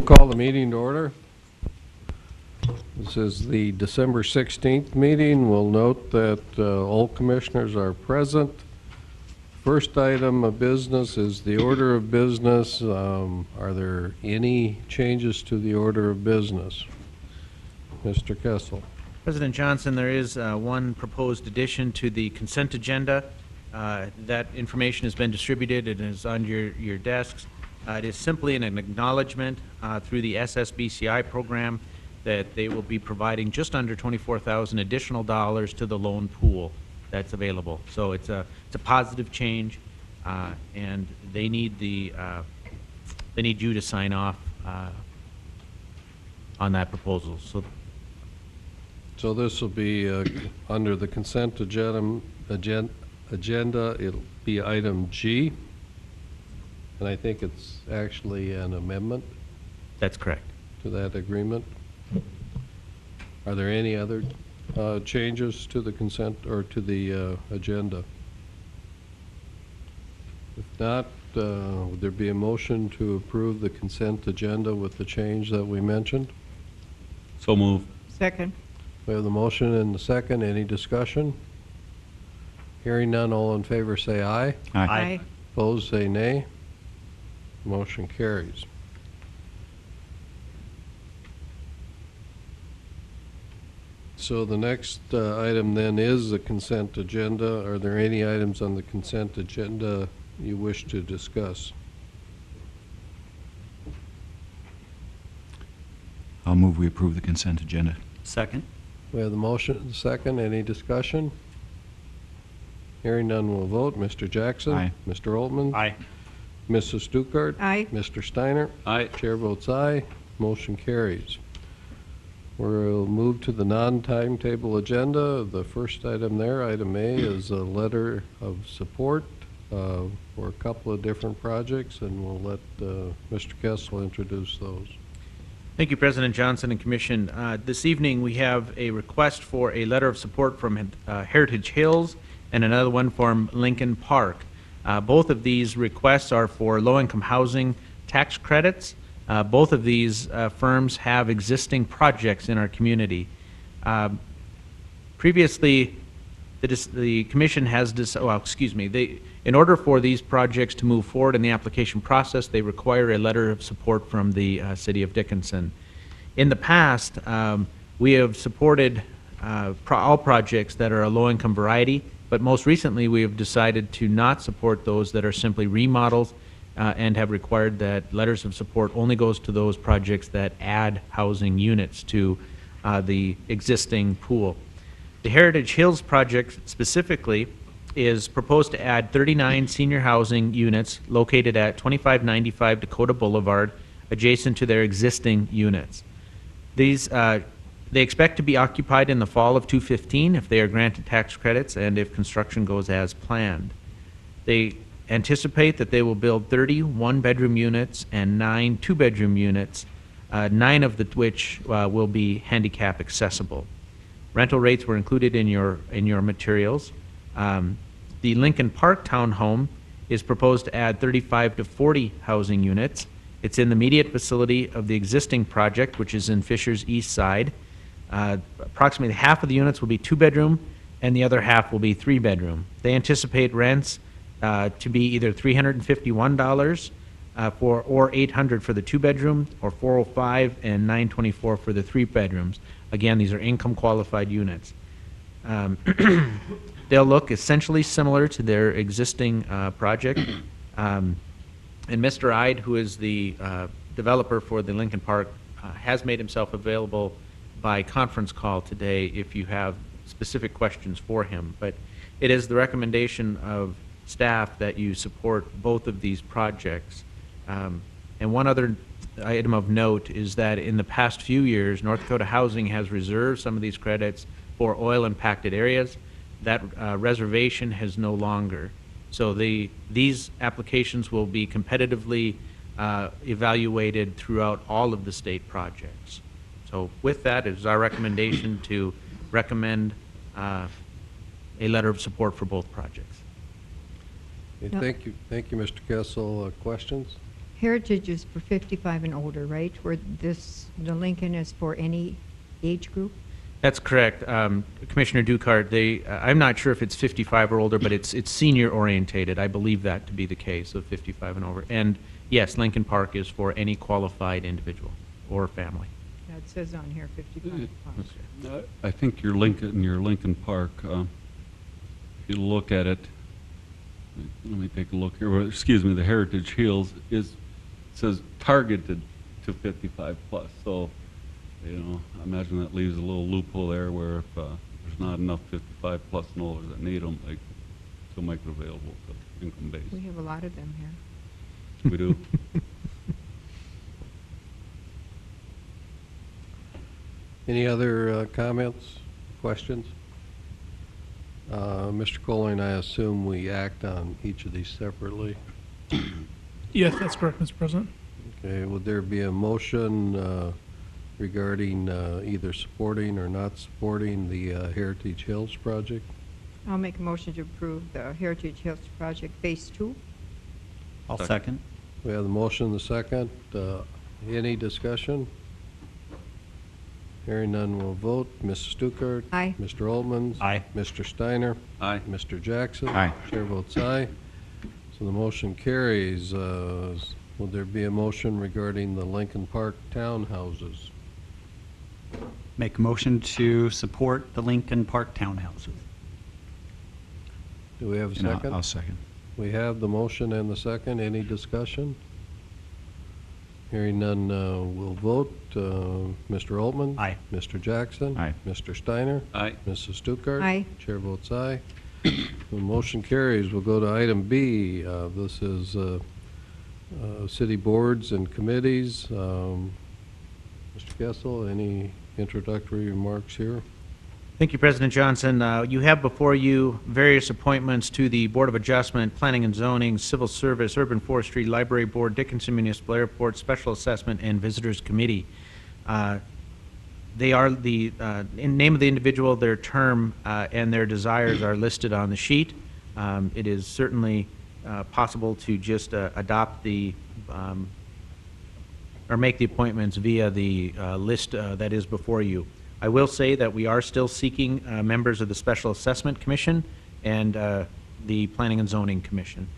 call the meeting to order. This is the December 16th meeting. We'll note that all commissioners are present. First item of business is the order of business. Are there any changes to the order of business? Mr. Kessel. President Johnson, there is one proposed addition to the consent agenda. That information has been distributed and is on your desks. It is simply an acknowledgement through the SSBCI program that they will be providing just under $24,000 additional dollars to the loan pool that's available. So it's a positive change, and they need you to sign off on that proposal. So this will be under the consent agenda. It'll be item G, and I think it's actually an amendment. That's correct. To that agreement. Are there any other changes to the consent or to the agenda? If not, would there be a motion to approve the consent agenda with the change that we mentioned? So move. Second. We have the motion and the second. Any discussion? Hearing none, all in favor say aye. Aye. Opposed say nay. Motion carries. So the next item then is the consent agenda. Are there any items on the consent agenda you wish to discuss? I'll move we approve the consent agenda. Second. We have the motion and the second. Any discussion? Hearing none, we'll vote. Mr. Jackson? Aye. Mr. Altman? Aye. Mrs. Stuckert? Aye. Mr. Steiner? Aye. Chair votes aye. Motion carries. We'll move to the non-timetable agenda. The first item there, item A, is a letter of support for a couple of different projects, and we'll let Mr. Kessel introduce those. Thank you, President Johnson and Commission. This evening we have a request for a letter of support from Heritage Hills and another one from Lincoln Park. Both of these requests are for low-income housing tax credits. Both of these firms have existing projects in our community. Previously, the Commission has in order for these projects to move forward in the application process, they require a letter of support from the City of Dickinson. In the past, we have supported all projects that are a low-income variety, but most recently we have decided to not support those that are simply remodels and have required that letters of support only goes to those projects that add housing units to the existing pool. The Heritage Hills project specifically is proposed to add 39 senior housing units located at 2595 Dakota Boulevard, adjacent to their existing units. These they expect to be occupied in the fall of 2015 if they are granted tax credits and if construction goes as planned. They anticipate that they will build 30 one-bedroom units and 9 two-bedroom units, 9 of which will be handicap accessible. Rental rates were included in your materials. The Lincoln Park Townhome is proposed to add 35 to 40 housing units. It's in the immediate vicinity of the existing project, which is in Fisher's East Side. Approximately half of the units will be two-bedroom, and the other half will be three-bedroom. They anticipate rents to be either $351 or $800 for the two-bedroom, or $405 and $924 for the three-bedrooms. Again, these are income-qualified units. They'll look essentially similar to their existing project. And Mr. Ide, who is the developer for the Lincoln Park, has made himself available by conference call today if you have specific questions for him. But it is the recommendation of staff that you support both of these projects. And one other item of note is that in the past few years, North Dakota Housing has reserved some of these credits for oil-impacted areas. That reservation has no longer. So these applications will be competitively evaluated throughout all of the state projects. So with that, it is our recommendation to recommend a letter of support for both projects. Okay, thank you, Mr. Kessel. Questions? Heritage is for 55 and older, right? Where the Lincoln is for any age group? That's correct. Commissioner Dukart, I'm not sure if it's 55 or older, but it's senior orientated. I believe that to be the case of 55 and over. And yes, Lincoln Park is for any qualified individual or family. Yeah, it says on here 55 plus. I think your Lincoln Park, if you look at it, let me take a look here. Well, excuse me, the Heritage Hills says targeted to 55 plus. So, you know, I imagine that leaves a little loophole there where if there's not enough 55 plus and older that need them, they still make it available to income base. We have a lot of them here. We do. Any other comments, questions? Mr. Colling, I assume we act on each of these separately. Yes, that's correct, Mr. President. Okay, would there be a motion regarding either supporting or not supporting the Heritage Hills project? I'll make a motion to approve the Heritage Hills Project Phase 2. I'll second. We have the motion, the second. Any discussion? Hearing none, we'll vote. Mrs. Stuckert? Aye. Mr. Oltmans? Aye. Mr. Steiner? Aye. Mr. Jackson? Aye. Chair votes aye. So the motion carries. Would there be a motion regarding the Lincoln Park townhouses? Make a motion to support the Lincoln Park townhouses. Do we have a And second? I'll second. We have the motion and the second. Any discussion? Hearing none, we'll vote. Mr. Oltman? Aye. Mr. Jackson? Aye. Mr. Steiner? Aye. Mrs. Stuckert? Aye. Chair votes aye. The motion carries. We'll go to item B. This is city boards and committees. Mr. Kessel, any introductory remarks here? Thank you, President Johnson. You have before you various appointments to the Board of Adjustment, Planning and Zoning, Civil Service, Urban Forestry, Library Board, Dickinson Municipal Airport, Special Assessment, and Visitors Committee. They are the name of the individual, their term, and their desires are listed on the sheet. It is certainly possible to just adopt the or make the appointments via the list that is before you. I will say that we are still seeking members of the Special Assessment Commission and the Planning and Zoning Commission.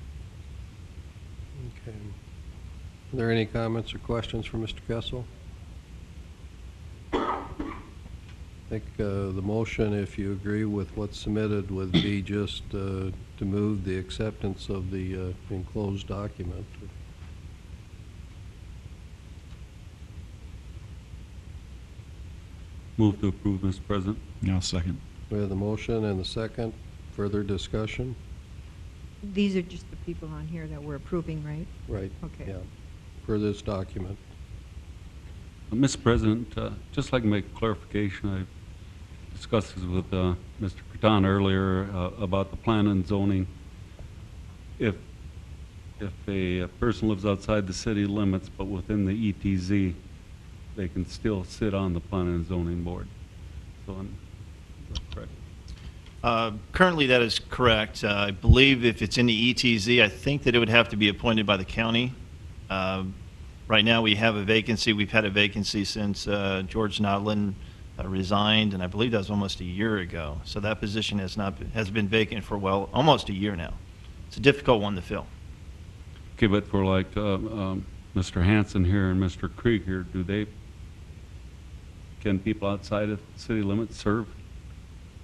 Okay. Are there any comments or questions for Mr. Kessel? I think the motion, if you agree with what's submitted, would be just to move the acceptance of the enclosed document. Move to approve, Mr. President. I'll second. We have the motion and the second. Further discussion? These are just the people on here that we're approving, right? Right. Okay. Yeah. For this document. Mr. President, just like to make a clarification. I discussed this with Mr. Cretan earlier about the plan and zoning. If a person lives outside the city limits but within the ETZ, they can still sit on the plan and zoning board. So, is that correct? Currently, that is correct. I believe if it's in the ETZ, I think that it would have to be appointed by the county. Right now, we have a vacancy. We've had a vacancy since George Nodlin resigned, and I believe that was almost a year ago. So that position has been vacant for, well, almost a year now. It's a difficult one to fill. Okay, but for like Mr. Hanson here and Mr. Krieg here, can people outside of city limits serve?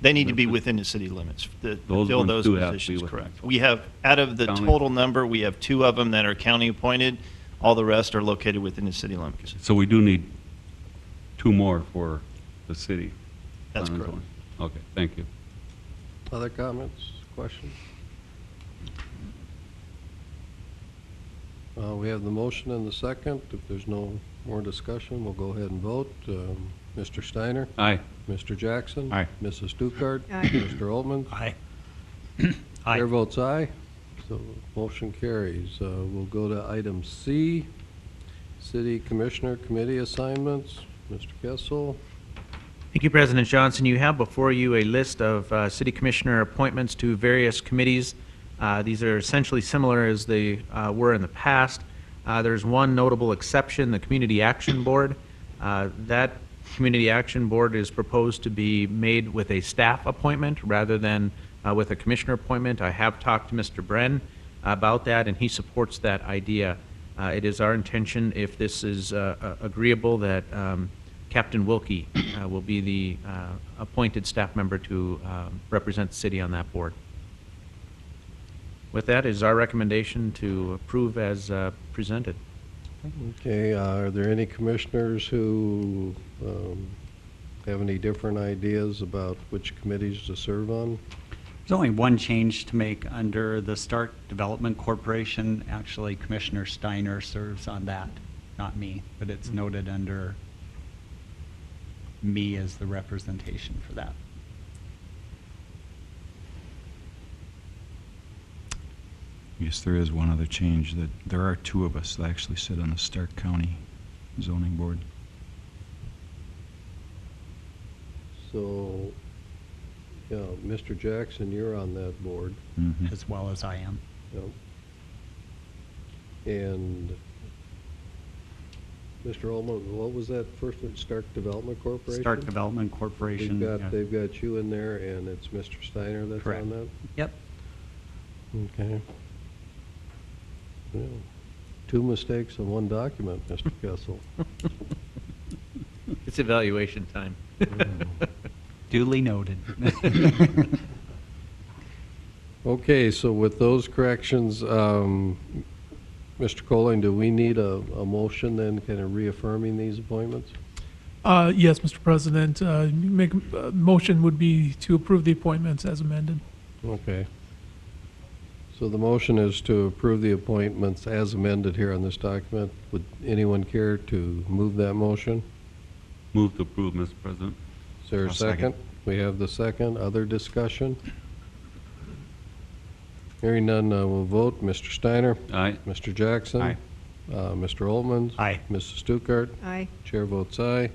They need to be within the city limits to Those fill ones those do have to be positions, within. correct. We have, out of the County. total number, we have 2 of them that are county appointed. All the rest are located within the city limits. So we do need 2 more for the city. That's plan and correct. zoning. Okay, thank you. Other comments, questions? We have the motion and the second. If there's no more discussion, we'll go ahead and vote. Mr. Steiner? Aye. Mr. Jackson? Aye. Mrs. Stuckert? Aye. Mr. Oltman? Aye. Chair votes aye, so motion carries. We'll go to item C, City Commissioner Committee Assignments. Mr. Kessel? Thank you, President Johnson. You have before you a list of city commissioner appointments to various committees. These are essentially similar as they were in the past. There's one notable exception, the Community Action Board. That Community Action Board is proposed to be made with a staff appointment rather than with a commissioner appointment. I have talked to Mr. Bren about that, and he supports that idea. It is our intention, if this is agreeable, that Captain Wilkie will be the appointed staff member to represent the city on that board. With that, it is our recommendation to approve as presented. Okay, are there any commissioners who have any different ideas about which committees to serve on? There's only one change to make under the Stark Development Corporation. Actually, Commissioner Steiner serves on that, not me, but it's noted under me as the representation for that. Yes, there is one other change, that there are two of us that actually sit on the Stark County Zoning Board. So, yeah, Mr. Jackson, you're on that board. Mhm. As well as I am. Yep. And Mr. Ullman, what was that first one, Stark Development Corporation? Stark Development Corporation. yeah. They've got you in there, and it's Mr. Steiner that's Correct. on that? Yep. Okay. Yeah. 2 mistakes in 1 document, Mr. Kessel. It's evaluation time. Duly noted. Okay, so with those corrections, Mr. Colling, do we need a motion then, kind of reaffirming these appointments? Yes, Mr. President, make, motion would be to approve the appointments as amended. Okay. So the motion is to approve the appointments as amended here on this document. Would anyone care to move that motion? Move to approve, Mr. President. Is there a I'll second. second? We have the second. Other discussion? Hearing none, we'll vote. Mr. Steiner? Aye. Mr. Jackson? Aye. Mr. Oltmans? Aye. Mrs. Stuckert? Aye. Chair votes aye.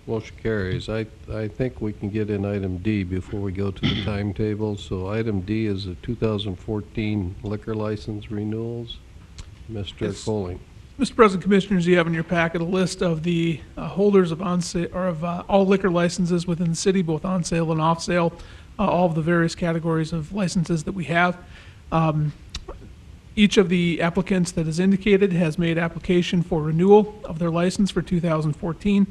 Motion carries. I think we can get in item D before we go to the timetable. So item D is the 2014 liquor license renewals. Mr. Yes. Colling. Mr. President, Commissioners, you have in your packet a list of the holders of on-sale, or of all liquor licenses within the city, both on sale and off sale, all of the various categories of licenses that we have. Each of the applicants that is indicated has made application for renewal of their license for 2014.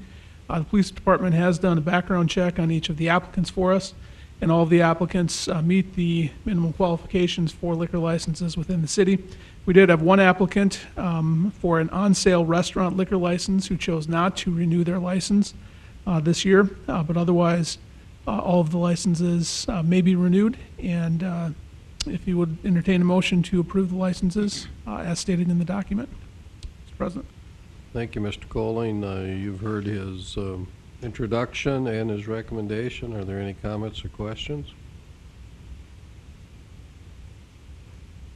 The police department has done a background check on each of the applicants for us, and all of the applicants meet the minimum qualifications for liquor licenses within the city. We did have one applicant for an on-sale restaurant liquor license who chose not to renew their license this year, but otherwise, all of the licenses may be renewed, and if you would entertain a motion to approve the licenses as stated in the document. Mr. President. Thank you, Mr. Colling. You've heard his introduction and his recommendation. Are there any comments or questions?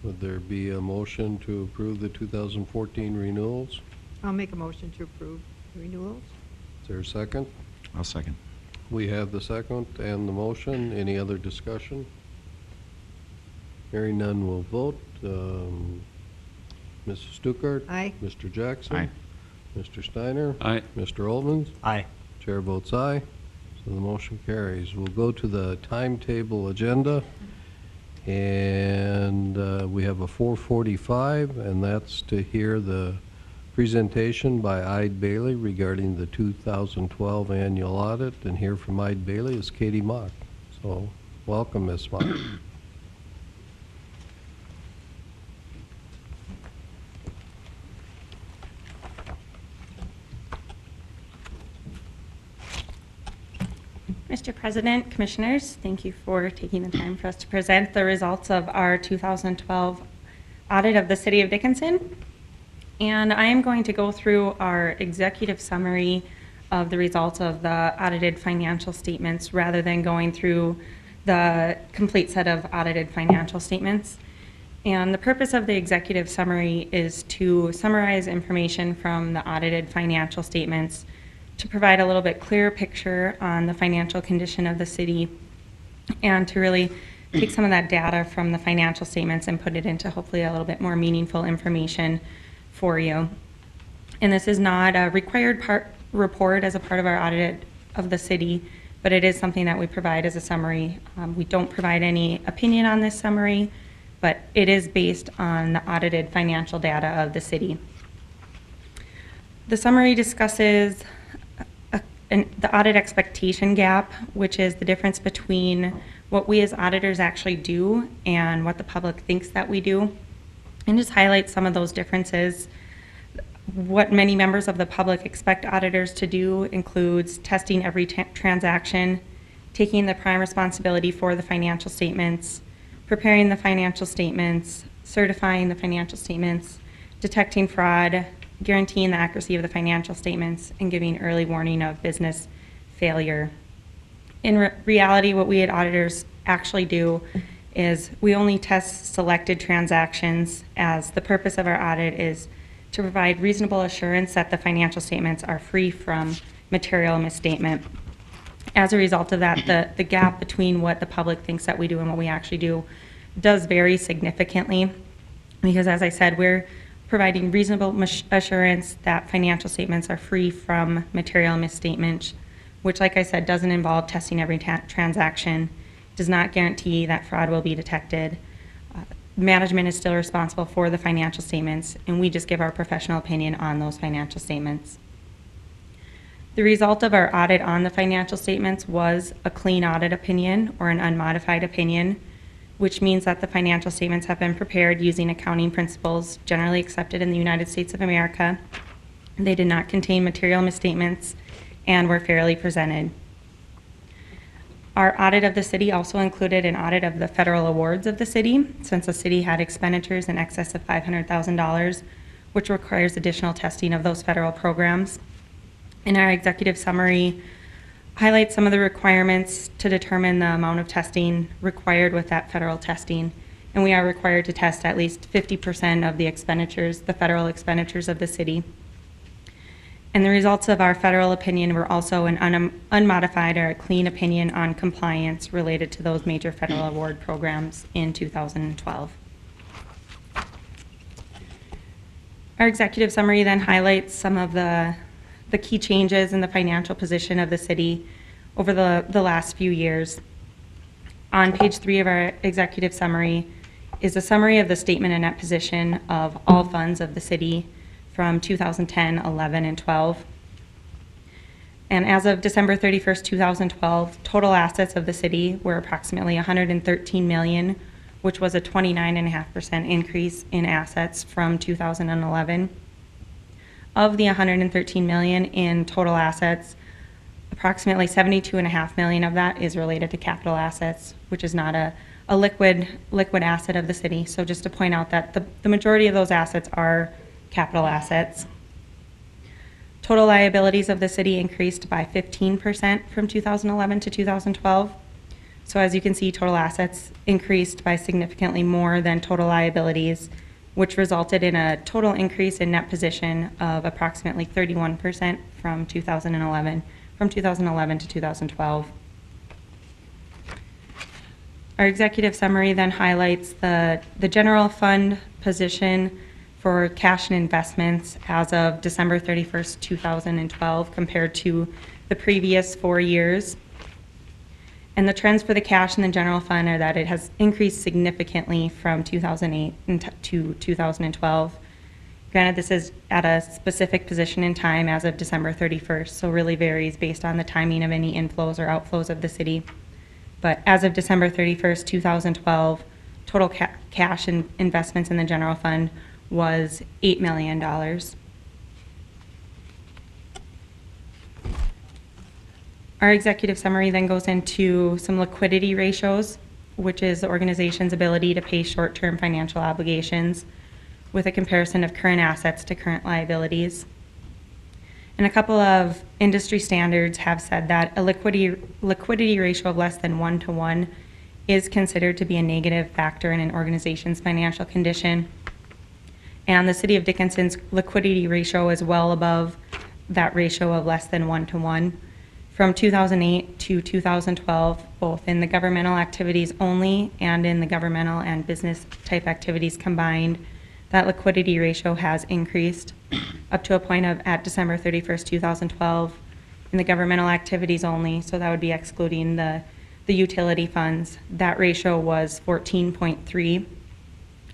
Would there be a motion to approve the 2014 renewals? I'll make a motion to approve renewals. Is there a second? I'll second. We have the second and the motion. Any other discussion? Hearing none, we'll vote. Mrs. Stuckert? Aye. Mr. Jackson? Aye. Mr. Steiner? Aye. Mr. Oltmans? Aye. Chair votes aye, so the motion carries. We'll go to the timetable agenda, and we have a 4:45, and that's to hear the presentation by Ide Bailey regarding the 2012 annual audit, and here from Ide Bailey is Katie Mock. So, welcome, Ms. Mock. Mr. President, Commissioners, thank you for taking the time for us to present the results of our 2012 audit of the City of Dickinson. And I am going to go through our executive summary of the results of the audited financial statements rather than going through the complete set of audited financial statements. And the purpose of the executive summary is to summarize information from the audited financial statements to provide a little bit clearer picture on the financial condition of the city and to really take some of that data from the financial statements and put it into hopefully a little bit more meaningful information for you. And this is not a required report as a part of our audit of the city, but it is something that we provide as a summary. We don't provide any opinion on this summary, but it is based on the audited financial data of the city. The summary discusses the audit expectation gap, which is the difference between what we as auditors actually do and what the public thinks that we do, and just highlights some of those differences. What many members of the public expect auditors to do includes testing every transaction, taking the prime responsibility for the financial statements, preparing the financial statements, certifying the financial statements, detecting fraud, guaranteeing the accuracy of the financial statements, and giving early warning of business failure. In reality, what we as auditors actually do is we only test selected transactions, as the purpose of our audit is to provide reasonable assurance that the financial statements are free from material misstatement. As a result of that, the gap between what the public thinks that we do and what we actually do does vary significantly, because as I said, we're providing reasonable assurance that financial statements are free from material misstatement, which, like I said, doesn't involve testing every transaction, does not guarantee that fraud will be detected. Management is still responsible for the financial statements, and we just give our professional opinion on those financial statements. The result of our audit on the financial statements was a clean audit opinion or an unmodified opinion, which means that the financial statements have been prepared using accounting principles generally accepted in the United States of America. They did not contain material misstatements and were fairly presented. Our audit of the city also included an audit of the federal awards of the city, since the city had expenditures in excess of $500,000, which requires additional testing of those federal programs. And our executive summary highlights some of the requirements to determine the amount of testing required with that federal testing. And we are required to test at least 50% of the expenditures, the federal expenditures of the city. And the results of our federal opinion were also an unmodified or a clean opinion on compliance related to those major federal award programs in 2012. Our executive summary then highlights some of the key changes in the financial position of the city over the last few years. On page 3 of our executive summary is a summary of the statement of net position of all funds of the city from 2010, 11, and 12. And as of December 31st, 2012, total assets of the city were approximately $113 million, which was a 29.5% increase in assets from 2011. Of the $113 million in total assets, approximately $72.5 million of that is related to capital assets, which is not a liquid asset of the city. So just to point out that the majority of those assets are capital assets. Total liabilities of the city increased by 15% from 2011 to 2012. So as you can see, total assets increased by significantly more than total liabilities, which resulted in a total increase in net position of approximately 31% from 2011 to 2012. Our executive summary then highlights the general fund position for cash and investments as of December 31st, 2012, compared to the previous 4 years. And the trends for the cash in the general fund are that it has increased significantly from 2008 to 2012. Granted, this is at a specific position in time as of December 31st, so really varies based on the timing of any inflows or outflows of the city. But as of December 31st, 2012, total cash and investments in the general fund was $8 million. Our executive summary then goes into some liquidity ratios, which is the organization's ability to pay short-term financial obligations with a comparison of current assets to current liabilities. And a couple of industry standards have said that a liquidity ratio of less than 1-to-1 is considered to be a negative factor in an organization's financial condition. And the City of Dickinson's liquidity ratio is well above that ratio of less than 1-to-1. From 2008 to 2012, both in the governmental activities only and in the governmental and business type activities combined, that liquidity ratio has increased up to a point of, at December 31st, 2012, in the governmental activities only, so that would be excluding the utility funds, that ratio was 14.3.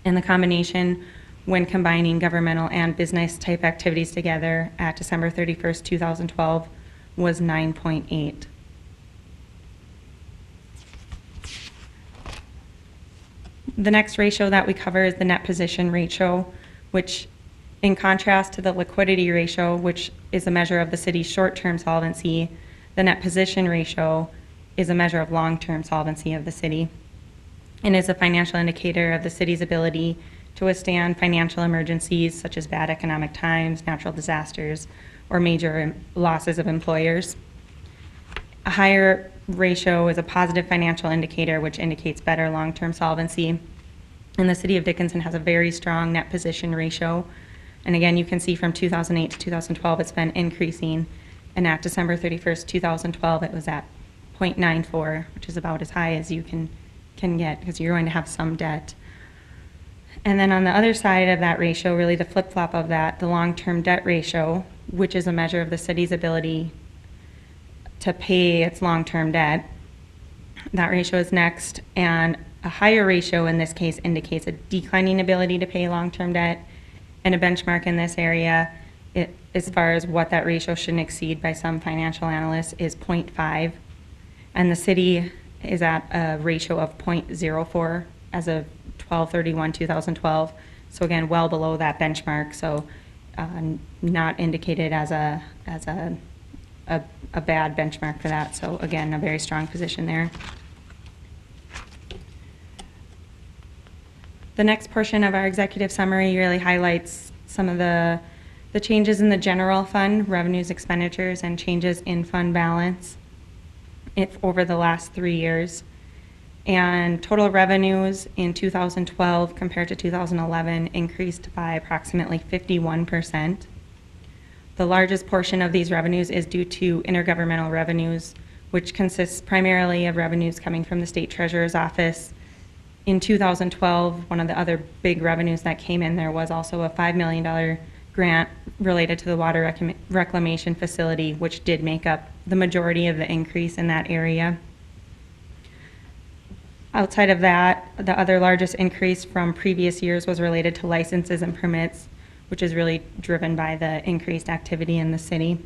And the combination, when combining governmental and business type activities together at December 31st, 2012, was 9.8. The next ratio that we cover is the net position ratio, which in contrast to the liquidity ratio, which is a measure of the city's short-term solvency, the net position ratio is a measure of long-term solvency of the city and is a financial indicator of the city's ability to withstand financial emergencies such as bad economic times, natural disasters, or major losses of employers. A higher ratio is a positive financial indicator, which indicates better long-term solvency. And the City of Dickinson has a very strong net position ratio. And again, you can see from 2008 to 2012, it's been increasing. And at December 31st, 2012, it was at 0.94, which is about as high as you can get, because you're going to have some debt. And then on the other side of that ratio, really the flip-flop of that, the long-term debt ratio, which is a measure of the city's ability to pay its long-term debt. That ratio is next, and a higher ratio in this case indicates a declining ability to pay long-term debt, and a benchmark in this area, as far as what that ratio shouldn't exceed by some financial analysts, is 0.5. And the city is at a ratio of 0.04 as of 12/31/2012. So again, well below that benchmark. So not indicated as a bad benchmark for that. So again, a very strong position there. The next portion of our executive summary really highlights some of the changes in the general fund, revenues, expenditures, and changes in fund balance over the last 3 years. And total revenues in 2012 compared to 2011 increased by approximately 51%. The largest portion of these revenues is due to intergovernmental revenues, which consists primarily of revenues coming from the State Treasurer's Office. In 2012, one of the other big revenues that came in there was also a $5 million grant related to the water reclamation facility, which did make up the majority of the increase in that area. Outside of that, the other largest increase from previous years was related to licenses and permits, which is really driven by the increased activity in the city.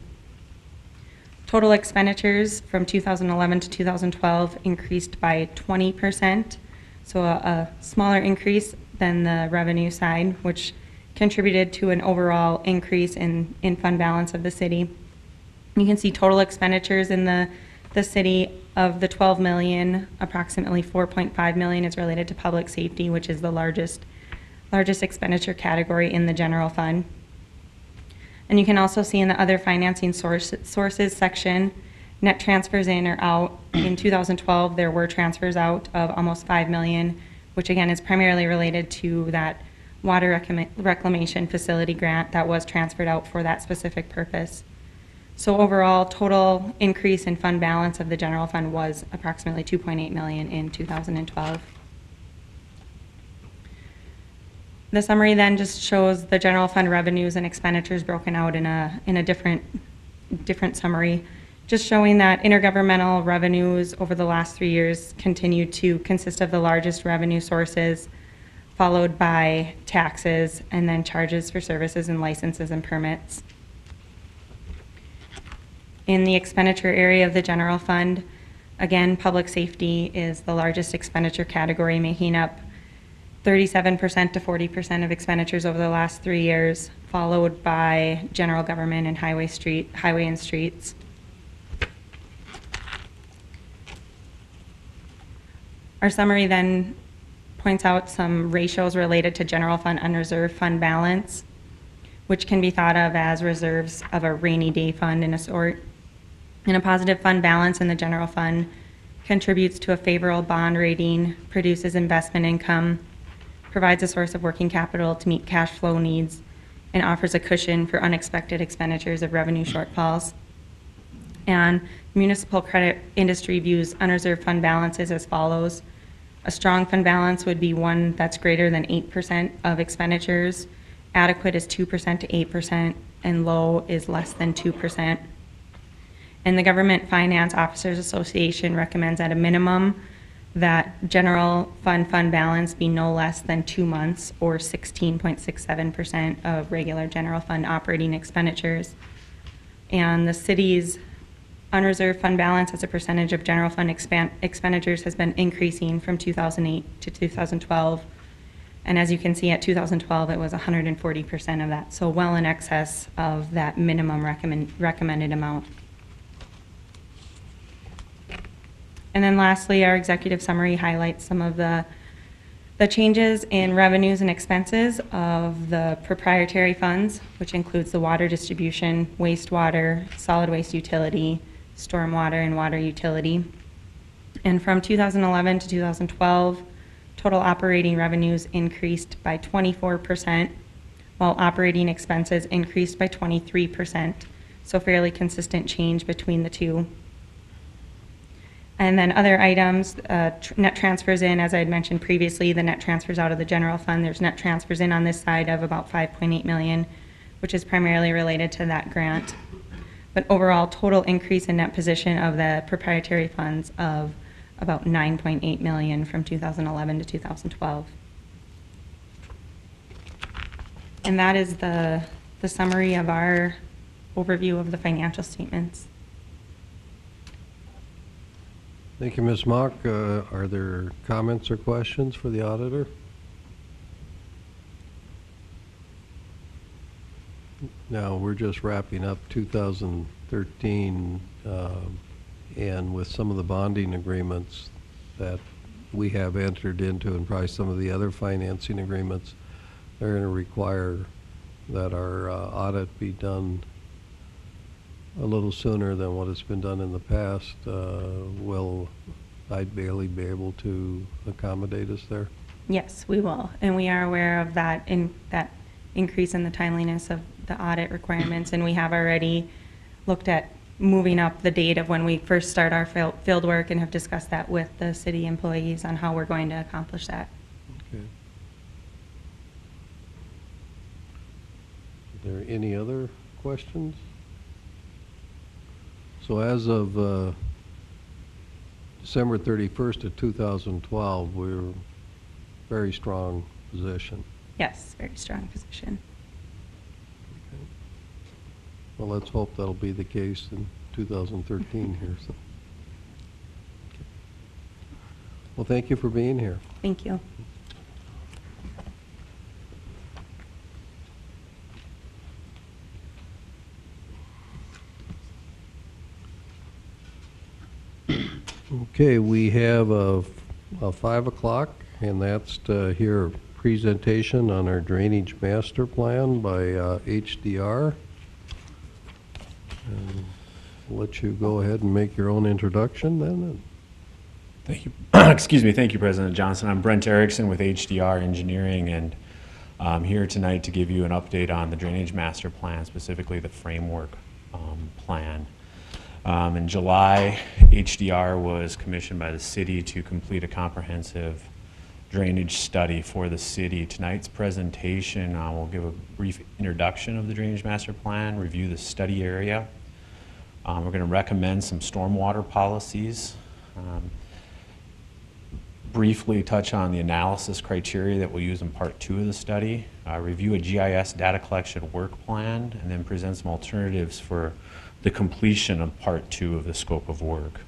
Total expenditures from 2011 to 2012 increased by 20%, so a smaller increase than the revenue side, which contributed to an overall increase in fund balance of the city. You can see total expenditures in the city of the 12 million, approximately 4.5 million is related to public safety, which is the largest expenditure category in the general fund. And you can also see in the other financing sources section, net transfers in or out. In 2012, there were transfers out of almost 5 million, which again is primarily related to that water reclamation facility grant that was transferred out for that specific purpose. So overall, total increase in fund balance of the general fund was approximately 2.8 million in 2012. The summary then just shows the general fund revenues and expenditures broken out in a different summary, just showing that intergovernmental revenues over the last 3 years continue to consist of the largest revenue sources, followed by taxes, and then charges for services and licenses and permits. In the expenditure area of the general fund, again, public safety is the largest expenditure category, making up 37% to 40% of expenditures over the last 3 years, followed by general government and highway and streets. Our summary then points out some ratios related to general fund unreserved fund balance, which can be thought of as reserves of a rainy day fund in a sort. And a positive fund balance in the general fund contributes to a favorable bond rating, produces investment income, provides a source of working capital to meet cash flow needs, and offers a cushion for unexpected expenditures of revenue shortfalls. And municipal credit industry views unreserved fund balances as follows. A strong fund balance would be one that's greater than 8% of expenditures. Adequate is 2% to 8%, and low is less than 2%. And the Government Finance Officers Association recommends at a minimum that general fund balance be no less than 2 months or 16.67% of regular general fund operating expenditures. And the city's unreserved fund balance as a percentage of general fund expenditures has been increasing from 2008 to 2012. And as you can see, at 2012, it was 140% of that, so well in excess of that minimum recommended amount. And then lastly, our executive summary highlights some of the changes in revenues and expenses of the proprietary funds, which includes the water distribution, wastewater, solid waste utility, stormwater, and water utility. And from 2011 to 2012, total operating revenues increased by 24%, while operating expenses increased by 23%. So fairly consistent change between the two. And then other items, net transfers in, as I had mentioned previously, the net transfers out of the general fund. There's net transfers in on this side of about $5.8 million, which is primarily related to that grant. But overall, total increase in net position of the proprietary funds of about $9.8 million from 2011 to 2012. And that is the summary of our overview of the financial statements. Thank you, Ms. Mock. Are there comments or questions for the auditor? Now, we're just wrapping up 2013, and with some of the bonding agreements that we have entered into and probably some of the other financing agreements, they're going to require that our audit be done a little sooner than what has been done in the past. Will Hyde Bailey be able to accommodate us there? Yes, we will, and we are aware of that increase in the timeliness of the audit requirements, and we have already looked at moving up the date of when we first start our field work and have discussed that with the city employees on how we're going to accomplish that. Okay. Are there any other questions? So as of December 31st of 2012, we're very strong position. Yes, very strong position. Okay. Well, let's hope that'll be the case in 2013 here. So. Okay. Well, thank you for being here. Thank you. Okay, we have a 5 o'clock, and that's to hear a presentation on our drainage master plan by HDR. And I'll let you go ahead and make your own introduction then. Thank you. Excuse me. Thank you, President Johnson. I'm Brent Erickson with HDR Engineering, and I'm here tonight to give you an update on the drainage master plan, specifically the framework plan. In July, HDR was commissioned by the city to complete a comprehensive drainage study for the city. Tonight's presentation will give a brief introduction of the drainage master plan, review the study area. We're going to recommend some stormwater policies, briefly touch on the analysis criteria that we'll use in part 2 of the study, review a GIS data collection work plan, and then present some alternatives for the completion of part 2 of the scope of work.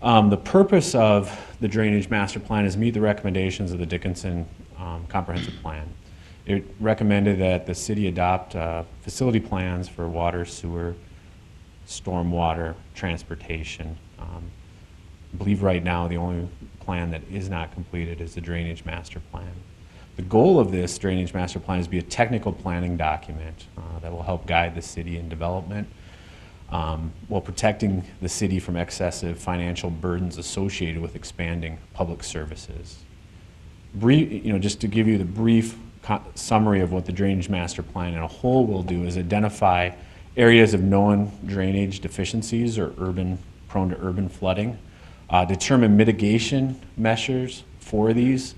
The purpose of the drainage master plan is meet the recommendations of the Dickinson comprehensive plan. It recommended that the city adopt facility plans for water, sewer, stormwater, transportation. I believe right now the only plan that is not completed is the drainage master plan. The goal of this drainage master plan is to be a technical planning document that will help guide the city in development while protecting the city from excessive financial burdens associated with expanding public services. Just to give you the brief summary of what the drainage master plan in a whole will do is identify areas of known drainage deficiencies or prone to urban flooding, determine mitigation measures for these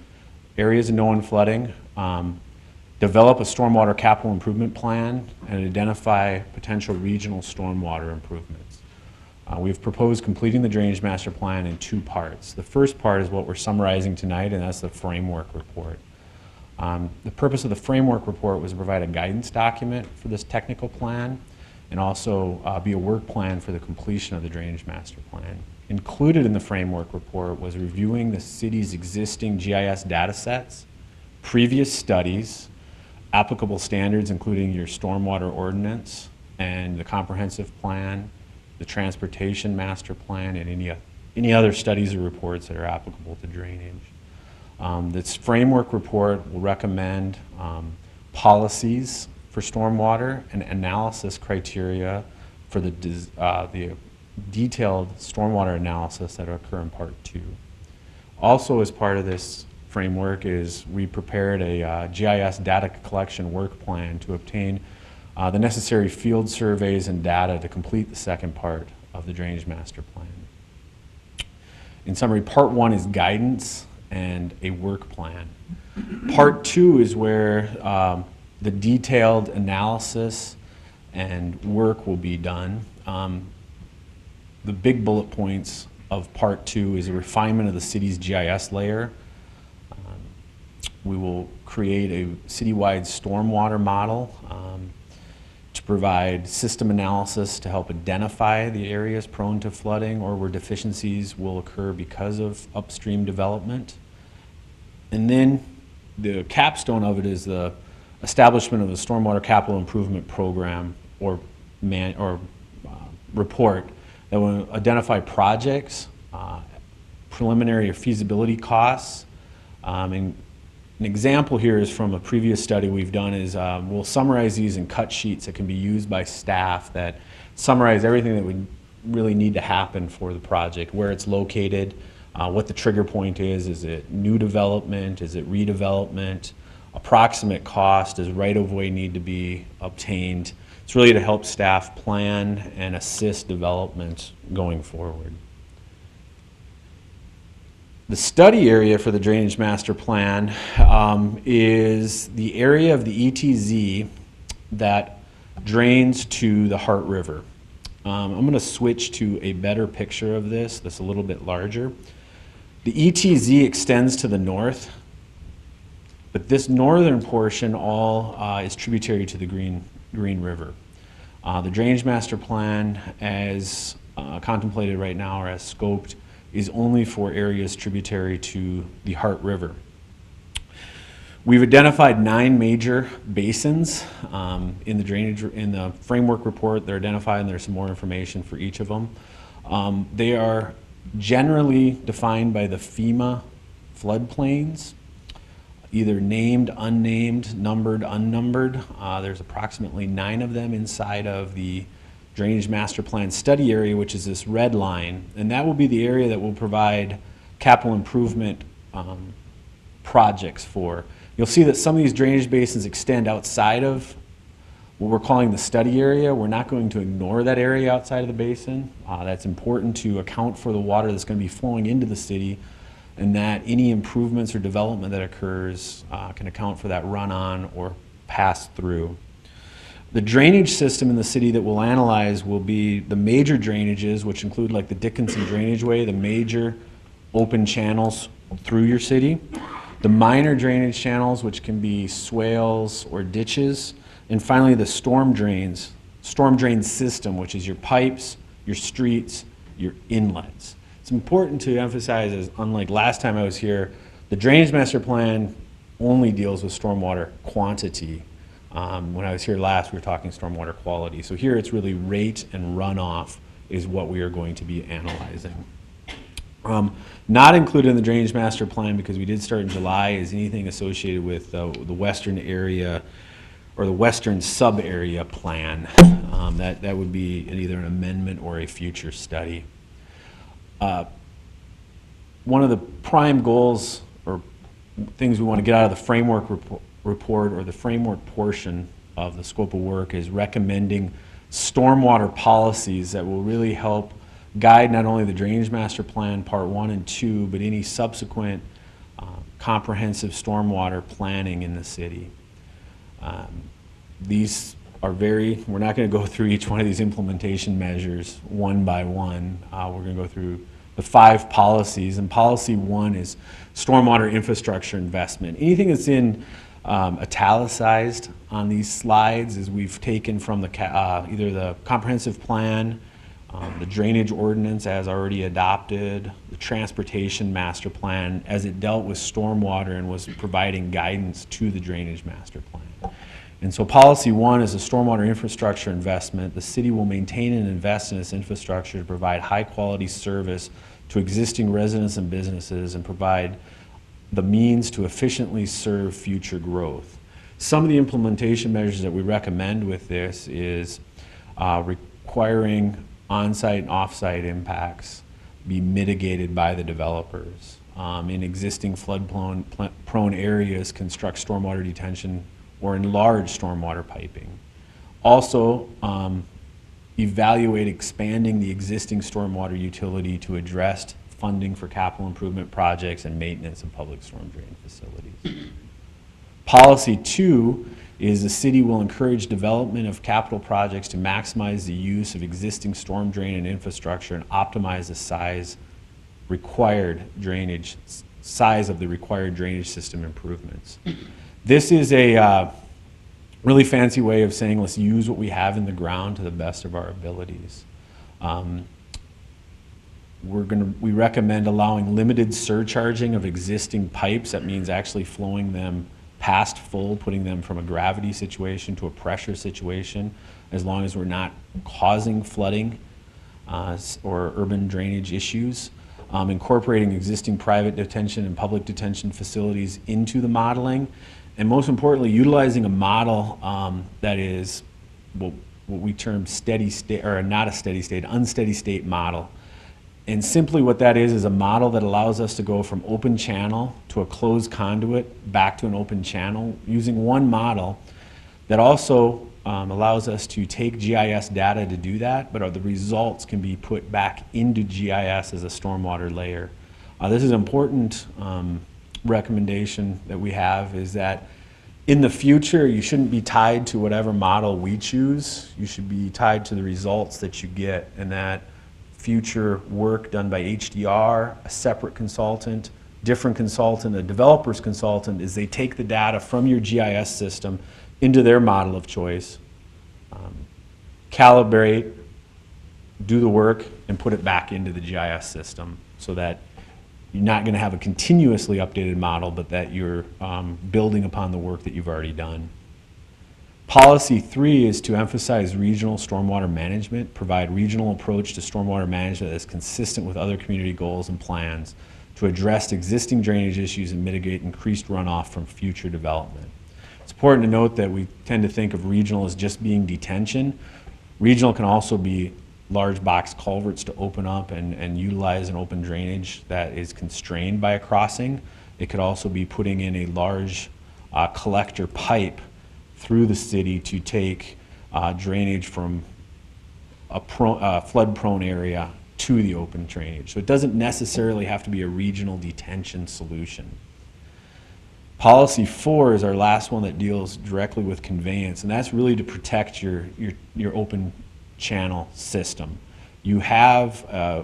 areas of known flooding, develop a stormwater capital improvement plan, and identify potential regional stormwater improvements. We've proposed completing the Drainage Master Plan in 2 parts. The first part is what we're summarizing tonight, and that's the framework report. The purpose of the framework report was to provide a guidance document for this technical plan and also be a work plan for the completion of the Drainage Master Plan. Included in the framework report was reviewing the city's existing GIS data sets, previous studies, applicable standards including your stormwater ordinance and the comprehensive plan, the transportation master plan, and any other studies or reports that are applicable to drainage. This framework report will recommend policies for stormwater and analysis criteria for the detailed stormwater analysis that will occur in Part 2. Also, as part of this framework is we prepared a GIS data collection work plan to obtain the necessary field surveys and data to complete the second part of the Drainage Master Plan. In summary, Part 1 is guidance and a work plan. Part 2 is where the detailed analysis and work will be done. The big bullet points of Part 2 is a refinement of the city's GIS layer. We will create a citywide stormwater model to provide system analysis to help identify the areas prone to flooding or where deficiencies will occur because of upstream development. And then the capstone of it is the establishment of a stormwater capital improvement program or report that will identify projects, preliminary or feasibility costs. And an example here is from a previous study we've done is we'll summarize these in cut sheets that can be used by staff that summarize everything that would really need to happen for the project, where it's located, what the trigger point is it new development, is it redevelopment, approximate cost, does right-of-way need to be obtained. It's really to help staff plan and assist development going forward. The study area for the Drainage Master Plan is the area of the ETZ that drains to the Heart River. I'm going to switch to a better picture of this that's a little bit larger. The ETZ extends to the north, but this northern portion all is tributary to the Green River. The Drainage Master Plan, as contemplated right now or as scoped, is only for areas tributary to the Heart River. We've identified 9 major basins in the framework report. They're identified, and there's some more information for each of them. They are generally defined by the FEMA floodplains, either named, unnamed, numbered, unnumbered. There's approximately 9 of them inside of the Drainage Master Plan study area, which is this red line, and that will be the area that will provide capital improvement projects for. You'll see that some of these drainage basins extend outside of what we're calling the study area. We're not going to ignore that area outside of the basin. That's important to account for the water that's going to be flowing into the city, and that any improvements or development that occurs can account for that run-on or pass-through. The drainage system in the city that we'll analyze will be the major drainages, which include like the Dickinson Drainage Way, the major open channels through your city, the minor drainage channels, which can be swales or ditches, and finally the storm drain system, which is your pipes, your streets, your inlets. It's important to emphasize, as unlike last time I was here, the Drainage Master Plan only deals with stormwater quantity. When I was here last, we were talking stormwater quality. So here it's really rate and runoff is what we are going to be analyzing. Not included in the Drainage Master Plan, because we did start in July, is anything associated with the western area or the western sub-area plan. That would be either an amendment or a future study. One of the prime goals or things we want to get out of the framework report or the framework portion of the scope of work is recommending stormwater policies that will really help guide not only the Drainage Master Plan Part 1 and 2, but any subsequent comprehensive stormwater planning in the city. These are we're not going to go through each one of these implementation measures one by one. We're going to go through the 5 policies, and policy 1 is stormwater infrastructure investment. Anything that's in italicized on these slides is we've taken from the either the comprehensive plan, the drainage ordinance as already adopted, the transportation master plan as it dealt with stormwater and was providing guidance to the drainage master plan. And so policy 1 is a stormwater infrastructure investment. The city will maintain and invest in its infrastructure to provide high quality service to existing residents and businesses and provide the means to efficiently serve future growth. Some of the implementation measures that we recommend with this is requiring on-site and off-site impacts be mitigated by the developers. In existing flood-prone areas, construct stormwater detention or enlarge stormwater piping. Also, evaluate expanding the existing stormwater utility to address funding for capital improvement projects and maintenance of public storm drain facilities. Policy 2 is the city will encourage development of capital projects to maximize the use of existing storm drain and infrastructure and optimize the size of the required drainage system improvements. This is a really fancy way of saying let's use what we have in the ground to the best of our abilities. We recommend allowing limited surcharging of existing pipes. That means actually flowing them past full, putting them from a gravity situation to a pressure situation, as long as we're not causing flooding or urban drainage issues. Incorporating existing private detention and public detention facilities into the modeling. And most importantly, utilizing a model that is what we term steady state, or not a steady state, unsteady state model. And simply what that is a model that allows us to go from open channel to a closed conduit back to an open channel using one model that also allows us to take GIS data to do that, but the results can be put back into GIS as a stormwater layer. This is an important recommendation that we have, is that in the future you shouldn't be tied to whatever model we choose. You should be tied to the results that you get, and that future work done by HDR, a separate consultant, different consultant, a developer's consultant, is they take the data from your GIS system into their model of choice, calibrate, do the work, and put it back into the GIS system, so that you're not going to have a continuously updated model, but that you're building upon the work that you've already done. Policy 3 is to emphasize regional stormwater management, provide regional approach to stormwater management that is consistent with other community goals and plans to address existing drainage issues and mitigate increased runoff from future development. It's important to note that we tend to think of regional as just being detention. Regional can also be large box culverts to open up and utilize an open drainage that is constrained by a crossing. It could also be putting in a large collector pipe through the city to take drainage from a flood-prone area to the open drainage. So it doesn't necessarily have to be a regional detention solution. Policy 4 is our last one that deals directly with conveyance, and that's really to protect your open channel system. You have a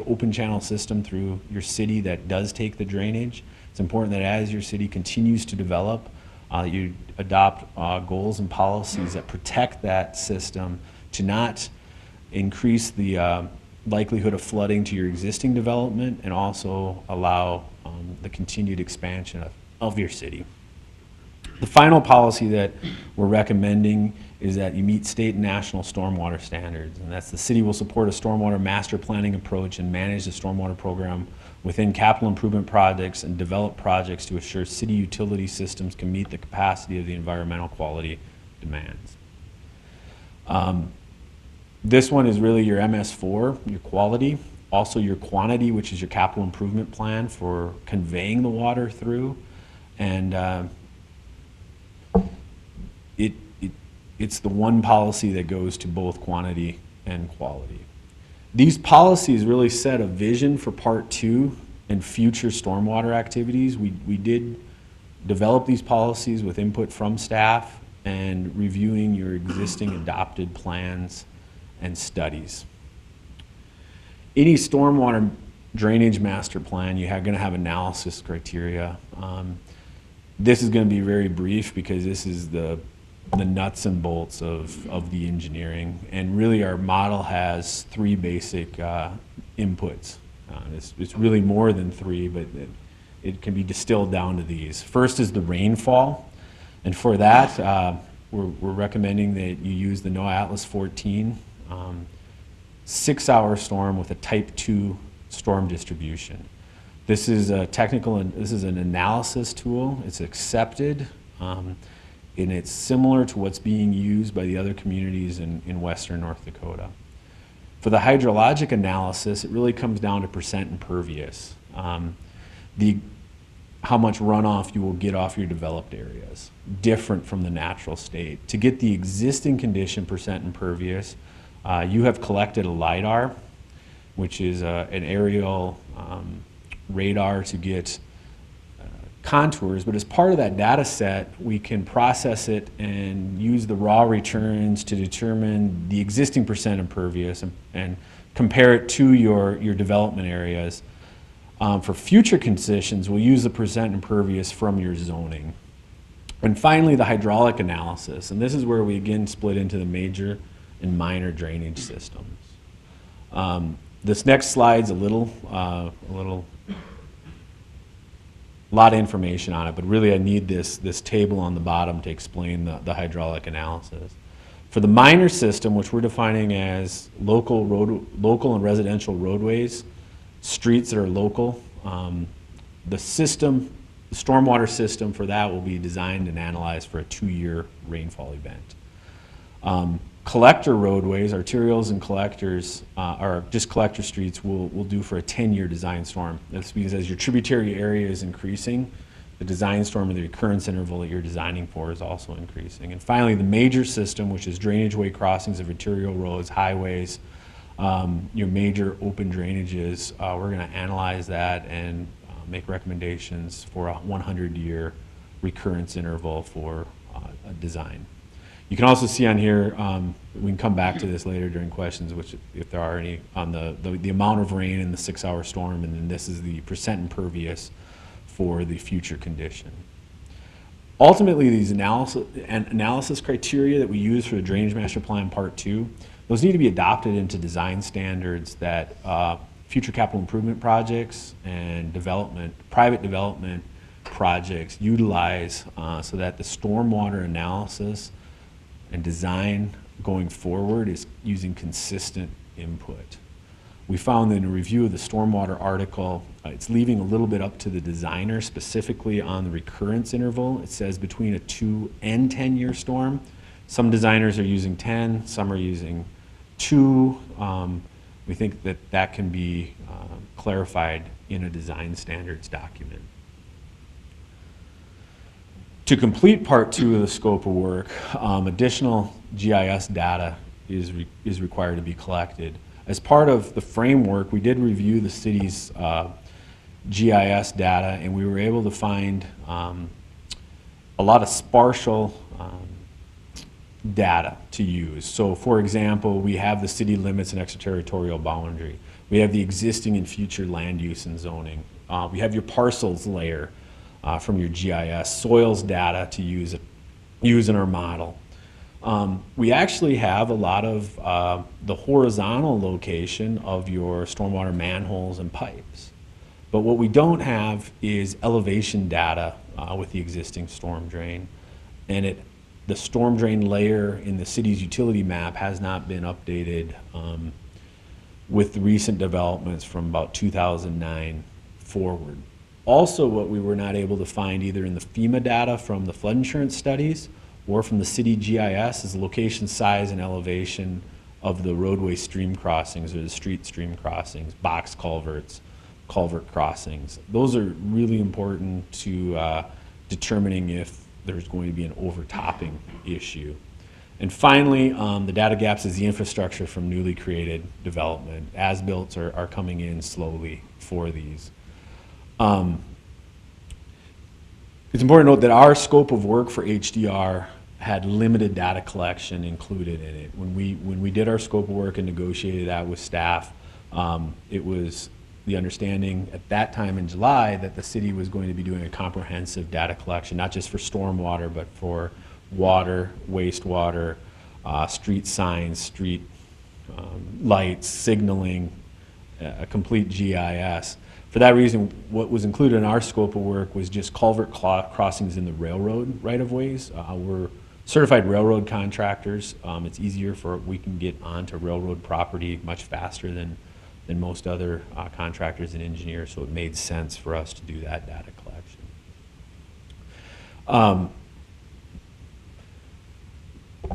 open channel system through your city that does take the drainage. It's important that as your city continues to develop, you adopt goals and policies that protect that system to not increase the likelihood of flooding to your existing development, and also allow the continued expansion of your city. The final policy that we're recommending is that you meet state and national stormwater standards, and that's the city will support a stormwater master planning approach and manage the stormwater program within capital improvement projects and develop projects to assure city utility systems can meet the capacity of the environmental quality demands. This one is really your MS4, your quality, also your quantity, which is your capital improvement plan for conveying the water through, and it's the one policy that goes to both quantity and quality. These policies really set a vision for Part 2 and future stormwater activities. We did develop these policies with input from staff and reviewing your existing adopted plans and studies. Any stormwater drainage master plan, you're going to have analysis criteria. This is going to be very brief because this is the nuts and bolts of the engineering. And really our model has three basic inputs. It's really more than three, but it can be distilled down to these. First is the rainfall. And for that, we're recommending that you use the NOAA Atlas 14 6-hour storm with a type 2 storm distribution. This is a this is an analysis tool. It's accepted, and it's similar to what's being used by the other communities in western North Dakota. For the hydrologic analysis, it really comes down to percent impervious. How much runoff you will get off your developed areas, different from the natural state. To get the existing condition percent impervious, you have collected a LIDAR, which is an aerial radar to get contours, but as part of that data set, we can process it and use the raw returns to determine the existing percent impervious and compare it to your development areas. For future conditions, we'll use the percent impervious from your zoning. And finally, the hydraulic analysis, and this is where we again split into the major and minor drainage systems. This next slide's a lot of information on it, but really I need this table on the bottom to explain the hydraulic analysis. For the minor system, which we're defining as local and residential roadways, streets that are local, the stormwater system for that will be designed and analyzed for a 2-year rainfall event. Collector roadways, arterials and collectors, or just collector streets, will do for a 10-year design storm. That's because as your tributary area is increasing, the design storm and the recurrence interval that you're designing for is also increasing. And finally, the major system, which is drainage way crossings of arterial roads, highways, your major open drainages, we're going to analyze that and make recommendations for a 100-year recurrence interval for a design. You can also see on here, we can come back to this later during questions, which if there are any, on the amount of rain in the 6-hour storm, and then this is the percent impervious for the future condition. Ultimately, these analysis criteria that we use for the Drainage Master Plan Part 2, those need to be adopted into design standards that future capital improvement projects and private development projects utilize so that the stormwater analysis and design going forward is using consistent input. We found that in a review of the stormwater article, it's leaving a little bit up to the designer, specifically on the recurrence interval. It says between a 2 and 10-year storm. Some designers are using 10, some are using 2. We think that can be clarified in a design standards document. To complete Part 2 of the scope of work, additional GIS data is required to be collected. As part of the framework, we did review the city's GIS data, and we were able to find a lot of spartial data to use. So for example, we have the city limits and extraterritorial boundary. We have the existing and future land use and zoning. We have your parcels layer from your GIS, soils data to use in our model. We actually have a lot of the horizontal location of your stormwater manholes and pipes. But what we don't have is elevation data with the existing storm drain. And the storm drain layer in the city's utility map has not been updated with the recent developments from about 2009 forward. Also, what we were not able to find either in the FEMA data from the flood insurance studies or from the city GIS is the location, size, and elevation of the roadway stream crossings or the street stream crossings, box culverts, culvert crossings. Those are really important to determining if there's going to be an overtopping issue. And finally, the data gaps is the infrastructure from newly created development. As-builts are coming in slowly for these. It's important to note that our scope of work for HDR had limited data collection included in it. When we did our scope of work and negotiated that with staff, it was the understanding at that time in July that the city was going to be doing a comprehensive data collection, not just for stormwater, but for water, wastewater, street signs, street lights, signaling, a complete GIS. For that reason, what was included in our scope of work was just culvert crossings in the railroad right-of-ways. We're certified railroad contractors. It's easier we can get onto railroad property much faster than most other contractors and engineers, so it made sense for us to do that data collection.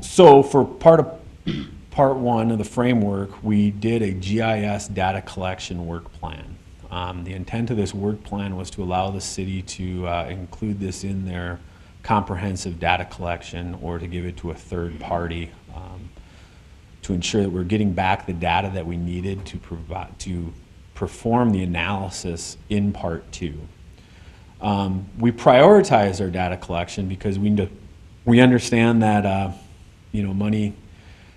So for part one of the framework, we did a GIS data collection work plan. The intent of this work plan was to allow the city to include this in their comprehensive data collection or to give it to a third party to ensure that we're getting back the data that we needed to perform the analysis in part two. We prioritize our data collection because we understand that money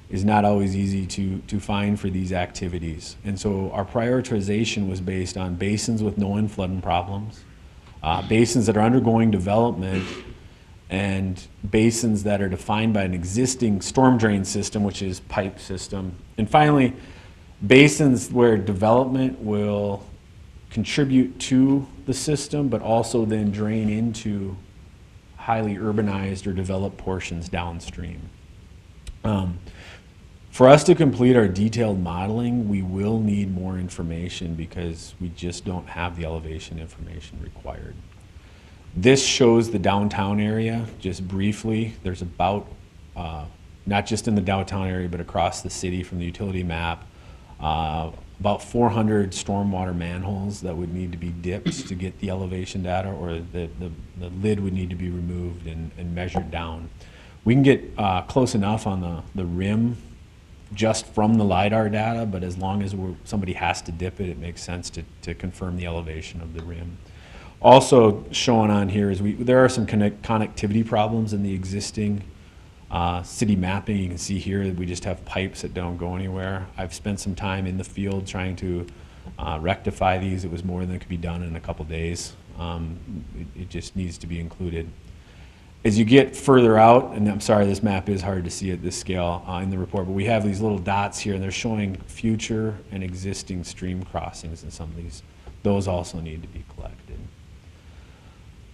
is not always easy to find for these activities. And so our prioritization was based on basins with no inflooding problems, basins that are undergoing development, and basins that are defined by an existing storm drain system, which is pipe system. And finally, basins where development will contribute to the system, but also then drain into highly urbanized or developed portions downstream. For us to complete our detailed modeling, we will need more information because we just don't have the elevation information required. This shows the downtown area, just briefly. There's about, not just in the downtown area, but across the city from the utility map, about 400 stormwater manholes that would need to be dipped to get the elevation data, or the lid would need to be removed and measured down. We can get close enough on the rim just from the LiDAR data, but as long as somebody has to dip it, it makes sense to confirm the elevation of the rim. Also shown on here is there are some connectivity problems in the existing city mapping. You can see here that we just have pipes that don't go anywhere. I've spent some time in the field trying to rectify these. It was more than could be done in a couple days. It just needs to be included. As you get further out, and I'm sorry, this map is hard to see at this scale in the report, but we have these little dots here, and they're showing future and existing stream crossings in some of these. Those also need to be collected.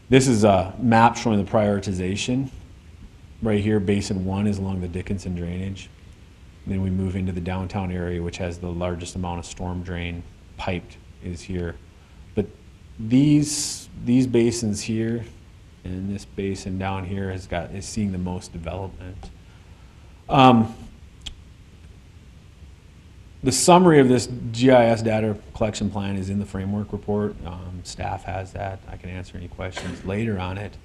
This is a map showing the prioritization. Right here, Basin 1 is along the Dickinson drainage. And then we move into the downtown area, which has the largest amount of storm drain piped is here. But these basins here, and this basin down here is seeing the most development. The summary of this GIS data collection plan is in the framework report. Staff has that. I can answer any questions later on it.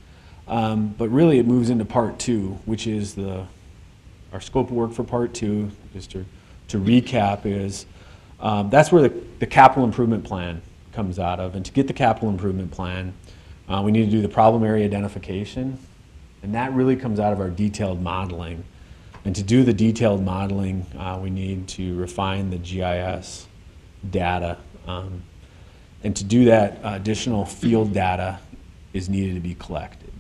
But really it moves into part two, which is our scope of work for part two. Just to recap is, that's where the capital improvement plan comes out of. And to get the capital improvement plan, we need to do the problem area identification, and that really comes out of our detailed modeling. And to do the detailed modeling, we need to refine the GIS data. And to do that, additional field data is needed to be collected.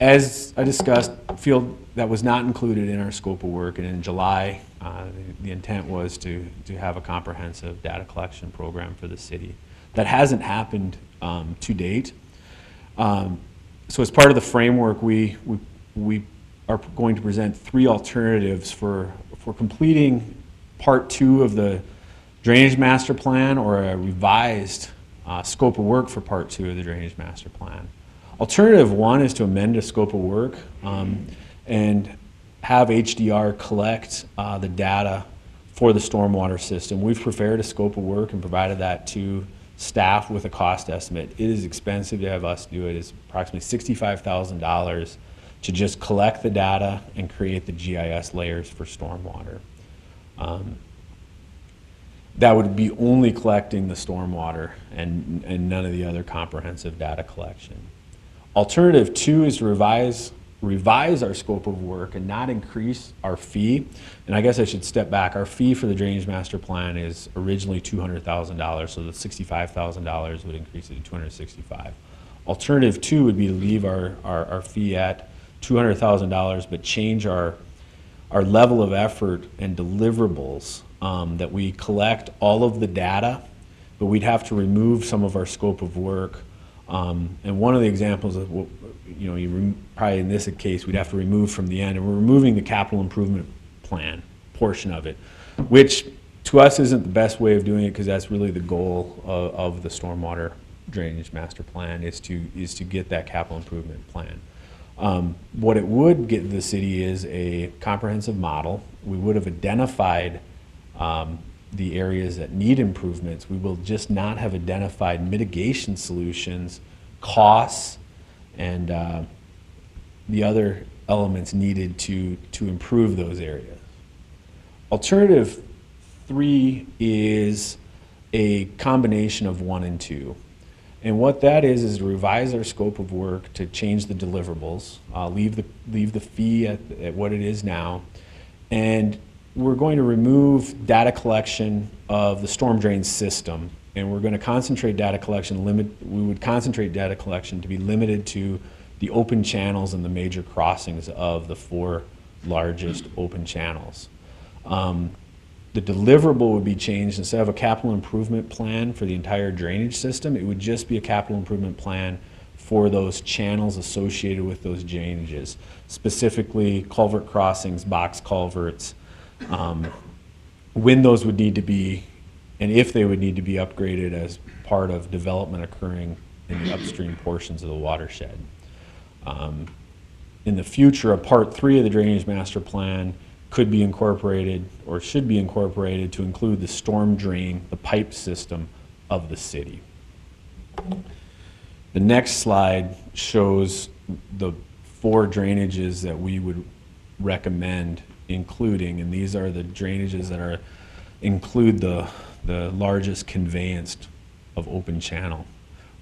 As I discussed, field that was not included in our scope of work, and in July, the intent was to have a comprehensive data collection program for the city. That hasn't happened to date. So as part of the framework, we are going to present 3 alternatives for completing part 2 of the drainage master plan, or a revised scope of work for part 2 of the drainage master plan. Alternative 1 is to amend a scope of work and have HDR collect the data for the stormwater system. We've prepared a scope of work and provided that to staff with a cost estimate. It is expensive to have us do it. It's approximately $65,000 to just collect the data and create the GIS layers for stormwater. that would be only collecting the stormwater and none of the other comprehensive data collection. Alternative 2 is to revise our scope of work and not increase our fee. And I guess I should step back. Our fee for the Drainage Master Plan is originally $200,000, so the $65,000 would increase it to $265,000. Alternative 2 would be to leave our fee at $200,000, but change our level of effort and deliverables, that we collect all of the data, but we'd have to remove some of our scope of work. And one of the examples of, probably in this case, we'd have to remove from the end, and we're removing the capital improvement plan portion of it, which to us isn't the best way of doing it, because that's really the goal of the stormwater drainage master plan, is to get that capital improvement plan. What it would get the city is a comprehensive model. We would have identified the areas that need improvements. We will just not have identified mitigation solutions, costs, and the other elements needed to improve those areas. Alternative 3 is a combination of 1 and 2. And what that is to revise our scope of work, to change the deliverables, leave the fee at what it is now, and we're going to remove data collection of the storm drain system, and we're going to concentrate data collection. We would concentrate data collection to be limited to the open channels and the major crossings of the 4 largest open channels. The deliverable would be changed. Instead of a capital improvement plan for the entire drainage system, it would just be a capital improvement plan for those channels associated with those drainages, specifically culvert crossings, box culverts, when those would need to be, and if they would need to be upgraded as part of development occurring in the upstream portions of the watershed. In the future, a part 3 of the Drainage Master Plan could be incorporated, or should be incorporated, to include the storm drain, the pipe system of the city. The next slide shows the 4 drainages that we would recommend including, and these are the drainages that include the largest conveyance of open channel,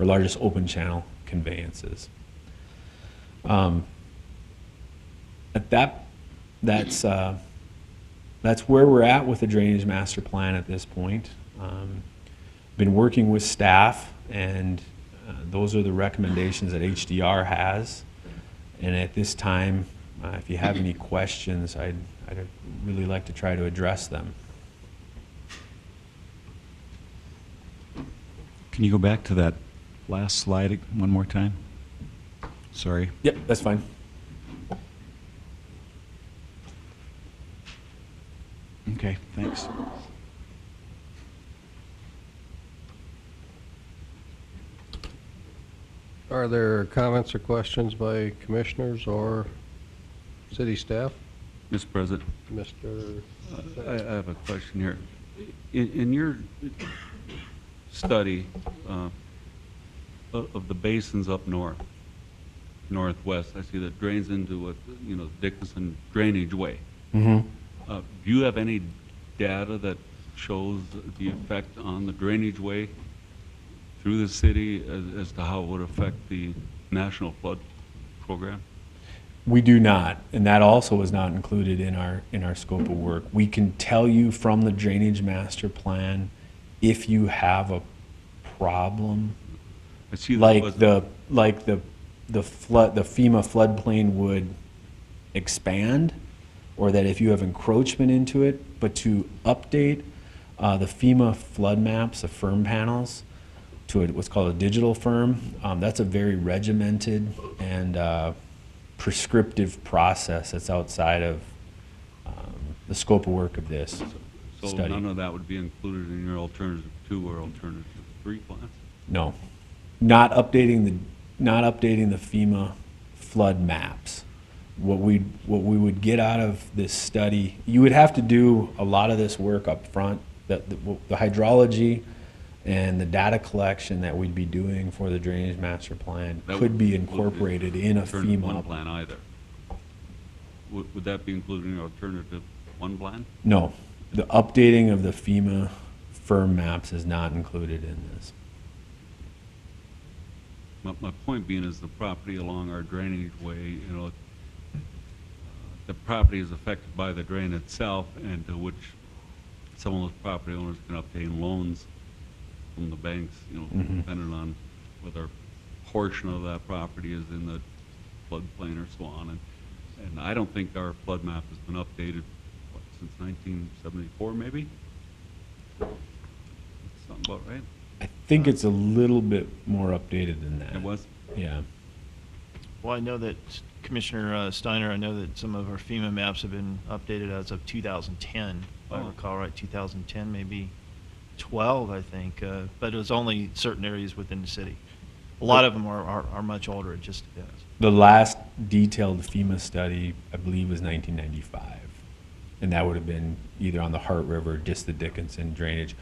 or largest open channel conveyances. That's where we're at with the Drainage Master Plan at this point. Been working with staff, and those are the recommendations that HDR has. And at this time, if you have any questions, I'd really like to try to address them. Can you go back to that last slide one more time? Sorry. Yep, that's fine. Okay, thanks. Are there comments or questions by commissioners or city staff? Mr. President, Mr. I have a question here. In your study of the basins up northwest, I see that drains into what, Dickinson Drainage Way. Mm-hmm. Do you have any data that shows the effect on the drainage way through the city as to how it would affect the National Flood Program? We do not, and that also is not included in our scope of work. We can tell you from the Drainage Master Plan if you have a problem, I see that like the FEMA floodplain would expand, or that if you have encroachment into it, but to update the FEMA flood maps, the firm panels, to what's called a digital firm, that's a very regimented and prescriptive process that's outside of the scope of work of this So study. none of that would be included in your alternative 2 or alternative 3 plans? No, not updating the FEMA flood maps. What we would get out of this study, you would have to do a lot of this work up front. The hydrology and the data collection that we'd be doing for the Drainage Master Plan could be incorporated in a Alternative 1 FEMA plan either? Would that be included in your alternative 1 plan? No, the updating of the FEMA firm maps is not included in this. My point being is the property along our drainage way, you know, the property is affected by the drain itself, and to which some of those property owners can obtain loans from the banks, you know, depending on whether a portion of that property is in the floodplain or so on. And I don't think our flood map has been updated, what, since 1974 maybe? Sound about right? I think it's a little bit more updated than that. It was? Yeah. Well, I know that Commissioner Steiner, I know that some of our FEMA maps have been updated as of 2010. If I Oh. recall right, 2010, maybe 12, I think. But it was only certain areas within the city. A lot of them are much older, it just depends. The last detailed FEMA study, I believe, was 1995. And that would have been either on the Hart River, just the Dickinson drainage.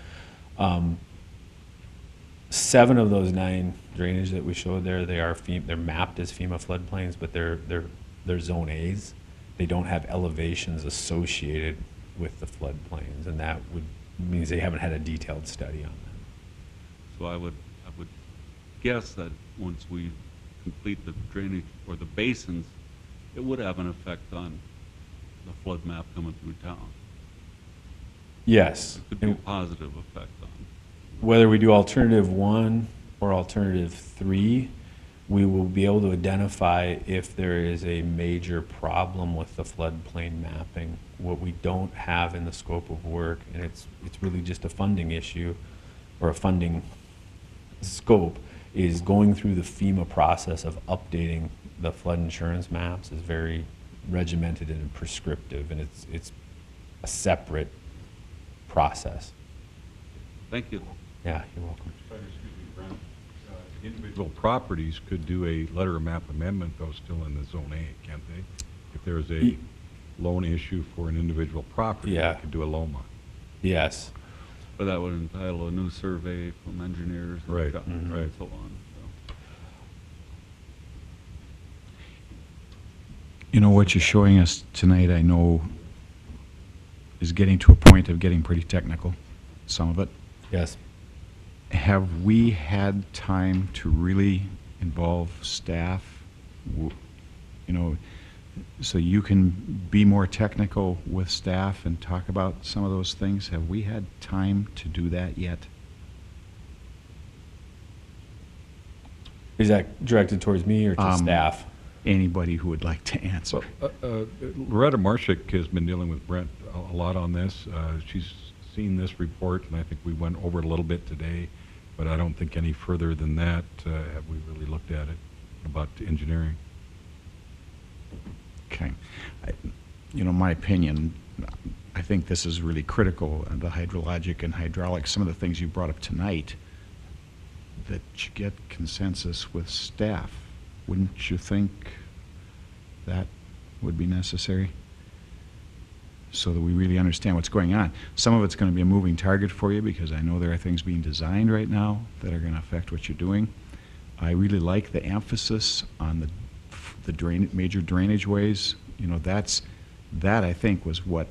7 of those 9 drainage that we showed there, they're mapped as FEMA floodplains, but they're Zone A's. They don't have elevations associated with the floodplains, and that means they haven't had a detailed study on them. So I would guess that once we complete the drainage or the basins, it would have an effect on the flood map coming through town. Yes. It could be a positive effect on. Whether we do alternative 1 or alternative 3, we will be able to identify if there is a major problem with the floodplain mapping. What we don't have in the scope of work, and it's really just a funding issue or a funding scope, is going through the FEMA process of updating the flood insurance maps is very regimented and prescriptive, and it's a separate process. Thank you. Yeah, you're welcome. Individual properties could do a letter of map amendment, though, still in the Zone A, can't they? If there's a loan issue for an individual property, Yeah. they could do a LOMA. Yes. But that would entitle a new survey from engineers and Right, stuff right. and so on. So. You know, what you're showing us tonight, I know, is getting to a point of getting pretty technical, some of it. Yes. Have we had time to really involve staff, you know, so you can be more technical with staff and talk about some of those things? Have we had time to do that yet? Is that directed towards me or to staff? Anybody who would like to answer. Loretta Marshak has been dealing with Brent a lot on this. She's seen this report, and I think we went over it a little bit today, but I don't think any further than that have we really looked at it about engineering. Okay. You know, my opinion, I think this is really critical, the hydrologic and hydraulic, some of the things you brought up tonight, that you get consensus with staff. Wouldn't you think that would be necessary? So that we really understand what's going on. Some of it's going to be a moving target for you, because I know there are things being designed right now that are going to affect what you're doing. I really like the emphasis on the major drainage ways. You know, that I think was what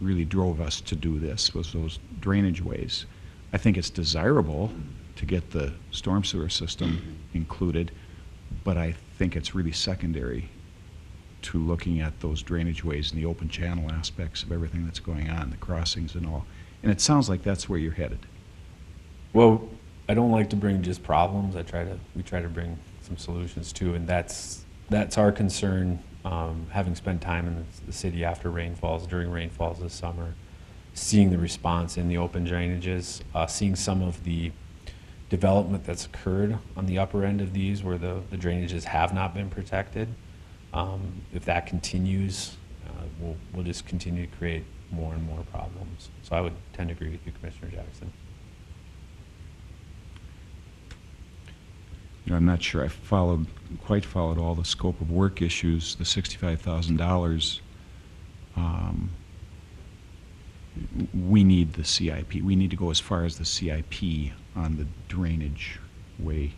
really drove us to do this, was those drainage ways. I think it's desirable to get the storm sewer system included, but I think it's really secondary to looking at those drainage ways and the open channel aspects of everything that's going on, the crossings and all. And it sounds like that's where you're headed. Well, I don't like to bring just problems. We try to bring some solutions too, and that's our concern. Having spent time in the city after rainfalls, during rainfalls this summer, seeing the response in the open drainages, seeing some of the development that's occurred on the upper end of these where the drainages have not been protected. If that continues, we'll just continue to create more and more problems. So I would tend to agree with you, Commissioner Jackson. You know, I'm not sure I quite followed all the scope of work issues, the $65,000. We need the CIP. We need to go as far as the CIP on the drainage way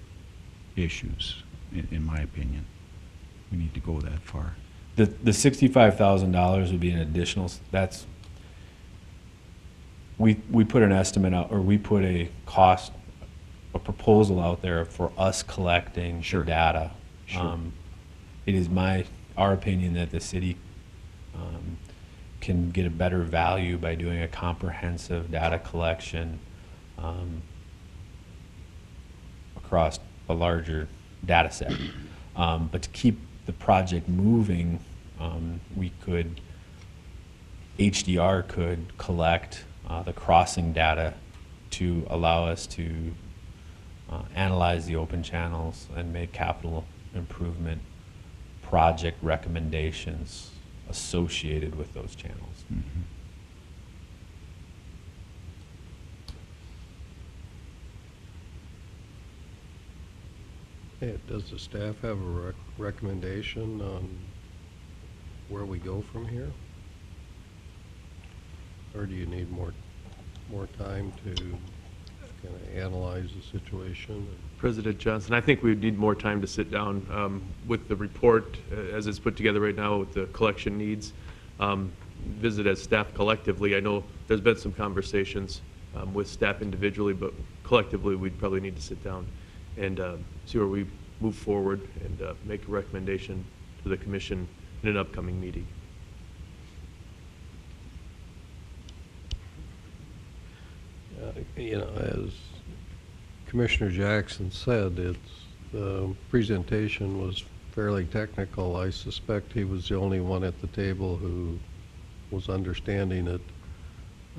issues, in my opinion. We need to go that far. The $65,000 would be an additional, we put an estimate out, or we put a proposal out there for us collecting Sure. the data. Sure. It is our opinion that the city can get a better value by doing a comprehensive data collection across a larger data set. But to keep the project moving, HDR could collect the crossing data to allow us to analyze the open channels and make capital improvement project recommendations associated with those channels. Mhm. Yeah, does the staff have a recommendation on where we go from here? Or do you need more time to kind of analyze the situation? President Johnson, I think we would need more time to sit down with the report as it's put together right now with the collection needs. Visit as staff collectively. I know there's been some conversations with staff individually, but collectively we'd probably need to sit down and see where we move forward and make a recommendation to the commission in an upcoming meeting. You know, as Commissioner Jackson said, the presentation was fairly technical. I suspect he was the only one at the table who was understanding it.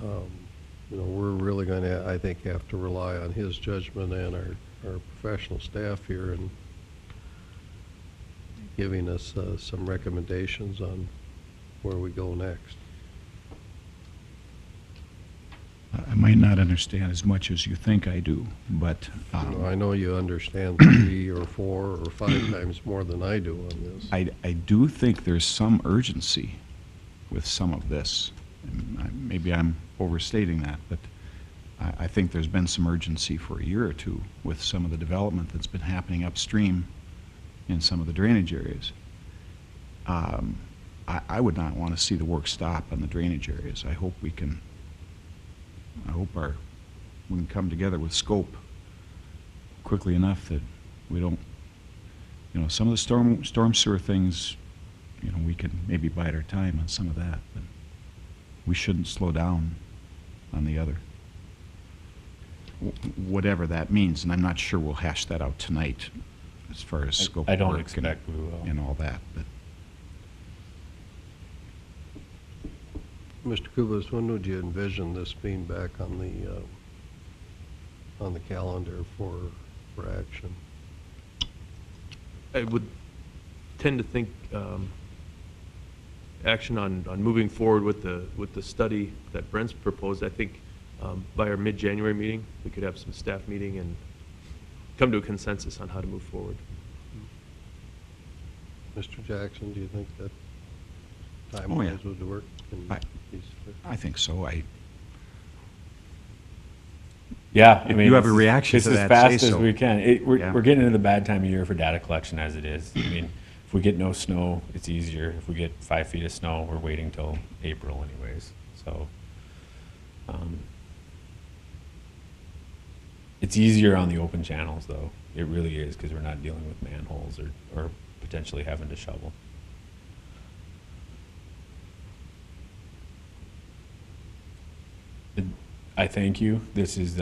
You know, we're really going to, I think, have to rely on his judgment and our professional staff here in giving us some recommendations on where we go next. I might not understand as much as you think I do, but I know you understand 3 or 4 or 5 times more than I do on this. I do think there's some urgency with some of this. And maybe I'm overstating that, but I think there's been some urgency for a year or two with some of the development that's been happening upstream in some of the drainage areas. I would not want to see the work stop on the drainage areas. I hope we can come together with scope quickly enough that we don't, you know, some of the storm sewer things, you know, we can maybe bide our time on some of that, but we shouldn't slow down on the other. Whatever that means, and I'm not sure we'll hash that out tonight as far as scope I of don't work expect we will. and all that, but Mr. Kubas, when would you envision this being back on the calendar for action? I would tend to think action on moving forward with the study that Brent's proposed. I think by our mid-January meeting, we could have some staff meeting and come to a consensus on how to move forward. Mr. Jackson, do you think that yeah. time-wise would work? I think so. Yeah, I If mean, you have a this is- reaction this to as that, fast say as so. we can. Yeah. We're getting into the bad time of year for data collection as it is. I mean, if we get no snow, it's easier. If we get 5 feet of snow, we're waiting till April anyways. So it's easier on the open channels, though. It really is, because we're not dealing with manholes or potentially having to shovel. I thank you. This is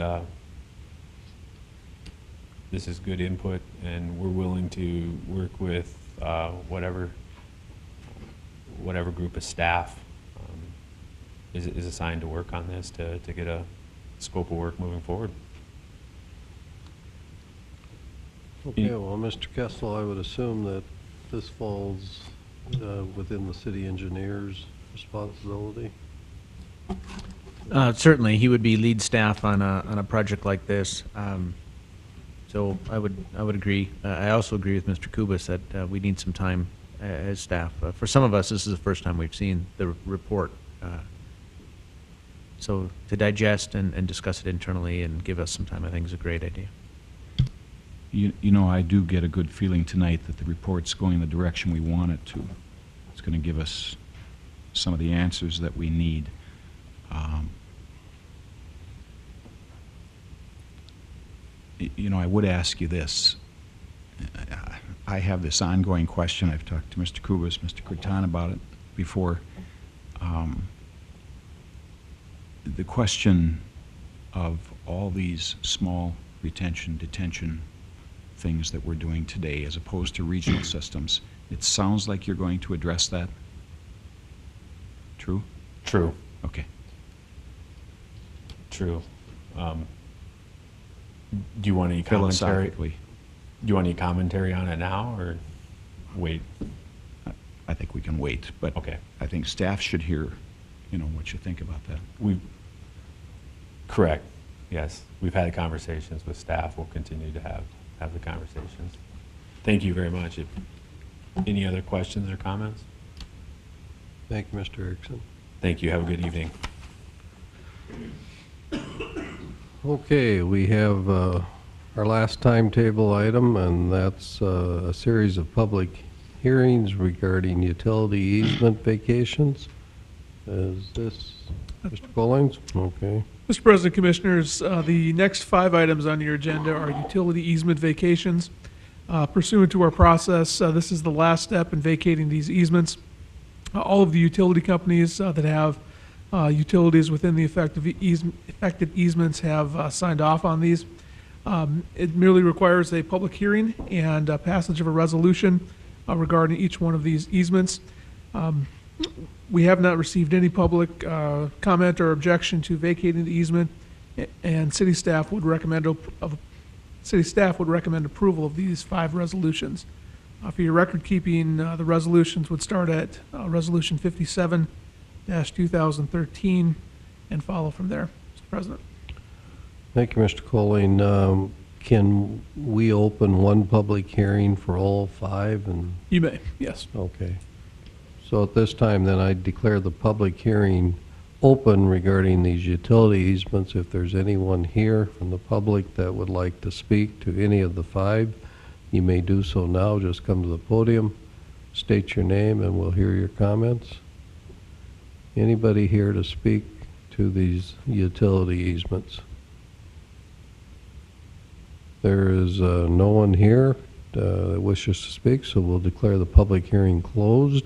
good input, and we're willing to work with whatever group of staff is assigned to work on this to get a scope of work moving forward. Okay, well, Mr. Kessel, I would assume that this falls within the city engineer's responsibility. Certainly, he would be lead staff on a project like this. So I would agree. I also agree with Mr. Kubas that we need some time as staff. For some of us, this is the first time we've seen the report. So to digest and discuss it internally and give us some time, I think is a great idea. You know, I do get a good feeling tonight that the report's going in the direction we want it to. It's going to give us some of the answers that we need. I would ask you this. I have this ongoing question. I've talked to Mr. Kubas, Mr. Cretan about it before. The question of all these small retention, detention things that we're doing today as opposed to regional systems, it sounds like you're going to address that. True? True, Okay. true. Do you want any commentary? Philosophically, Do you want any commentary on it now, or wait? I think we can wait, but Okay. I think staff should hear, what you think about that. Correct, yes. We've had conversations with staff. We'll continue to have the conversations. Thank you very much. Any other questions or comments? Thank you, Mr. Erickson. Thank you. Have a good evening. Okay, we have our last timetable item, and that's a series of public hearings regarding utility easement vacations. Is this Mr. Collins? Okay. Mr. President, Commissioners, the next 5 items on your agenda are utility easement vacations. Pursuant to our process, this is the last step in vacating these easements. All of the utility companies that have utilities within the affected easements have signed off on these. It merely requires a public hearing and passage of a resolution regarding each one of these easements. We have not received any public comment or objection to vacating the easement, and city staff would recommend approval of these 5 resolutions. For your record keeping, the resolutions would start at Resolution 57-2013 and follow from there, Mr. President. Thank you, Mr. Colling. Can we open one public hearing for all 5? And You may, yes. okay. So at this time, then, I declare the public hearing open regarding these utility easements. If there's anyone here from the public that would like to speak to any of the 5, you may do so now. Just come to the podium, state your name, and we'll hear your comments. Anybody here to speak to these utility easements? There is no one here that wishes to speak, so we'll declare the public hearing closed.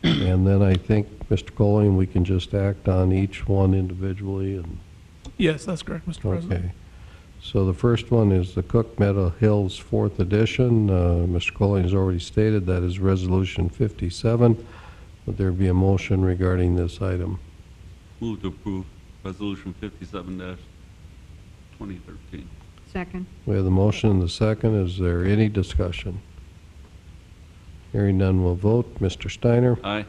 And then I think, Mr. Colling, we can just act on each one individually. And Yes, that's correct, Mr. President. okay. So the first one is the Cook Meadow Hills 4th edition. Mr. Colling has already stated that is Resolution 57. Would there be a motion regarding this item? Move to approve Resolution 57-2013. Second. We have the motion and the second. Is there any discussion? Hearing none, we'll vote. Mr. Steiner? Aye.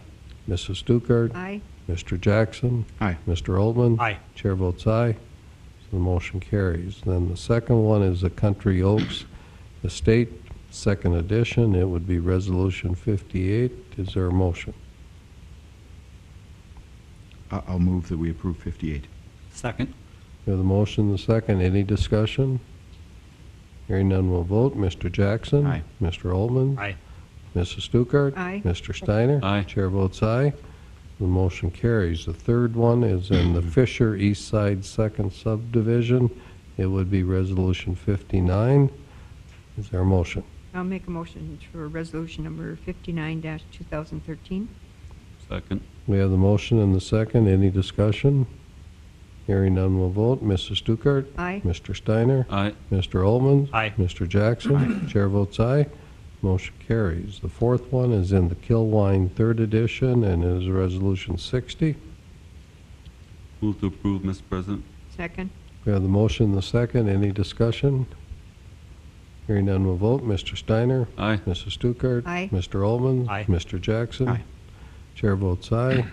Mrs. Stuckert? Aye. Mr. Jackson? Aye. Mr. Oldman? Aye. Chair votes aye. So the motion carries. Then the second one is the Country Oaks Estate, 2nd edition. It would be Resolution 58. Is there a motion? I'll move that we approve 58. Second? We have the motion and the second. Any discussion? Hearing none, we'll vote. Mr. Jackson? Aye. Mr. Oldman? Aye. Mrs. Stuckert? Aye. Mr. Steiner? Aye. Chair votes aye. The motion carries. The third one is in the Fisher East Side 2nd subdivision. It would be Resolution 59. Is there a motion? I'll make a motion for resolution number 59-2013. Second. We have the motion and the second. Any discussion? Hearing none, we'll vote. Mrs. Stuckert? Aye. Mr. Steiner? Aye. Mr. Ullman? Aye. Mr. Jackson? Chair votes aye. Motion carries. The fourth one is in the Kilwine 3rd edition and is Resolution 60. Move to approve, Mr. President. Second. We have the motion and the second. Any discussion? Hearing none, we'll vote. Mr. Steiner? Aye. Mrs. Stuckert? Aye. Mr. Ullman? Aye. Mr. Jackson? Aye. Chair votes aye.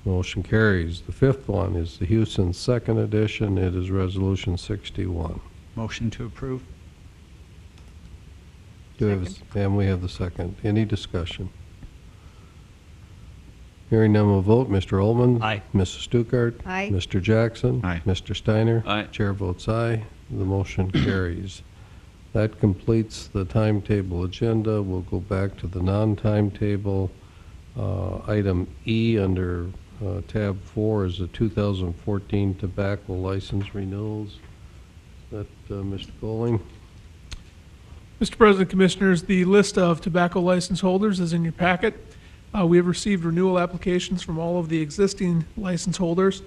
Motion carries. The fifth one is the Houston 2nd edition. It is Resolution 61. Motion to approve? And we have the second. Any discussion? Hearing none, we'll vote. Mr. Ullman? Aye. Mrs. Stuckert? Aye. Mr. Jackson? Aye. Mr. Steiner? Aye. Chair votes aye. The motion carries. That completes the timetable agenda. We'll go back to the non-timetable. Item E under tab 4 is the 2014 tobacco license renewals. That, Mr. Colling. Mr. President, Commissioners, the list of tobacco license holders is in your packet. We have received renewal applications from all of the existing license holders.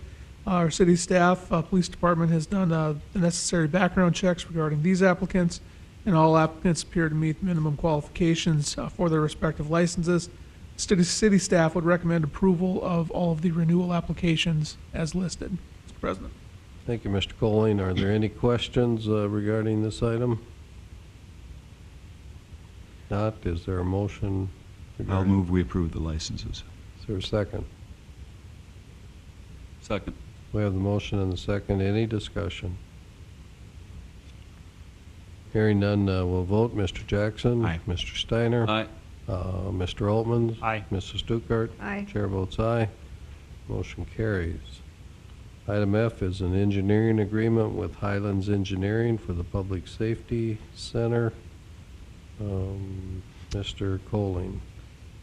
Our city staff, police department has done the necessary background checks regarding these applicants, and all applicants appear to meet minimum qualifications for their respective licenses. City staff would recommend approval of all of the renewal applications as listed. Mr. President. Thank you, Mr. Colling. Are there any questions regarding this item? Not, is there a motion? I'll move we approve the licenses. Is there a second? Second. We have the motion and the second. Any discussion? Hearing none, we'll vote. Mr. Jackson? Aye. Mr. Steiner? Aye. Mr. Altman? Aye. Mrs. Stuckert? Aye. Chair votes aye. Motion carries. Item F is an engineering agreement with Highlands Engineering for the Public Safety Center. Mr. Colling.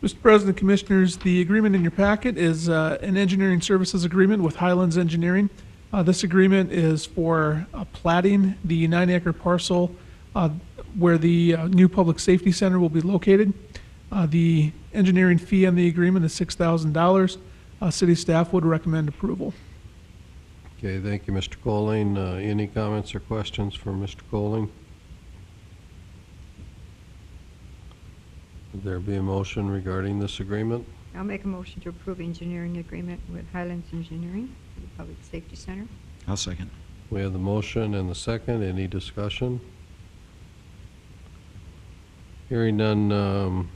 Mr. President, Commissioners, the agreement in your packet is an engineering services agreement with Highlands Engineering. This agreement is for platting the 9-acre parcel where the new public safety center will be located. The engineering fee on the agreement is $6,000. City staff would recommend approval. Okay, thank you, Mr. Colling. Any comments or questions for Mr. Colling? Would there be a motion regarding this agreement? I'll make a motion to approve engineering agreement with Highlands Engineering for the Public Safety Center. I'll second. We have the motion and the second. Any discussion? Hearing none,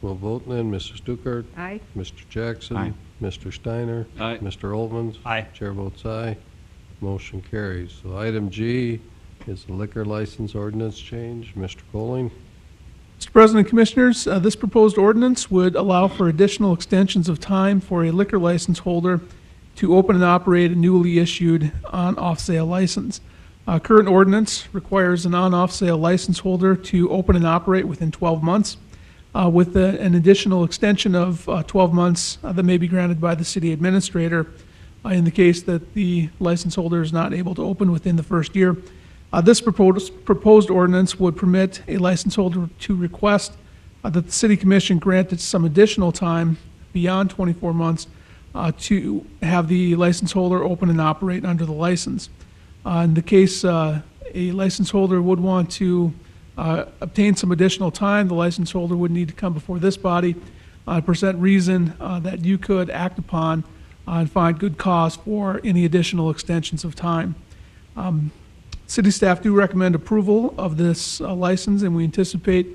we'll vote then. Mrs. Stuckert? Aye. Mr. Jackson? Aye. Mr. Steiner? Aye. Mr. Altman? Aye. Chair votes aye. Motion carries. So item G is the liquor license ordinance change. Mr. Colling? Mr. President, Commissioners, this proposed ordinance would allow for additional extensions of time for a liquor license holder to open and operate a newly issued on-off sale license. Current ordinance requires an on-off sale license holder to open and operate within 12 months, with an additional extension of 12 months that may be granted by the city administrator in the case that the license holder is not able to open within the first year. This proposed ordinance would permit a license holder to request that the City Commission granted some additional time beyond 24 months to have the license holder open and operate under the license. In the case a license holder would want to obtain some additional time, the license holder would need to come before this body, present reason that you could act upon and find good cause for any additional extensions of time. City staff do recommend approval of this license, and we anticipate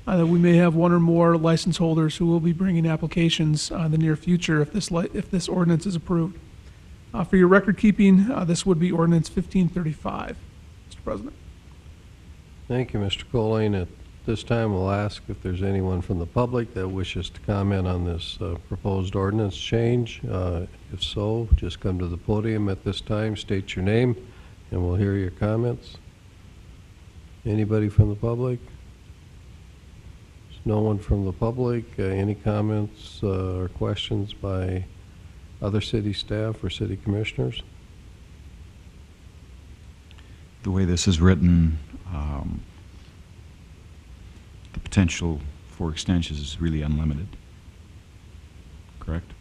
that we may have one or more license holders who will be bringing applications in the near future if this ordinance is approved. For your record keeping, this would be ordinance 1535, Mr. President. Thank you, Mr. Colling. At this time, we'll ask if there's anyone from the public that wishes to comment on this proposed ordinance change. If so, just come to the podium at this time, state your name, and we'll hear your comments. Anybody from the public? There's no one from the public. Any comments or questions by other city staff or city commissioners? The way this is written, the potential for extensions is really unlimited. Correct?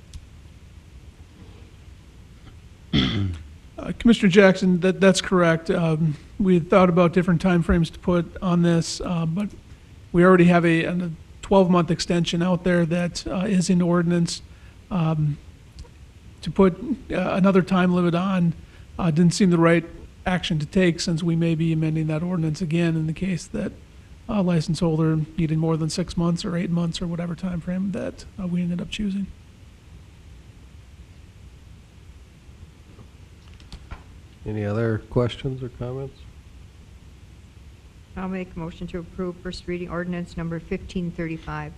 Commissioner Jackson, that's correct. We had thought about different timeframes to put on this, but we already have a 12-month extension out there that is in ordinance. To put another time limit on didn't seem the right action to take, since we may be amending that ordinance again in the case that a license holder needed more than 6 months or 8 months or whatever time frame that we ended up choosing. Any other questions or comments? I'll make a motion to approve first reading ordinance number 1535.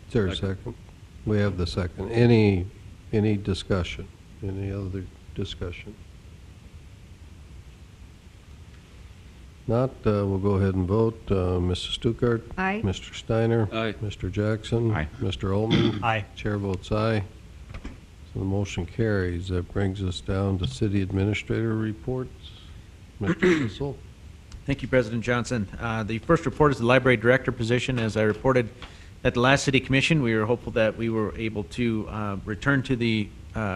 Is there a second? We have the second. Any discussion? Any other discussion? Not, we'll go ahead and vote. Mrs. Stuckert? Aye. Mr. Steiner? Aye. Mr. Jackson? Aye. Mr. Altman? Aye. Chair votes aye. So the motion carries. That brings us down to city administrator reports. Mr. Sissel. Thank you, President Johnson. The first report is the library director position. As I reported at the last city commission, we were hopeful that we were able to return to the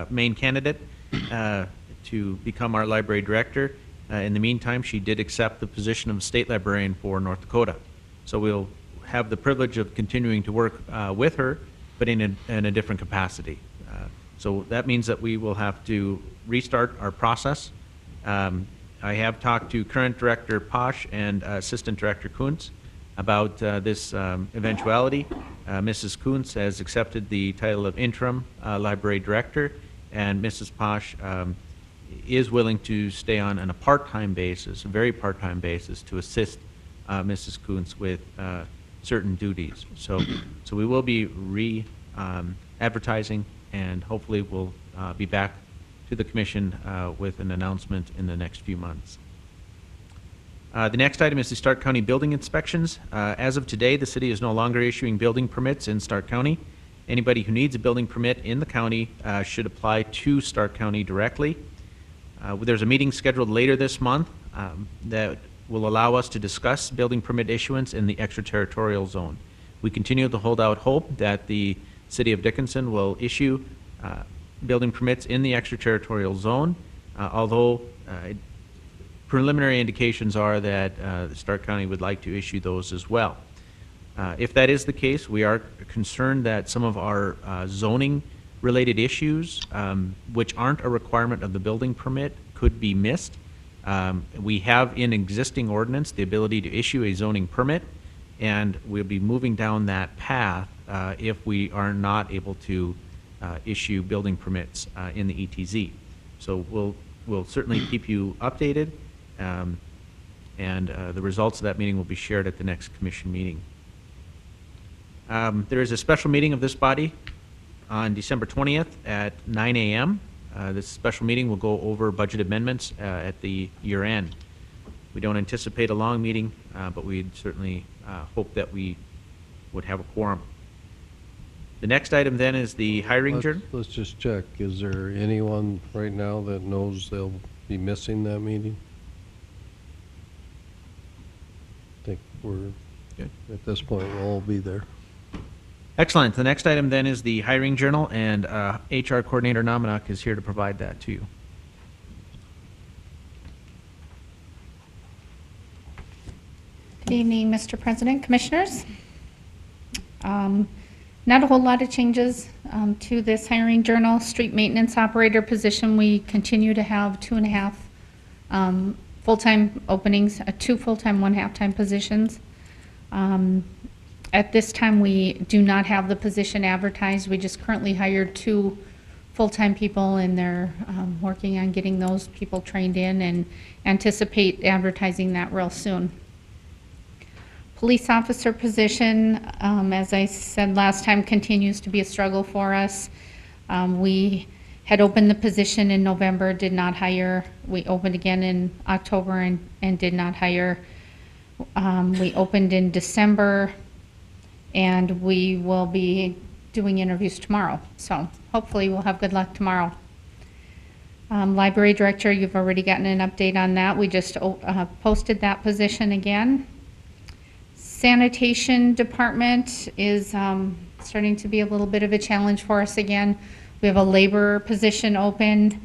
main candidate to become our library director. In the meantime, she did accept the position of state librarian for North Dakota. So we'll have the privilege of continuing to work with her, but in a different capacity. So that means that we will have to restart our process. I have talked to current Director Posh and Assistant Director Kuntz about this eventuality. Mrs. Kuntz has accepted the title of interim library director, and Mrs. Posh is willing to stay on a part-time basis, a very part-time basis, to assist Mrs. Kuntz with certain duties. So we will be advertising, and hopefully we'll be back to the commission with an announcement in the next few months. The next item is the Stark County building inspections. As of today, the city is no longer issuing building permits in Stark County. Anybody who needs a building permit in the county should apply to Stark County directly. There's a meeting scheduled later this month that will allow us to discuss building permit issuance in the extraterritorial zone. We continue to hold out hope that the City of Dickinson will issue building permits in the extraterritorial zone, although preliminary indications are that Stark County would like to issue those as well. If that is the case, we are concerned that some of our zoning-related issues, which aren't a requirement of the building permit, could be missed. We have in existing ordinance the ability to issue a zoning permit, and we'll be moving down that path if we are not able to issue building permits in the ETZ. So we'll certainly keep you updated, and the results of that meeting will be shared at the next commission meeting. There is a special meeting of this body on December 20th at 9 a.m. This special meeting will go over budget amendments at the year end. We don't anticipate a long meeting, but we certainly hope that we would have a quorum. The next item then is the hiring journal. Let's just check. Is there anyone right now that knows they'll be missing that meeting? I think we're, Good. at this point, we'll all be there. Excellent. The next item then is the hiring journal, and HR Coordinator Nominuk is here to provide that to you. Good evening, Mr. President, Commissioners. Not a whole lot of changes to this hiring journal. Street maintenance operator position, we continue to have 2.5 full-time openings, 2 full-time, 1 half-time positions. At this time, we do not have the position advertised. We just currently hired 2 full-time people, and they're working on getting those people trained in, and anticipate advertising that real soon. Police officer position, as I said last time, continues to be a struggle for us. We had opened the position in November, did not hire. We opened again in October and did not hire. We opened in December, and we will be doing interviews tomorrow. So hopefully we'll have good luck tomorrow. Library director, you've already gotten an update on that. We just posted that position again. Sanitation department is starting to be a little bit of a challenge for us again. We have a laborer position open.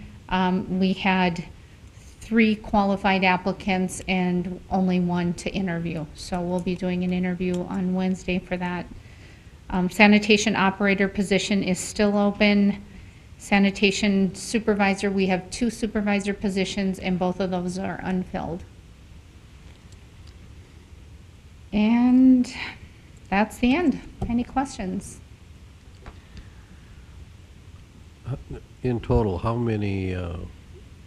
We had 3 qualified applicants and only 1 to interview. So we'll be doing an interview on Wednesday for that. Sanitation operator position is still open. Sanitation supervisor, we have 2 supervisor positions, and both of those are unfilled. And that's the end. Any questions? In total, how many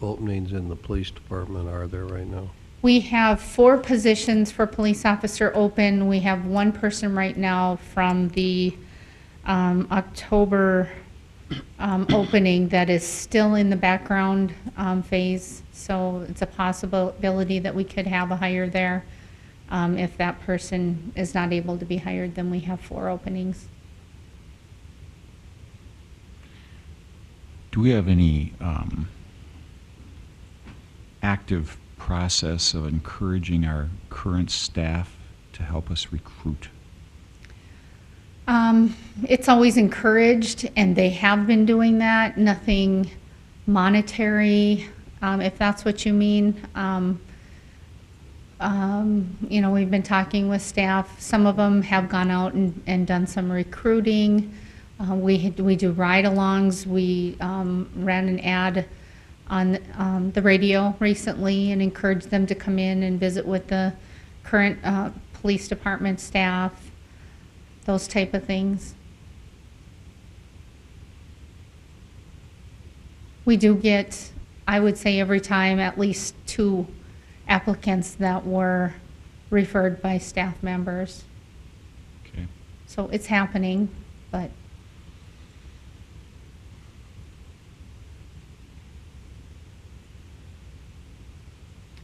openings in the police department are there right now? We have 4 positions for police officer open. We have 1 person right now from the October opening that is still in the background phase. So it's a possibility that we could have a hire there. If that person is not able to be hired, then we have 4 openings. Do we have any active process of encouraging our current staff to help us recruit? It's always encouraged, and they have been doing that. Nothing monetary, if that's what you mean. You know, we've been talking with staff. Some of them have gone out and done some recruiting. We do ride-alongs. We ran an ad on the radio recently and encouraged them to come in and visit with the current police department staff, those type of things. We do get, I would say every time, at least 2 applicants that were referred by staff members. Okay. So it's happening, but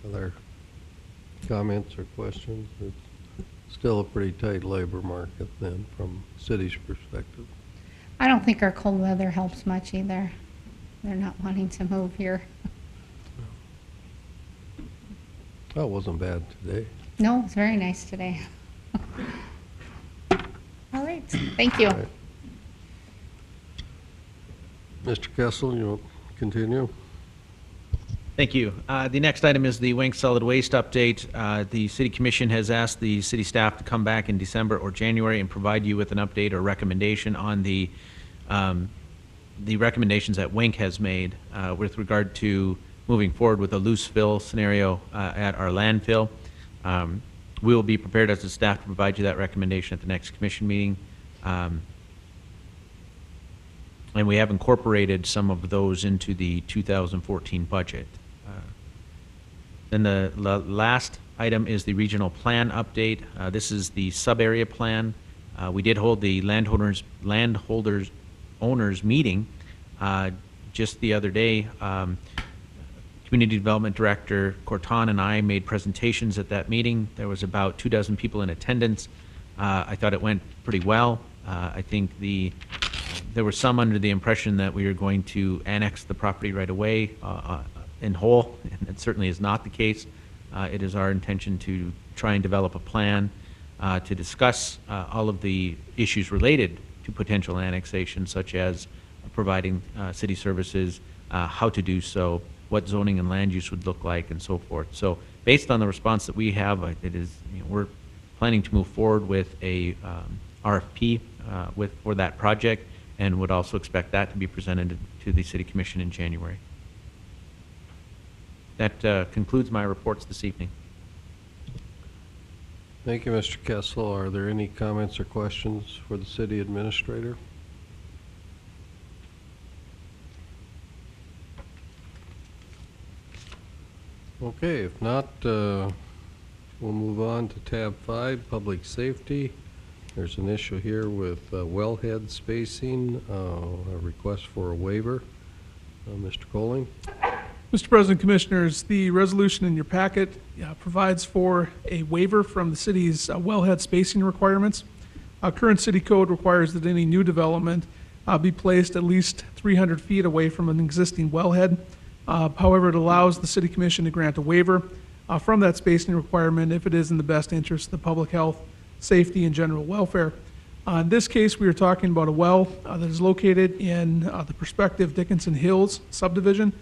Other comments or questions? It's still a pretty tight labor market then, from city's perspective. I don't think our cold weather helps much either. They're not wanting to move here. Oh, it wasn't bad today. No, it's very nice today. All right, thank you. All right. Mr. Kessel, you want to continue? Thank you. The next item is the Wink Solid Waste update. The City Commission has asked the city staff to come back in December or January and provide you with an update or recommendation on the recommendations that Wink has made with regard to moving forward with a loose fill scenario at our landfill. We will be prepared as a staff to provide you that recommendation at the next commission meeting. And we have incorporated some of those into the 2014 budget. Then the last item is the regional plan update. This is the sub-area plan. We did hold the owners meeting just the other day. Community Development Director Corton and I made presentations at that meeting. There was about 24 people in attendance. I thought it went pretty well. I think there were some under the impression that we were going to annex the property right away in whole, and it certainly is not the case. It is our intention to try and develop a plan to discuss all of the issues related to potential annexation, such as providing city services, how to do so, what zoning and land use would look like, and so forth. So based on the response that we have, we're planning to move forward with a RFP for that project, and would also expect that to be presented to the City Commission in January. That concludes my reports this evening. Thank you, Mr. Kessel. Are there any comments or questions for the city administrator? Okay, if not, we'll move on to tab 5, public safety. There's an issue here with wellhead spacing, a request for a waiver. Mr. Colling? Mr. President, Commissioners, the resolution in your packet provides for a waiver from the city's wellhead spacing requirements. Current city code requires that any new development be placed at least 300 feet away from an existing wellhead. However, it allows the City Commission to grant a waiver from that spacing requirement if it is in the best interest of the public health, safety, and general welfare. In this case, we are talking about a well that is located in the prospective Dickinson Hills subdivision.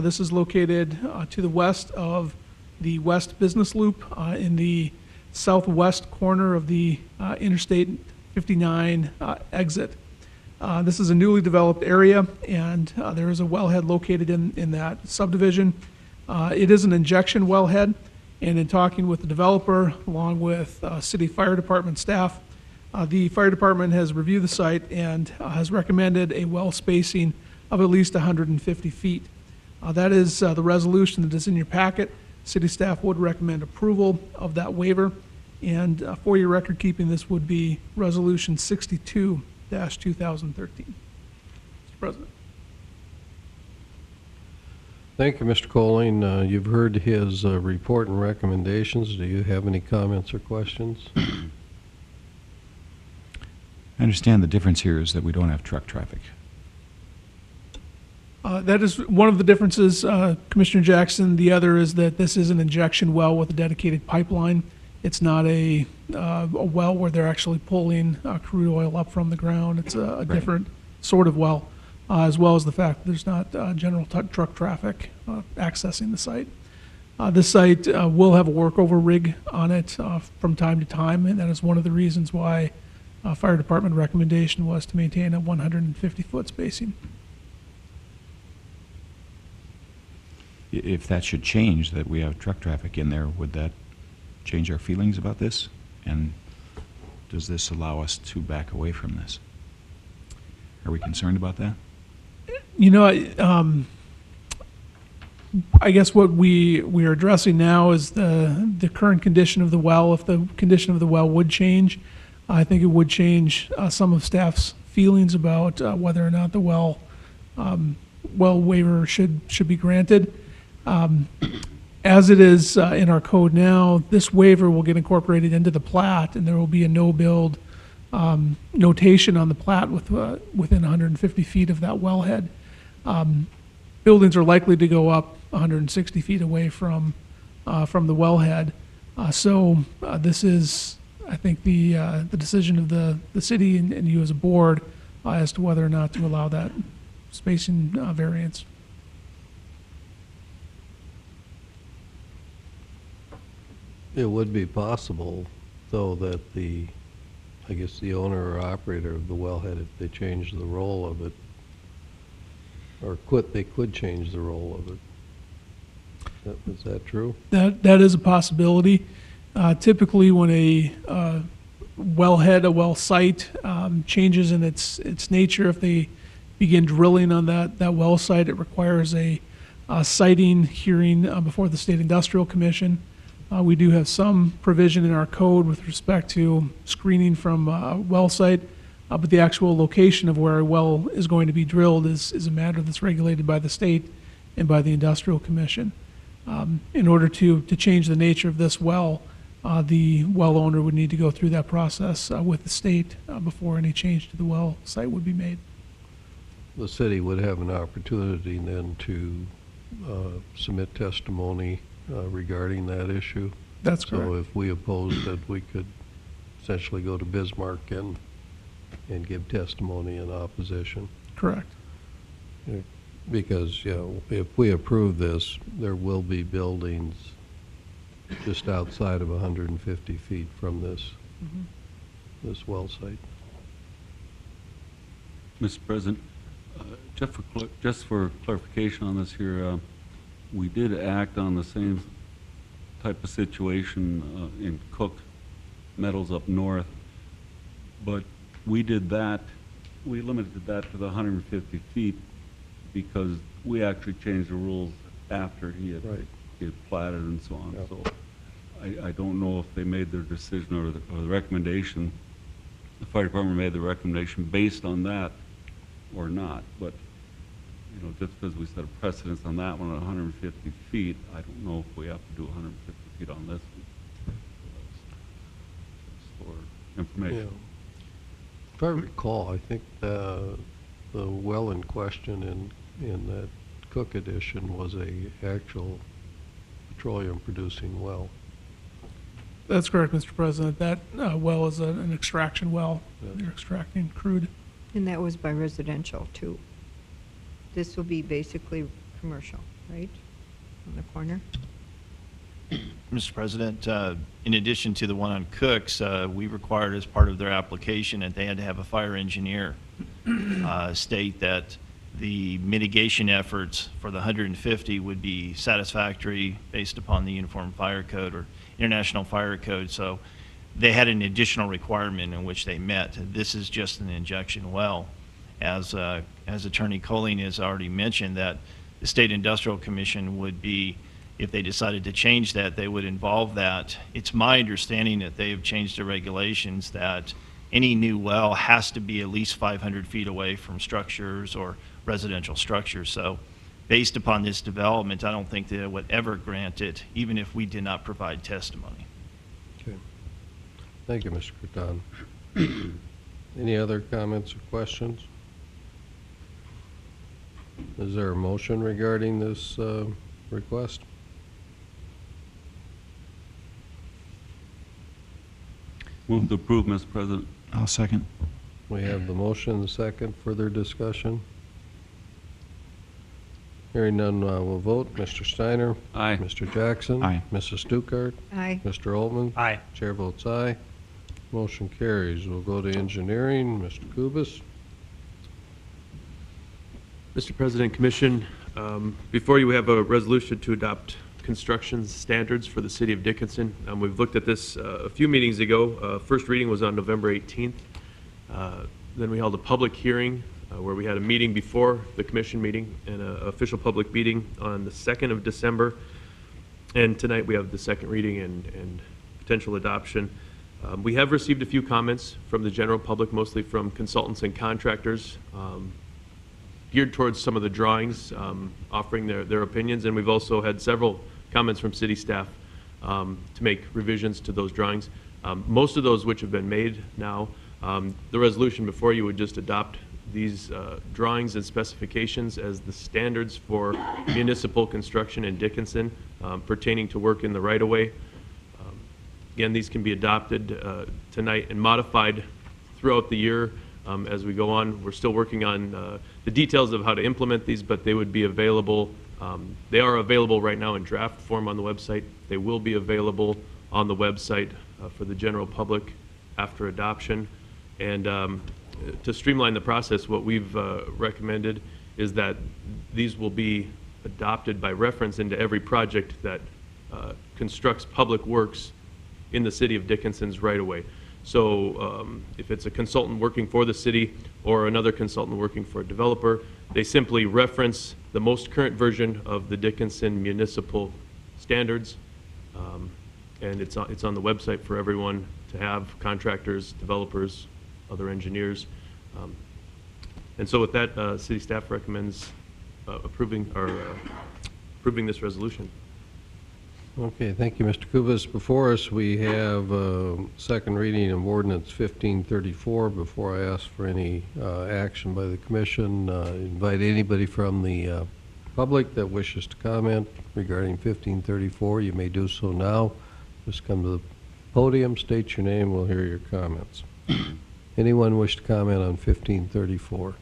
This is located to the west of the West Business Loop in the southwest corner of the Interstate 59 exit. This is a newly developed area, and there is a wellhead located in that subdivision. It is an injection wellhead, and in talking with the developer along with city fire department staff, the fire department has reviewed the site and has recommended a well spacing of at least 150 feet. That is the resolution that is in your packet. City staff would recommend approval of that waiver, and for your record keeping, this would be Resolution 62-2013. Mr. President. Thank you, Mr. Colling. You've heard his report and recommendations. Do you have any comments or questions? I understand the difference here is that we don't have truck traffic. That is one of the differences, Commissioner Jackson. The other is that this is an injection well with a dedicated pipeline. It's not a well where they're actually pulling crude oil up from the ground. It's a different sort of well, as well as the fact that there's not general truck traffic accessing the site. This site will have a workover rig on it from time to time, and that is one of the reasons why fire department recommendation was to maintain a 150-foot spacing. If that should change, that we have truck traffic in there, would that change our feelings about this? And does this allow us to back away from this? Are we concerned about that? You know, I guess what we are addressing now is the current condition of the well. If the condition of the well would change, I think it would change some of staff's feelings about whether or not the well waiver should be granted. As it is in our code now, this waiver will get incorporated into the plat, and there will be a no-build notation on the plat within 150 feet of that wellhead. Buildings are likely to go up 160 feet away from the wellhead. So this is, I think, the decision of the city and you as a board as to whether or not to allow that spacing variance. It would be possible, though, that I guess the owner or operator of the wellhead, if they change the role of it, or they could change the role of it. Is that true? That is a possibility. Typically, when a wellhead, a well site changes in its nature, if they begin drilling on that well site, it requires a siting hearing before the State Industrial Commission. We do have some provision in our code with respect to screening from a well site, but the actual location of where a well is going to be drilled is a matter that's regulated by the state and by the Industrial Commission. In order to change the nature of this well, the well owner would need to go through that process with the state before any change to the well site would be made. The city would have an opportunity then to submit testimony regarding that issue. That's correct. So if we opposed it, we could essentially go to Bismarck and give testimony in opposition. Correct. Because, if we approve this, there will be buildings just outside of 150 feet from this well site. Mr. President, just for clarification on this here, we did act on the same type of situation in Cook Metals up north, but we did that, we limited that to the 150 feet because we actually changed the rules after he had platted and so on. Yep. So I don't know if they made their decision or the recommendation, the fire department made the recommendation based on that or not, but just because we set a precedence on that one at 150 feet, I don't know if we have to do 150 feet on this one. Just for information. If I recall, I think the well in question in that Cook edition was a actual petroleum producing well. That's correct, Mr. President. That well is an extraction well. Yeah. They're extracting crude. And that was by residential, too. This will be basically commercial, right, on the corner? Mr. President, in addition to the one on Cooks, we required as part of their application that they had to have a fire engineer state that the mitigation efforts for the 150 would be satisfactory based upon the Uniform Fire Code or International Fire Code. So they had an additional requirement in which they met. This is just an injection well. As Attorney Colling has already mentioned, that the State Industrial Commission would be, if they decided to change that, they would involve that. It's my understanding that they have changed the regulations that any new well has to be at least 500 feet away from structures or residential structures. So based upon this development, I don't think they would ever grant it, even if we did not provide testimony. Okay. Thank you, Mr. Cretan. Any other comments or questions? Is there a motion regarding this request? Move to approve, Mr. President. I'll second. We have the motion, the second. Further discussion? Hearing none, we'll vote. Mr. Steiner? Aye. Mr. Jackson? Aye. Mrs. Stuckert? Aye. Mr. Altman? Aye. Chair votes aye. Motion carries. We'll go to engineering. Mr. Kubus? Mr. President, Commission, before you we have a resolution to adopt construction standards for the city of Dickinson. We've looked at this a few meetings ago. First reading was on November 18th. Then we held a public hearing where we had a meeting before the commission meeting and an official public meeting on the 2nd of December. And tonight we have the second reading and potential adoption. We have received a few comments from the general public, mostly from consultants and contractors, geared towards some of the drawings, offering their opinions. And we've also had several comments from city staff to make revisions to those drawings. Most of those which have been made now, the resolution before you would just adopt these drawings and specifications as the standards for municipal construction in Dickinson pertaining to work in the right-of-way. Again, these can be adopted tonight and modified throughout the year as we go on. We're still working on the details of how to implement these, but they would be available. They are available right now in draft form on the website. They will be available on the website for the general public after adoption. And to streamline the process, what we've recommended is that these will be adopted by reference into every project that constructs public works in the city of Dickinson's right-of-way. So if it's a consultant working for the city or another consultant working for a developer, they simply reference the most current version of the Dickinson municipal standards. And it's on the website for everyone to have, contractors, developers, other engineers. And so with that, city staff recommends approving this resolution. Okay, thank you, Mr. Kubas. Before us, we have second reading of ordinance 1534. Before I ask for any action by the commission, invite anybody from the public that wishes to comment regarding 1534. You may do so now. Just come to the podium, state your name, we'll hear your comments. Anyone wish to comment on 1534?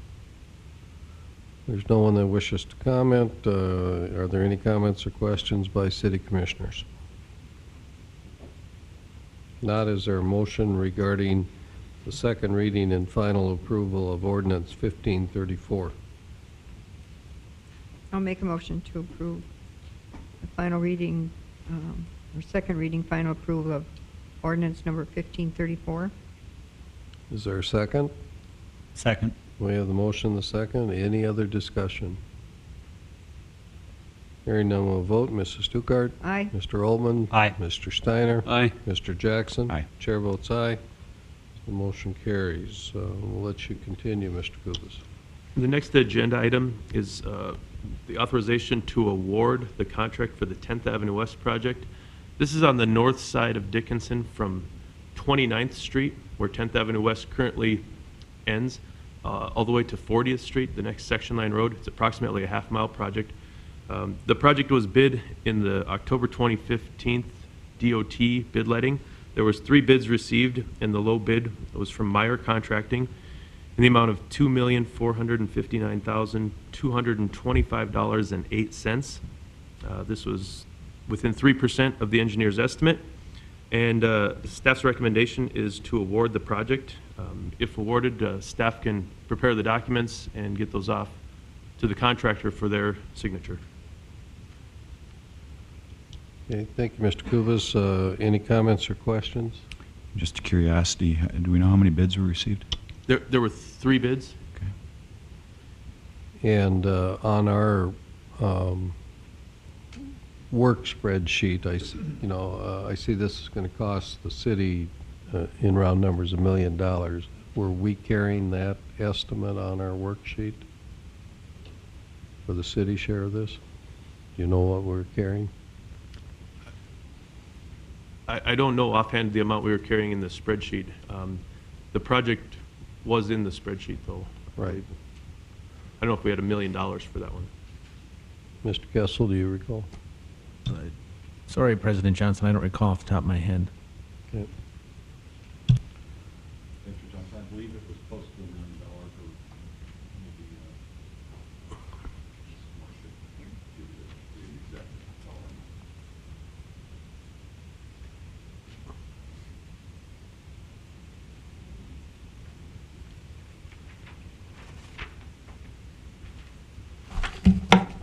There's no one that wishes to comment. Are there any comments or questions by city commissioners? Not. Is there a motion regarding the second reading and final approval of ordinance 1534? I'll make a motion to approve the final reading, or second reading, final approval of ordinance number 1534. Is there a second? Second. We have the motion, the second. Any other discussion? Hearing none, we'll vote. Mrs. Stuckert? Aye. Mr. Altman? Aye. Mr. Steiner? Aye. Mr. Jackson? Aye. Chair votes aye. The motion carries. We'll let you continue, Mr. Kubas. The next agenda item is the authorization to award the contract for the 10th Avenue West project. This is on the north side of Dickinson from 29th Street, where 10th Avenue West currently ends, all the way to 40th Street, the next section line road. It's approximately a half-mile project. The project was bid in the October 2015 DOT bid letting. There was 3 bids received, and the low bid was from Meyer Contracting in the amount of $2,459,225.08. This was within 3% of the engineer's estimate. And staff's recommendation is to award the project. If awarded, staff can prepare the documents and get those off to the contractor for their signature. Okay, thank you, Mr. Kubas. Any comments or questions? Just a curiosity, do we know how many bids were received? There were 3 bids. Okay. And on our work spreadsheet, I see this is going to cost the city, in round numbers, $1 million. Were we carrying that estimate on our worksheet for the city share of this? Do you know what we're carrying? I don't know offhand the amount we were carrying in the spreadsheet. The project was in the spreadsheet, though. Right. I don't know if we had $1 million for that one. Mr. Kessel, do you recall? Sorry, President Johnson, I don't recall off the top of my head. Okay. Mr. Johnson, I believe it was close to $1 million or maybe, Marcia can give you the exact dollar amount.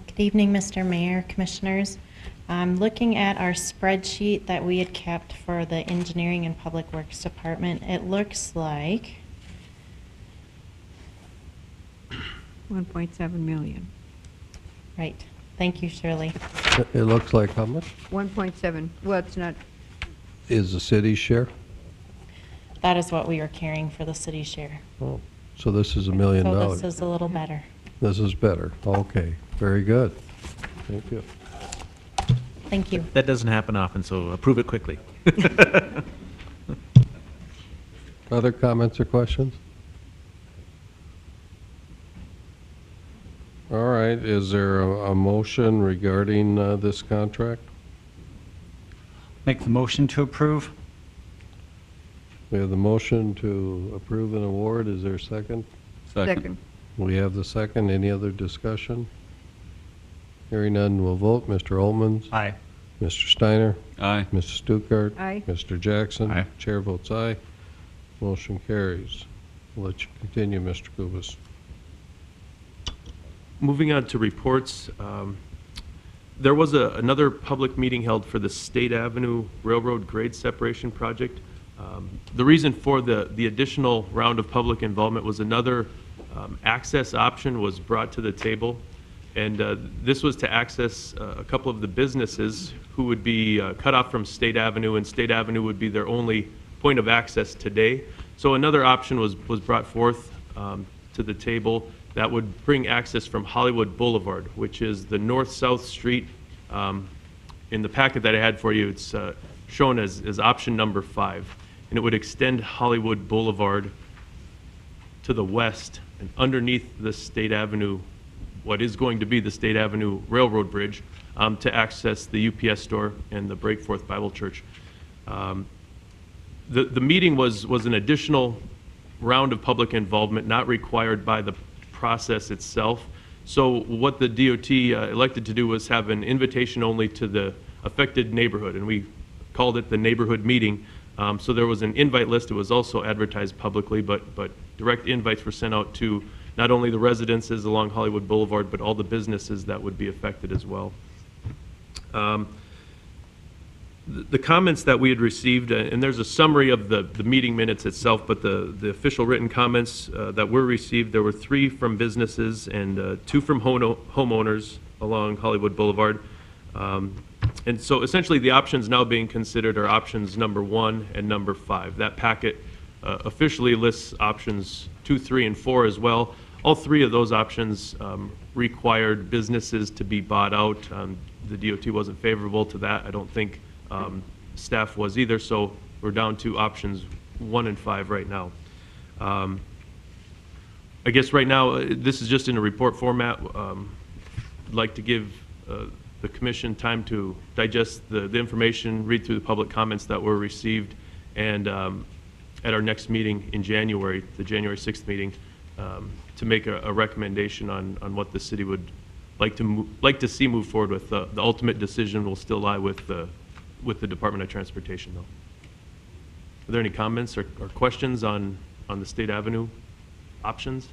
Good evening, Mr. Mayor, Commissioners. Looking at our spreadsheet that we had kept for the Engineering and Public Works Department, it looks like 1.7 million. right. Thank you, Shirley. It looks like how much 1.7, well, it's not, is the city's share? That is what we are carrying for the city share. Oh, so this is $1 million. So this is a little better. This is better. Okay, very good. Thank you. Thank you. That doesn't happen often, so approve it quickly. Other comments or questions? All right, is there a motion regarding this contract? Make the motion to approve? We have the motion to approve an award. Is there a second? second. We have the second. Any other discussion? Hearing none, we'll vote. Mr. Olmans? Aye. Mr. Steiner? Aye. Mrs. Stuckert? Aye. Mr. Jackson? Aye. Chair votes aye. Motion carries. We'll let you continue, Mr. Kubus. Moving on to reports, there was another public meeting held for the State Avenue Railroad Grade Separation Project. The reason for the additional round of public involvement was another access option was brought to the table. And this was to access a couple of the businesses who would be cut off from State Avenue, and State Avenue would be their only point of access today. So another option was brought forth to the table that would bring access from Hollywood Boulevard, which is the north-south street. In the packet that I had for you, it's shown as option number 5. And it would extend Hollywood Boulevard to the west and underneath the State Avenue, what is going to be the State Avenue Railroad Bridge, to access the UPS store and the Breakforth Bible Church. The meeting was an additional round of public involvement, not required by the process itself. So what the DOT elected to do was have an invitation only to the affected neighborhood, and we called it the neighborhood meeting. So there was an invite list. It was also advertised publicly, but direct invites were sent out to not only the residences along Hollywood Boulevard, but all the businesses that would be affected as well. The comments that we had received, and there's a summary of the meeting minutes itself, but the official written comments that were received, there were 3 from businesses and 2 from homeowners along Hollywood Boulevard. And so essentially the options now being considered are options number 1 and number 5. That packet officially lists options 2, 3, and 4 as well. All 3 of those options required businesses to be bought out. The DOT wasn't favorable to that. I don't think staff was either, so we're down to options 1 and 5 right now. I guess right now, this is just in a report format. I'd like to give the commission time to digest the information, read through the public comments that were received, and at our next meeting in January, the January 6th meeting, to make a recommendation on what the city would like to see move forward with. The ultimate decision will still lie with the Department of Transportation, though. Are there any comments or questions on the State Avenue options?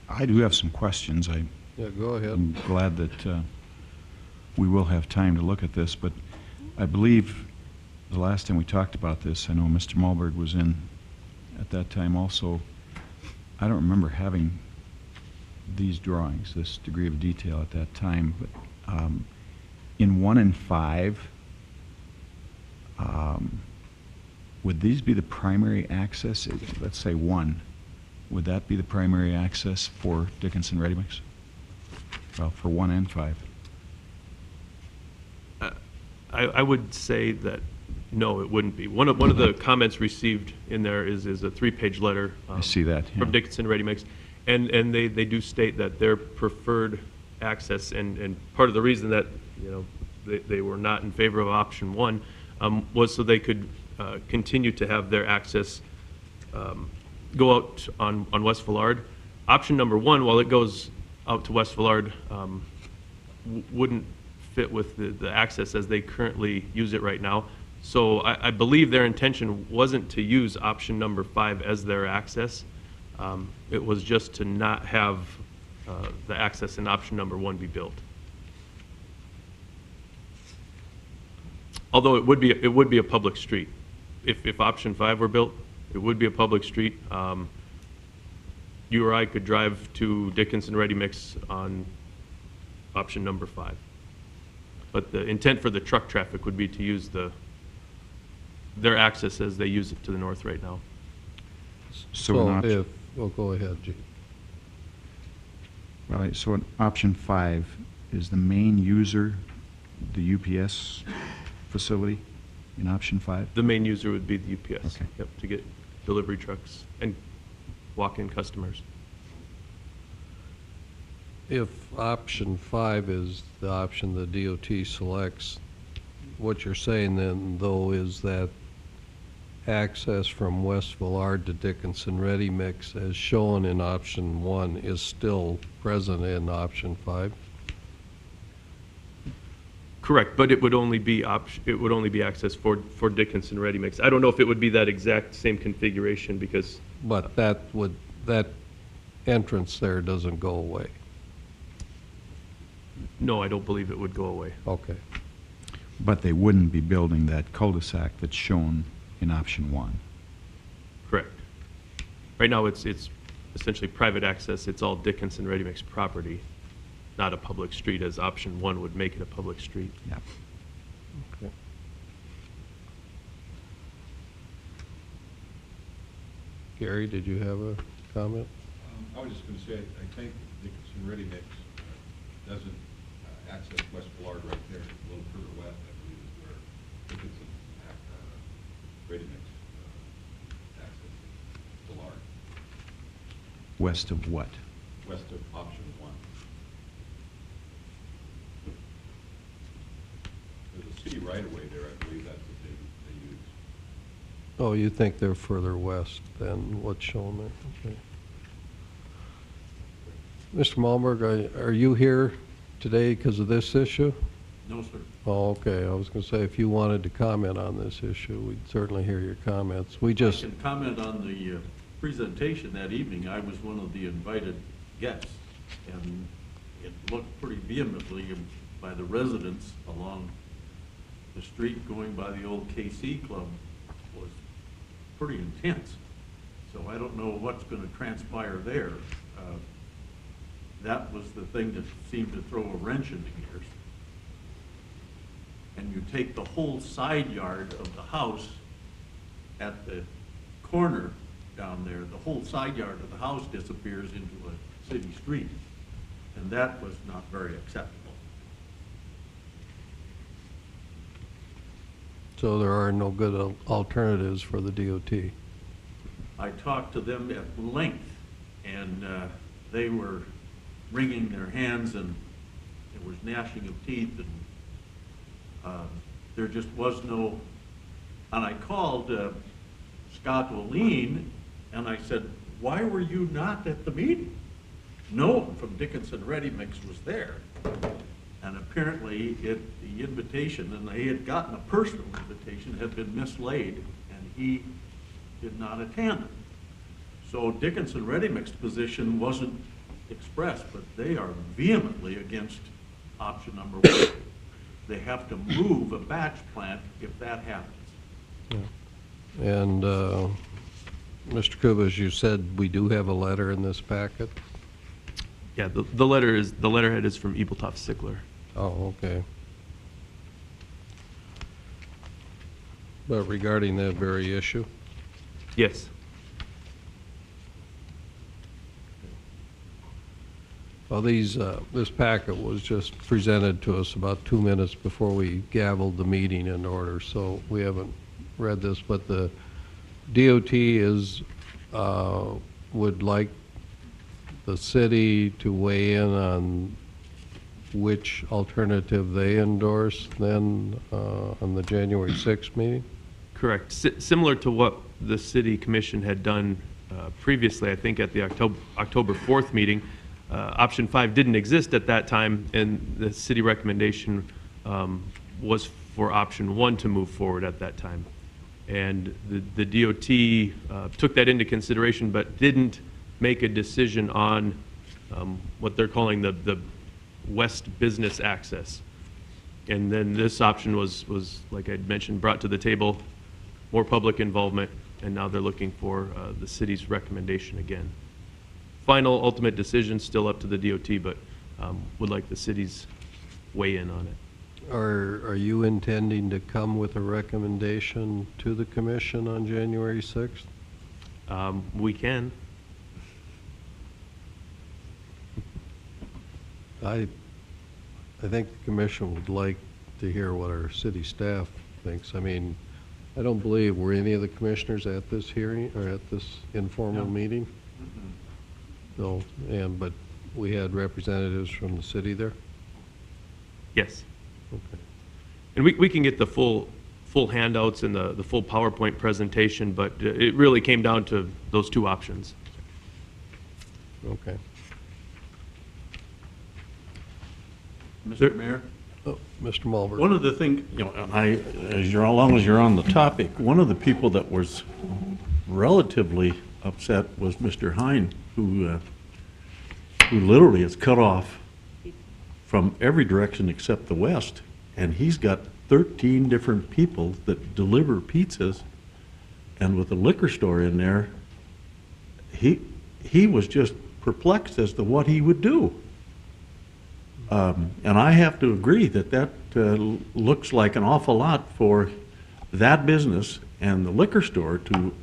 I do have some questions. Yeah, go ahead. I'm glad that we will have time to look at this, but I believe the last time we talked about this, I know Mr. Malberg was in at that time also. I don't remember having these drawings, this degree of detail at that time, but in 1 and 5, would these be the primary access? Let's say 1. Would that be the primary access for Dickinson Ready Mix? Well, for 1 and 5. I would say that No, it wouldn't be. One of the comments received in there is a 3-page letter. I see that, yeah. From Dickinson Ready Mix. And they do state that their preferred access, and part of the reason that, you know, they were not in favor of option 1 was so they could continue to have their access go out on West Villard. Option number 1, while it goes out to West Villard, wouldn't fit with the access as they currently use it right now. So I believe their intention wasn't to use option number 5 as their access. It was just to not have the access in option number 1 be built. Although it would be a public street. If option 5 were built, it would be a public street. You or I could drive to Dickinson Ready Mix on option number 5. But the intent for the truck traffic would be to use their access as they use it to the north right now. So in well, go ahead, Gene. Well, so in option 5, is the main user the UPS facility in option 5? The main user would be the UPS. Okay. Yep, to get delivery trucks and walk-in customers. If option 5 is the option the DOT selects, what you're saying then, though, is that access from West Villard to Dickinson Ready Mix, as shown in option 1, is still present in option 5? Correct, but it would only be access for Dickinson Ready Mix. I don't know if it would be that exact same configuration because. But that entrance there doesn't go away. No, I don't believe it would go away. Okay. But they wouldn't be building that cul-de-sac that's shown in option 1. Correct. Right now, it's essentially private access. It's all Dickinson Ready Mix property, not a public street, as option 1 would make it a public street. Yeah. Okay. Gary, did you have a comment? I was just going to say, I think Dickinson Ready Mix doesn't access West Villard right there. A little further west, I believe, is where Dickinson Ready Mix accesses Villard. West of what? West of option 1. There's a city right-of-way there, I believe that's what they use. Oh, you think they're further west than what's shown there? Okay. Mr. Malmberg, are you here today because of this issue? No, sir. Oh, okay. I was going to say, if you wanted to comment on this issue, we'd certainly hear your comments. We just... I can comment on the presentation that evening. I was one of the invited guests, and it looked pretty vehemently by the residents along the street going by the old KC Club was pretty intense. So I don't know what's going to transpire there. That was the thing that seemed to throw a wrench into gears. And you take the whole side yard of the house at the corner down there, the whole side yard of the house disappears into a city street. And that was not very acceptable. So there are no good alternatives for the DOT? I talked to them at length, and they were wringing their hands, and there was gnashing of teeth, and there just was no, and I called Scott O'Lean, and I said, why were you not at the meeting? No one from Dickinson Ready Mix was there. And apparently the invitation, and he had gotten a personal invitation, had been mislaid, and he did not attend. So Dickinson Ready Mix's position wasn't expressed, but they are vehemently against option number 1. They have to move a batch plant if that happens. Yeah. And Mr. Kubas, you said we do have a letter in this packet? Yeah, the letterhead is from Ebeltoft Sigler. Oh, okay. But regarding that very issue? Yes. Well, this packet was just presented to us about 2 minutes before we gavelled the meeting in order, so we haven't read this, but the DOT would like the city to weigh in on which alternative they endorse then on the January 6th meeting? Correct. Similar to what the city commission had done previously, I think at the October 4th meeting, option 5 didn't exist at that time, and the city recommendation was for option 1 to move forward at that time. And the DOT took that into consideration, but didn't make a decision on what they're calling the west business access. And then this option was, like I'd mentioned, brought to the table, more public involvement, and now they're looking for the city's recommendation again. Final ultimate decision still up to the DOT, but would like the city's weigh in on it. Are you intending to come with a recommendation to the commission on January 6th? We can. I think the commission would like to hear what our city staff thinks. I mean, I don't believe, were any of the commissioners at this hearing, or at this informal meeting? No, but we had representatives from the city there? Yes. Okay. And we can get the full handouts and the full PowerPoint presentation, but it really came down to those two options. Okay. Mr. Mayor? Oh, Mr. Mulberg. One of the things, as long as you're on the topic, one of the people that was relatively upset was Mr. Hine, who literally is cut off from every direction except the west, and he's got 13 different people that deliver pizzas, and with a liquor store in there, he was just perplexed as to what he would do. And I have to agree that looks like an awful lot for that business and the liquor store to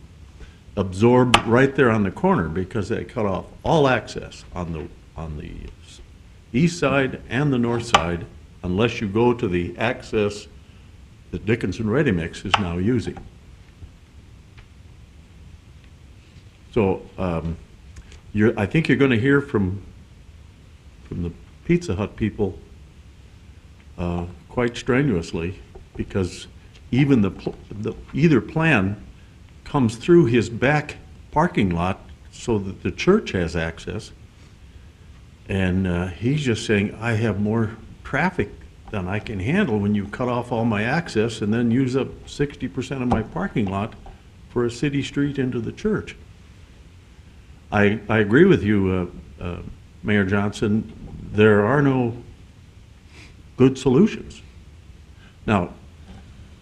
absorb right there on the corner, because they cut off all access on the east side and the north side unless you go to the access that Dickinson Ready Mix is now using. So I think you're going to hear from the Pizza Hut people quite strenuously, because even either plan comes through his back parking lot so that the church has access, and he's just saying, I have more traffic than I can handle when you cut off all my access and then use up 60% of my parking lot for a city street into the church. I agree with you, Mayor Johnson. There are no good solutions. Now,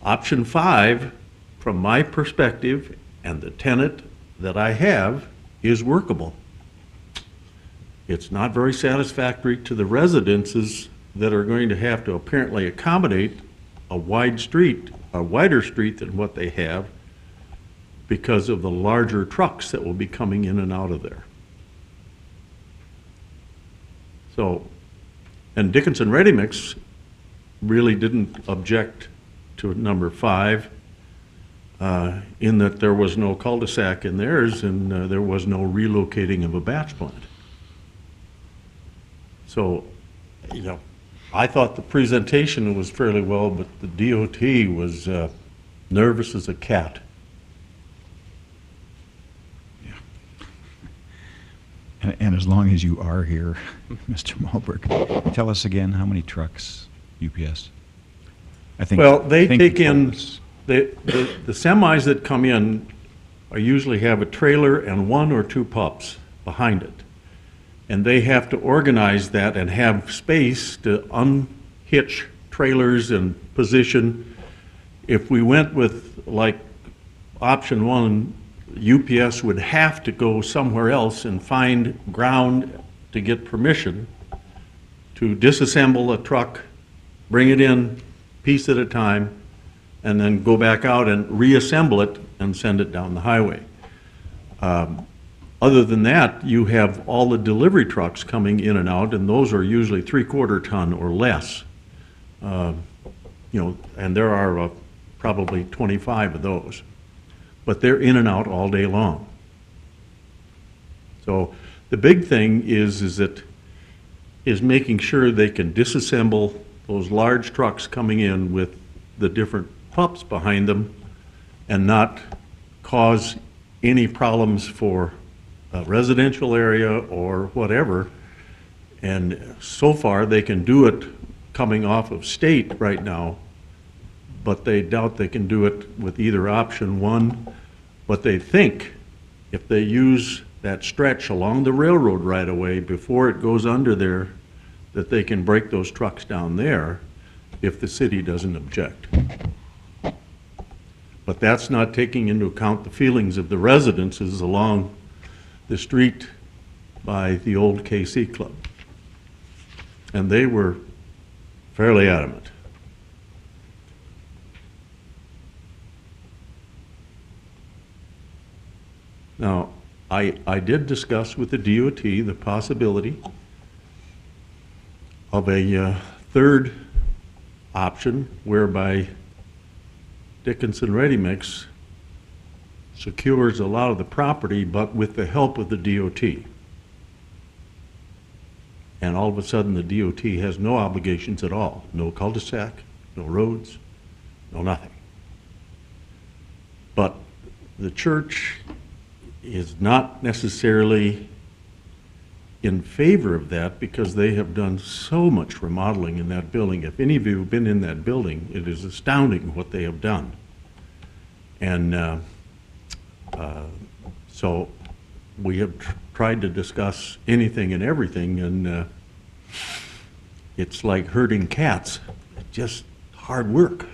option 5, from my perspective and the tenant that I have, is workable. It's not very satisfactory to the residences that are going to have to apparently accommodate a wider street than what they have, because of the larger trucks that will be coming in and out of there. So, and Dickinson Ready Mix really didn't object to number 5, in that there was no cul-de-sac in theirs, and there was no relocating of a batch plant. So, I thought the presentation was fairly well, but the DOT was nervous as a cat. And as long as you are here, Mr. Mulberg, tell us again how many trucks UPS? Well, they take in, the semis that come in usually have a trailer and 1 or 2 pups behind it. And they have to organize that and have space to unhitch trailers and position. If we went with like option 1, UPS would have to go somewhere else and find ground to get permission to disassemble a truck, bring it in piece at a time, and then go back out and reassemble it and send it down the highway. Other than that, you have all the delivery trucks coming in and out, and those are usually 3/4 ton or less. And there are probably 25 of those. But they're in and out all day long. So the big thing is making sure they can disassemble those large trucks coming in with the different pups behind them and not cause any problems for a residential area or whatever. And so far, they can do it coming off of State right now, but they doubt they can do it with either option one. But they think if they use that stretch along the railroad right away before it goes under there, that they can break those trucks down there if the city doesn't object. But that's not taking into account the feelings of the residences along the street by the old KC Club. And they were fairly adamant. Now, I did discuss with the DOT the possibility of a third option whereby Dickinson Ready Mix secures a lot of the property, but with the help of the DOT. And all of a sudden, the DOT has no obligations at all. No cul-de-sac, no roads, no nothing. But the church is not necessarily in favor of that because they have done so much remodeling in that building. If any of you have been in that building, it is astounding what they have done. And so we have tried to discuss anything and everything, and it's like herding cats. It's just hard work.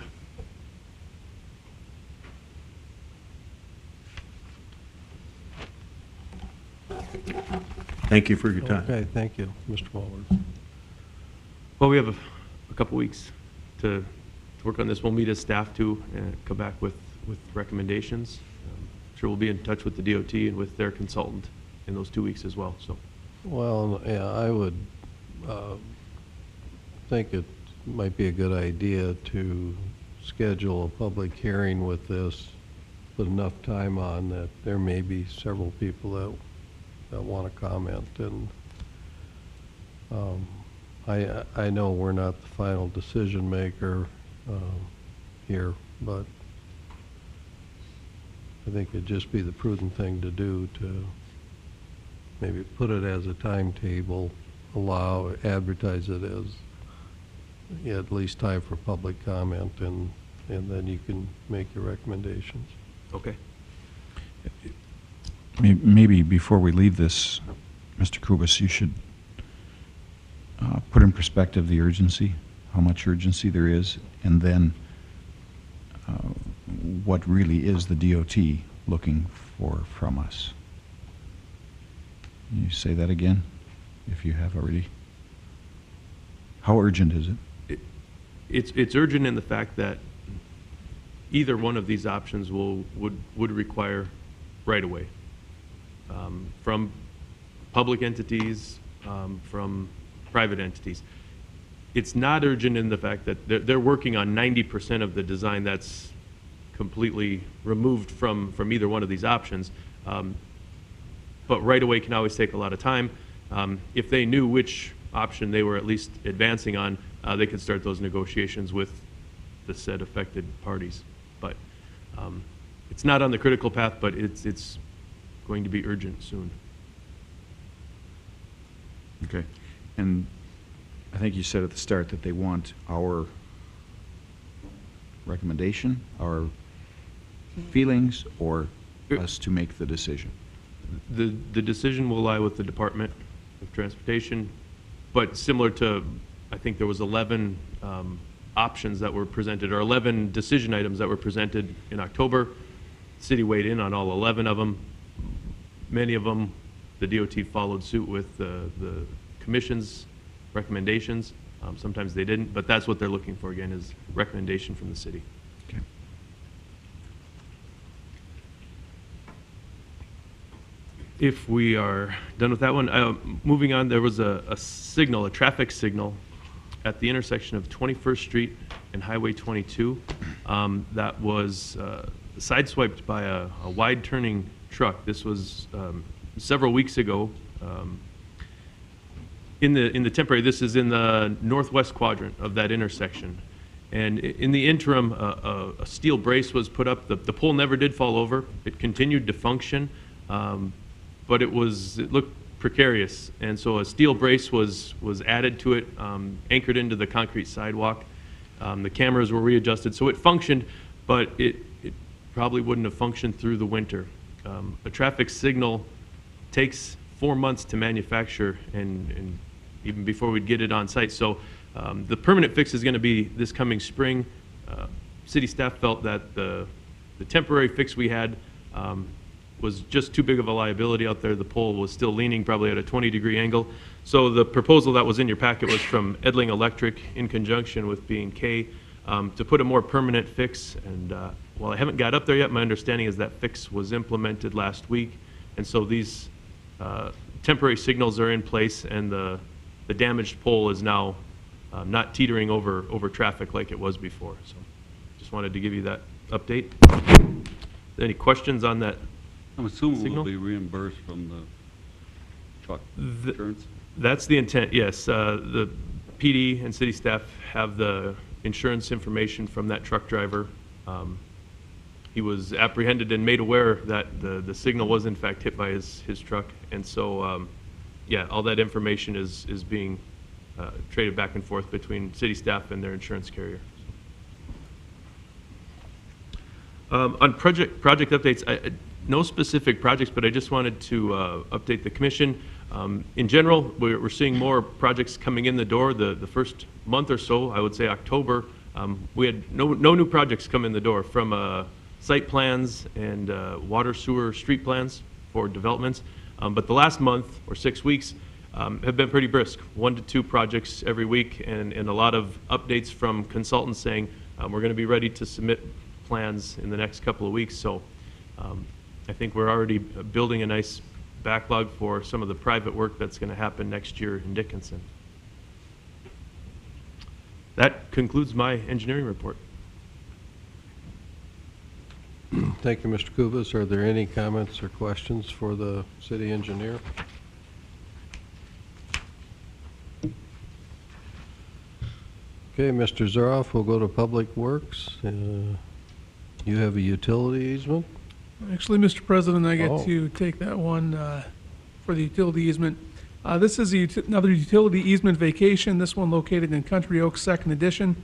Thank you for your time. Okay, thank you, Mr. Wahlberg. Well, we have a couple weeks to work on this. We'll meet as staff too and come back with recommendations. Sure we'll be in touch with the DOT and with their consultant in those 2 weeks as well. So, Well, yeah, I would think it might be a good idea to schedule a public hearing with this, put enough time on that there may be several people that want to comment. And I know we're not the final decision maker here, but I think it'd just be the prudent thing to do to maybe put it as a timetable, advertise it as at least time for public comment, and then you can make your recommendations. okay. Maybe before we leave this, Mr. Kubas, you should put in perspective the urgency, how much urgency there is, and then what really is the DOT looking for from us. Can you say that again, if you have already? How urgent is it? It's urgent in the fact that either one of these options would require right away. From public entities, from private entities. It's not urgent in the fact that they're working on 90% of the design that's completely removed from either one of these options. But right away can always take a lot of time. If they knew which option they were at least advancing on, they could start those negotiations with the said affected parties. But it's not on the critical path, but it's going to be urgent soon. Okay. And I think you said at the start that they want our recommendation, our feelings, or us to make the decision. The decision will lie with the Department of Transportation, but similar to, I think there was 11 options that were presented, or 11 decision items that were presented in October. The city weighed in on all 11 of them. Many of them, the DOT followed suit with the commission's recommendations. Sometimes they didn't, but that's what they're looking for, again, is recommendation from the city. Okay. If we are done with that one, moving on, there was a signal, a traffic signal at the intersection of 21st Street and Highway 22 that was sideswiped by a wide turning truck. This was several weeks ago. In the temporary, this is in the northwest quadrant of that intersection. And in the interim, a steel brace was put up. The pole never did fall over. It continued to function, but it looked precarious. And so a steel brace was added to it, anchored into the concrete sidewalk. The cameras were readjusted, so it functioned, but it probably wouldn't have functioned through the winter. A traffic signal takes 4 months to manufacture, and even before we'd get it on site. So the permanent fix is going to be this coming spring. City staff felt that the temporary fix we had was just too big of a liability out there. The pole was still leaning probably at a 20-degree angle. So the proposal that was in your packet was from Edling Electric in conjunction with B&K to put a more permanent fix. And while I haven't got up there yet, my understanding is that fix was implemented last week. And so these temporary signals are in place, and the damaged pole is now not teetering over traffic like it was before. So just wanted to give you that update. Any questions on that? I'm assuming Signal? we'll be reimbursed from the truck insurance? That's the intent, yes. The PD and city staff have the insurance information from that truck driver. He was apprehended and made aware that the signal was in fact hit by his truck. And so, yeah, all that information is being traded back and forth between city staff and their insurance carrier. On project updates, no specific projects, but I just wanted to update the commission. In general, we're seeing more projects coming in the door. The first month or so, I would say October, we had no new projects come in the door from site plans and water, sewer, street plans for developments. But the last month or 6 weeks have been pretty brisk, 1 to 2 projects every week, and a lot of updates from consultants saying we're going to be ready to submit plans in the next couple of weeks. So I think we're already building a nice backlog for some of the private work that's going to happen next year in Dickinson. That concludes my engineering report. Thank you, Mr. Kubas. Are there any comments or questions for the city engineer? Okay, Mr. Zaroff, we'll go to Public Works. You have a utility easement? Actually, Mr. President, I get to take that one for the utility easement. This is another utility easement vacation, this one located in Country Oaks, 2nd edition.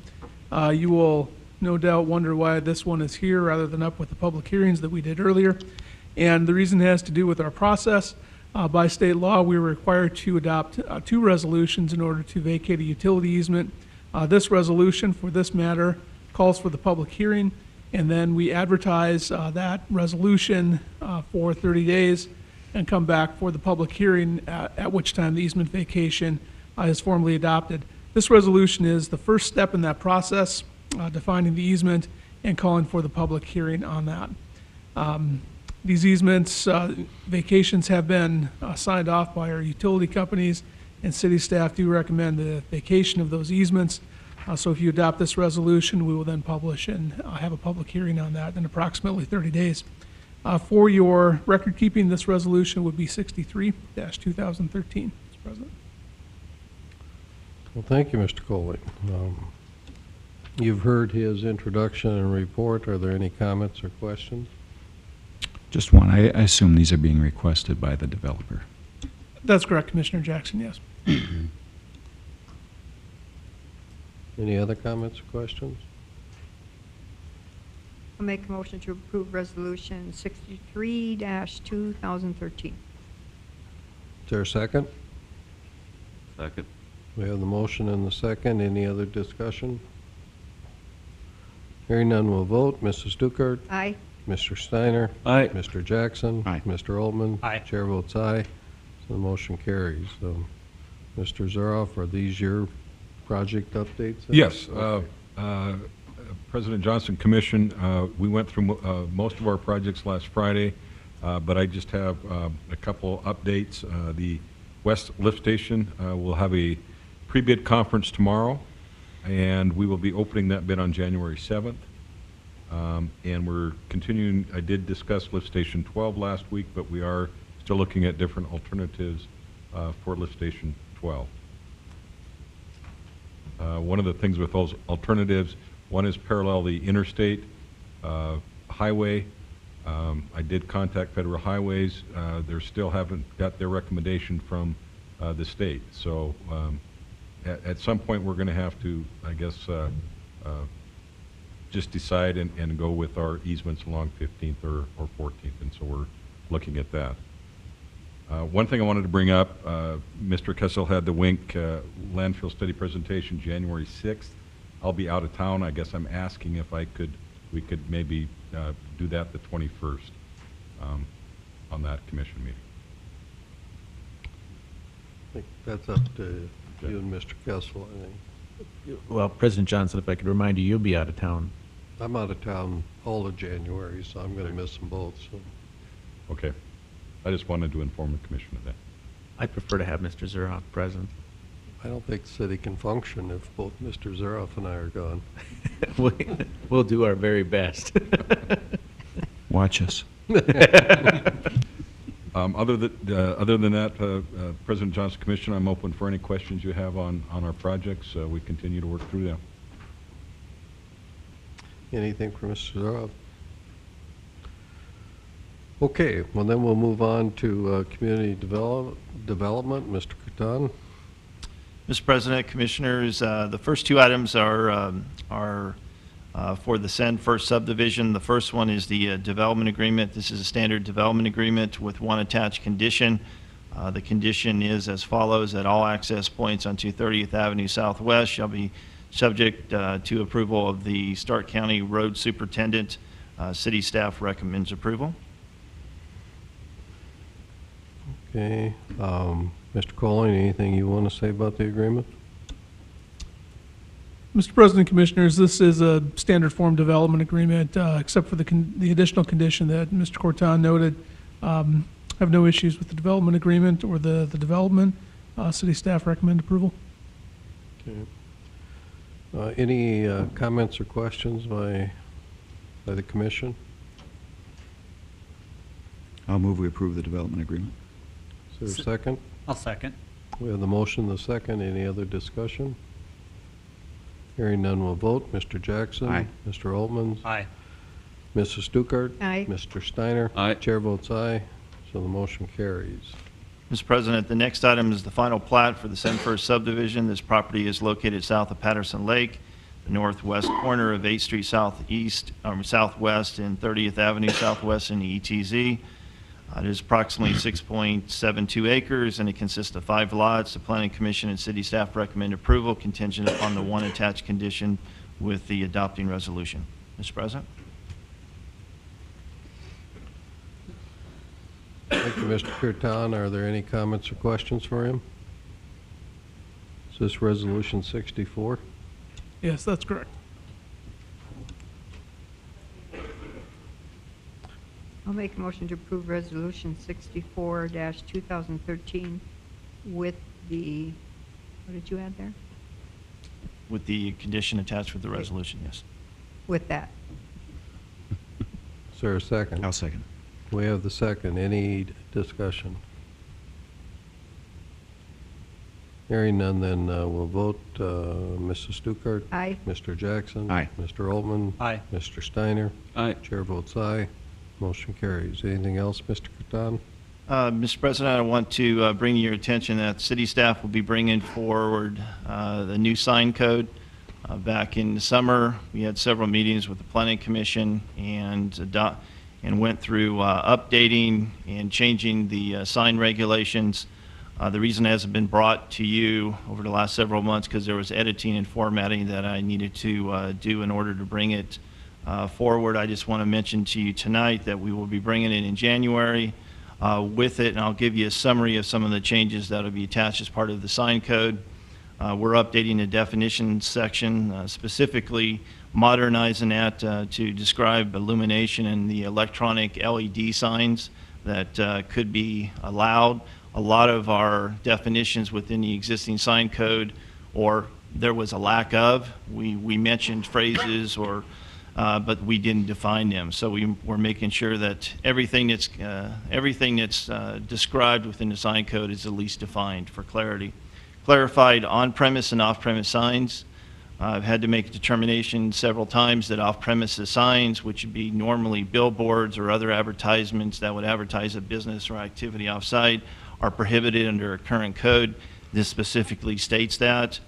You will no doubt wonder why this one is here rather than up with the public hearings that we did earlier. And the reason has to do with our process. By state law, we were required to adopt 2 resolutions in order to vacate a utility easement. This resolution for this matter calls for the public hearing, and then we advertise that resolution for 30 days and come back for the public hearing, at which time the easement vacation is formally adopted. This resolution is the first step in that process, defining the easement and calling for the public hearing on that. These easements, vacations have been signed off by our utility companies, and city staff do recommend the vacation of those easements. So if you adopt this resolution, we will then publish and have a public hearing on that in approximately 30 days. For your record keeping, this resolution would be 63-2013, Mr. President. Well, thank you, Mr. Coley. You've heard his introduction and report. Are there any comments or questions? Just one. I assume these are being requested by the developer. That's correct, Commissioner Jackson, yes. Any other comments or questions? I'll make a motion to approve resolution 63-2013. Is there a second? Second. We have the motion and the second. Any other discussion? Hearing none, we'll vote. Mrs. Stuckert? Aye. Mr. Steiner? Aye. Mr. Jackson? Aye. Mr. Altman? Aye. Chair votes aye. So the motion carries. So, Mr. Zaroff, are these your project updates? Yes. Okay. President Johnson Commission, we went through most of our projects last Friday. but I just have a couple updates. The West Lift Station will have a pre-bid conference tomorrow, and we will be opening that bid on January 7th. And we're continuing, I did discuss Lift Station 12 last week, but we are still looking at different alternatives for Lift Station 12. One of the things with those alternatives, one is parallel the interstate highway. I did contact Federal Highways. They still haven't got their recommendation from the state. So at some point, we're going to have to, I guess, just decide and go with our easements along 15th or 14th, and so we're looking at that. One thing I wanted to bring up, Mr. Kessel had the WINC landfill study presentation January 6th. I'll be out of town. I guess I'm asking if we could maybe do that the 21st on that commission meeting. I think that's up to you and Mr. Kessel, I think. Well, President Johnson, if I could remind you, you'll be out of town. I'm out of town all of January, so I'm going to miss them both. So. Okay. I just wanted to inform the commission of that. I'd prefer to have Mr. Zuroff present. I don't think the city can function if both Mr. Zuroff and I are gone. We'll do our very best. Watch us. Other than that, President Johnson, Commission, I'm open for any questions you have on our projects. We continue to work through them. Anything for Mr. Zuroff? Okay, well then we'll move on to community development. Mr. Catan. Mr. President, Commissioners, the first two items are for the Send First subdivision. The first one is the development agreement. This is a standard development agreement with one attached condition. The condition is as follows: that all access points on 230th Avenue Southwest shall be subject to approval of the Stark County Road Superintendent. City staff recommends approval. Okay, Mr. Colling, anything you want to say about the agreement? Mr. President, Commissioners, this is a standard form development agreement, except for the additional condition that Mr. Corton noted. I have no issues with the development agreement or the development. City staff recommend approval. Okay. Any comments or questions by the commission? I'll move we approve the development agreement. Is there a second? I'll second. We have the motion, the second. Any other discussion? Hearing none, we'll vote. Mr. Jackson? Aye. Mr. Altman? Aye. Mrs. Stuckert? Aye. Mr. Steiner? Aye. Chair votes aye, so the motion carries. Mr. President, the next item is the final plat for the Send First subdivision. This property is located south of Patterson Lake, the northwest corner of 8th Street Southwest and 30th Avenue Southwest in the ETZ. It is approximately 6.72 acres, and it consists of 5 lots. The Planning Commission and city staff recommend approval contingent upon the one attached condition with the adopting resolution. Mr. President? Thank you, Mr. Curtin. Are there any comments or questions for him? Is this Resolution 64? Yes, that's correct. I'll make a motion to approve Resolution 64-2013 with the, what did you add there? With the condition attached with the resolution, yes. With that. Is there a second? I'll second. We have the second. Any discussion? Hearing none, then we'll vote. Mrs. Stuckert? Aye. Mr. Jackson? Aye. Mr. Altman? Aye. Mr. Steiner? Aye. Chair votes aye. Motion carries. Anything else, Mr. Curtin? Mr. President, I want to bring to your attention that city staff will be bringing forward the new sign code. Back in the summer, we had several meetings with the Planning Commission and went through updating and changing the sign regulations. The reason it hasn't been brought to you over the last several months because there was editing and formatting that I needed to do in order to bring it forward. I just want to mention to you tonight that we will be bringing it in January with it, and I'll give you a summary of some of the changes that will be attached as part of the sign code. We're updating the definition section, specifically modernizing that to describe illumination and the electronic LED signs that could be allowed. A lot of our definitions within the existing sign code, or there was a lack of, we mentioned phrases, or but we didn't define them. So we're making sure that everything that's described within the sign code is at least defined for clarity. Clarified on-premise and off-premise signs. I've had to make a determination several times that off-premises signs, which would be normally billboards or other advertisements that would advertise a business or activity off-site, are prohibited under our current code. This specifically states that.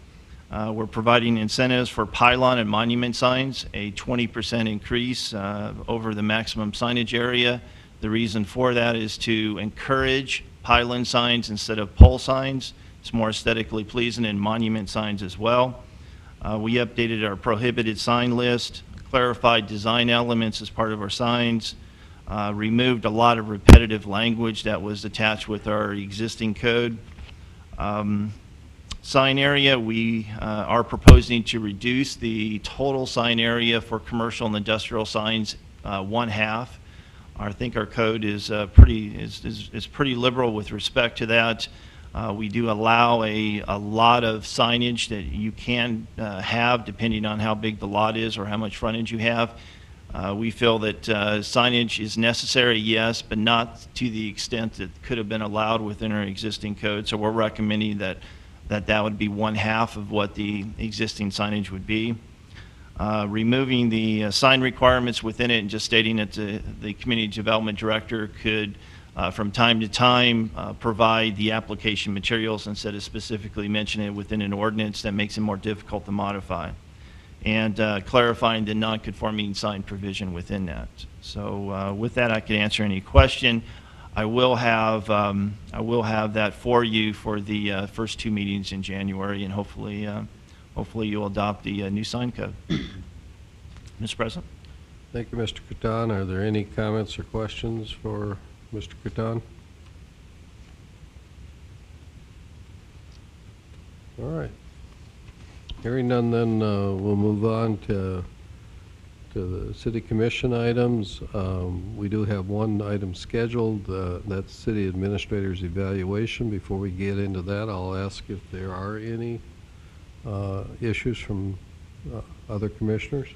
We're providing incentives for pylon and monument signs, a 20% increase over the maximum signage area. The reason for that is to encourage pylon signs instead of pole signs. It's more aesthetically pleasing, and monument signs as well. We updated our prohibited sign list, clarified design elements as part of our signs, removed a lot of repetitive language that was attached with our existing code. Sign area, we are proposing to reduce the total sign area for commercial and industrial signs 1/2. I think our code is pretty liberal with respect to that. We do allow a lot of signage that you can have depending on how big the lot is or how much frontage you have. We feel that signage is necessary, yes, but not to the extent that could have been allowed within our existing code. So we're recommending that would be 1/2 of what the existing signage would be. Removing the sign requirements within it and just stating that the community development director could from time to time provide the application materials instead of specifically mentioning it within an ordinance that makes it more difficult to modify. And clarifying the non-conforming sign provision within that. So with that, I can answer any question. I will have that for you for the first 2 meetings in January, and hopefully you'll adopt the new sign code. Mr. President. Thank you, Mr. Catan. Are there any comments or questions for Mr. Catan? All right. Hearing none, then we'll move on to the city commission items. We do have one item scheduled. That's city administrator's evaluation. Before we get into that, I'll ask if there are any issues from other commissioners.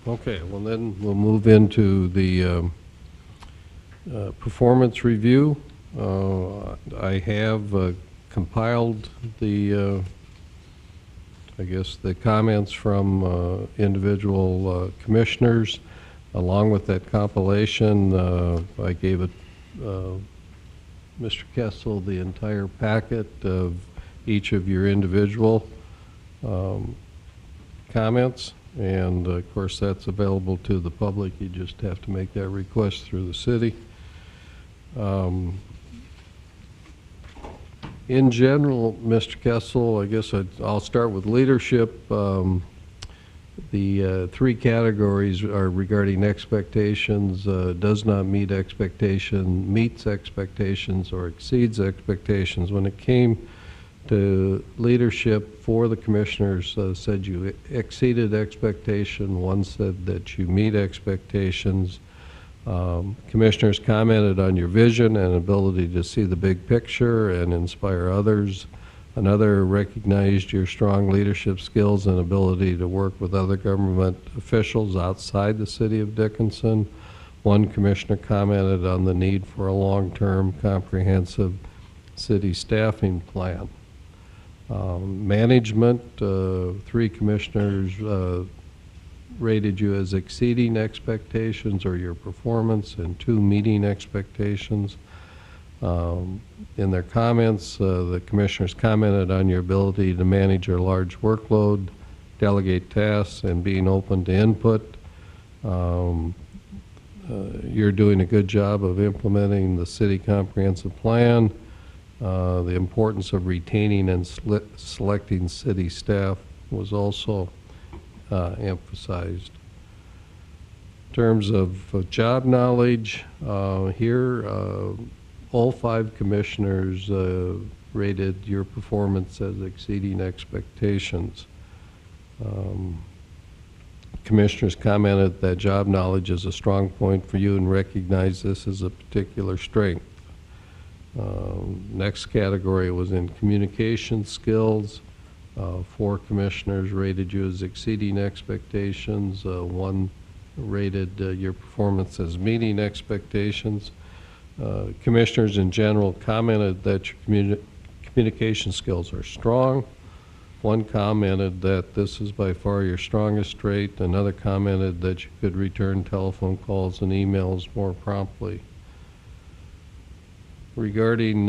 Okay, well then we'll move into the performance review. I have compiled the I guess the comments from individual commissioners. Along with that compilation, I gave it Mr. Kessel the entire packet of each of your individual comments, and of course that's available to the public. You just have to make that request through the city. In general, Mr. Kessel, I guess I'll start with leadership. The 3 categories are regarding expectations, does not meet expectation, meets expectations, or exceeds expectations. When it came to leadership, 4 of the commissioners said you exceeded expectation. 1 said that you meet expectations. Commissioners commented on your vision and ability to see the big picture and inspire others. Another recognized your strong leadership skills and ability to work with other government officials outside the city of Dickinson. 1 commissioner commented on the need for a long-term comprehensive city staffing plan. Management, 3 commissioners rated you as exceeding expectations or your performance, and 2 meeting expectations. In their comments, the commissioners commented on your ability to manage your large workload, delegate tasks, and being open to input. You're doing a good job of implementing the city comprehensive plan. The importance of retaining and selecting city staff was also emphasized. In terms of job knowledge, here all 5 commissioners rated your performance as exceeding expectations. Commissioners commented that job knowledge is a strong point for you and recognize this as a particular strength. Next category was in communication skills. 4 commissioners rated you as exceeding expectations. 1 rated your performance as meeting expectations. Commissioners in general commented that your communication skills are strong. 1 commented that this is by far your strongest trait. Another commented that you could return telephone calls and emails more promptly. Regarding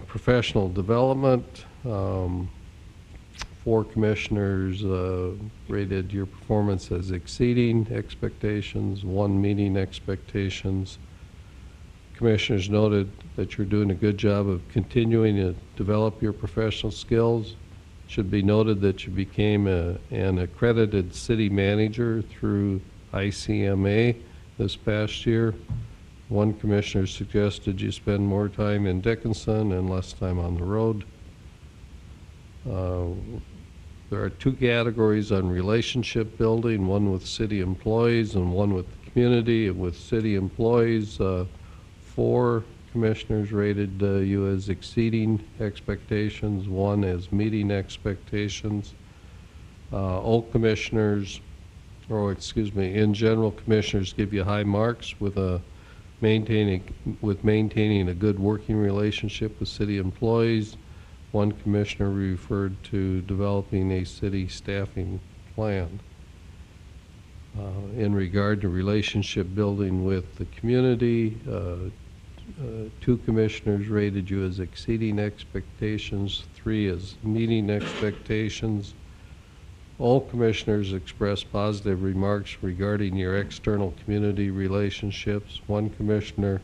professional development, 4 commissioners rated your performance as exceeding expectations, 1 meeting expectations. Commissioners noted that you're doing a good job of continuing to develop your professional skills. Should be noted that you became an accredited city manager through ICMA this past year. 1 commissioner suggested you spend more time in Dickinson and less time on the road. There are 2 categories on relationship building, 1 with city employees and 1 with the community. With city employees, 4 commissioners rated you as exceeding expectations, 1 as meeting expectations. All commissioners, in general, commissioners give you high marks with maintaining a good working relationship with city employees. 1 commissioner referred to developing a city staffing plan. In regard to relationship building with the community, 2 commissioners rated you as exceeding expectations, 3 as meeting expectations. All commissioners expressed positive remarks regarding your external community relationships. 1 commissioner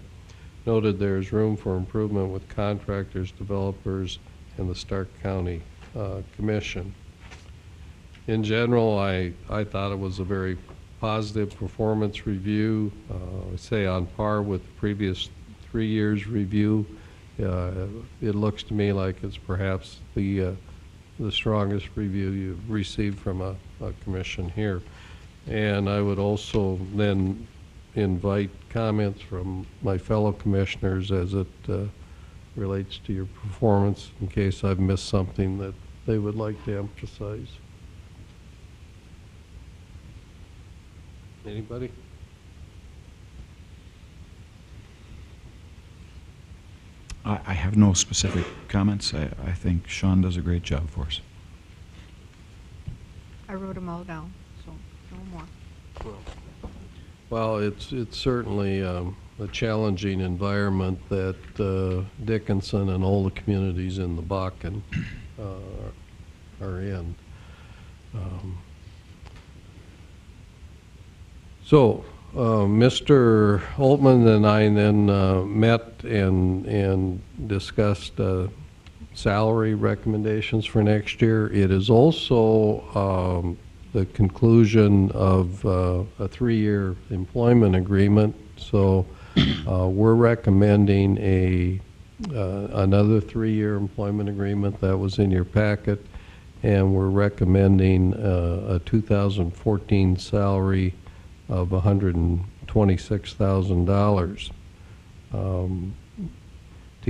noted there is room for improvement with contractors, developers, and the Stark County Commission. In general, I thought it was a very positive performance review, I say on par with the previous 3 years review. It looks to me like it's perhaps the strongest review you've received from a commission here. And I would also then invite comments from my fellow commissioners as it relates to your performance in case I've missed something that they would like to emphasize. Anybody? I have no specific comments. I think Sean does a great job for us. I wrote them all down, so no more. Well, it's certainly a challenging environment that Dickinson and all the communities in the Bakken are in. Mr. Altman and I then met and discussed salary recommendations for next year. It is also the conclusion of a 3-year employment agreement. So we're recommending another 3-year employment agreement that was in your packet, and we're recommending a 2014 salary of $126,000. To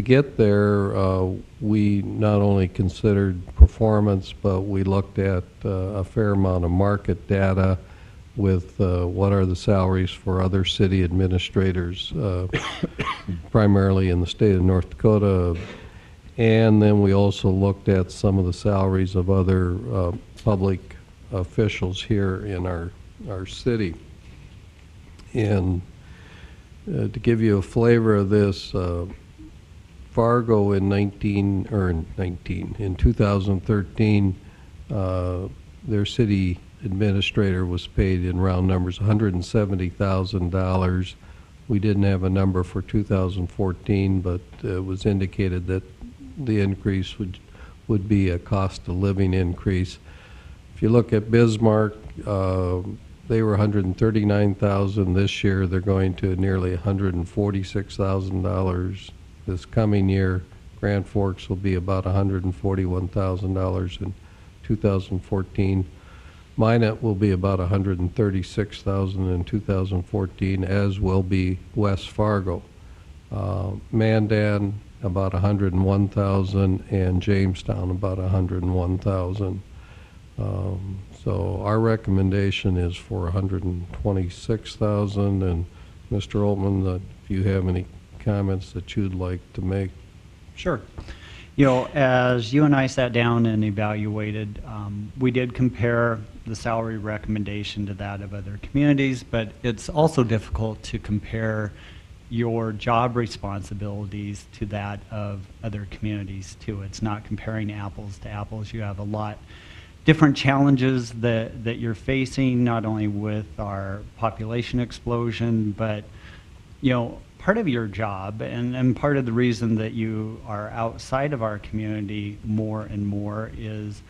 get there, we not only considered performance, but we looked at a fair amount of market data with what are the salaries for other city administrators, primarily in the state of North Dakota. And then we also looked at some of the salaries of other public officials here in our city. And to give you a flavor of this, Fargo in 2013, their city administrator was paid in round numbers $170,000. We didn't have a number for 2014, but it was indicated that the increase would be a cost of living increase. If you look at Bismarck, they were $139,000 this year. They're going to nearly $146,000 this coming year. Grand Forks will be about $141,000 in 2014. Minot will be about 136,000 in 2014, as will be West Fargo. Mandan, about 101,000, and Jamestown, about 101,000. So our recommendation is for 126,000, and Mr. Altman, if you have any comments that you'd like to make. Sure. You know, as you and I sat down and evaluated, we did compare the salary recommendation to that of other communities, but it's also difficult to compare your job responsibilities to that of other communities too. It's not comparing apples to apples. You have a lot different challenges that you're facing, not only with our population explosion, but, you know, part of your job and part of the reason that you are outside of our community more and more is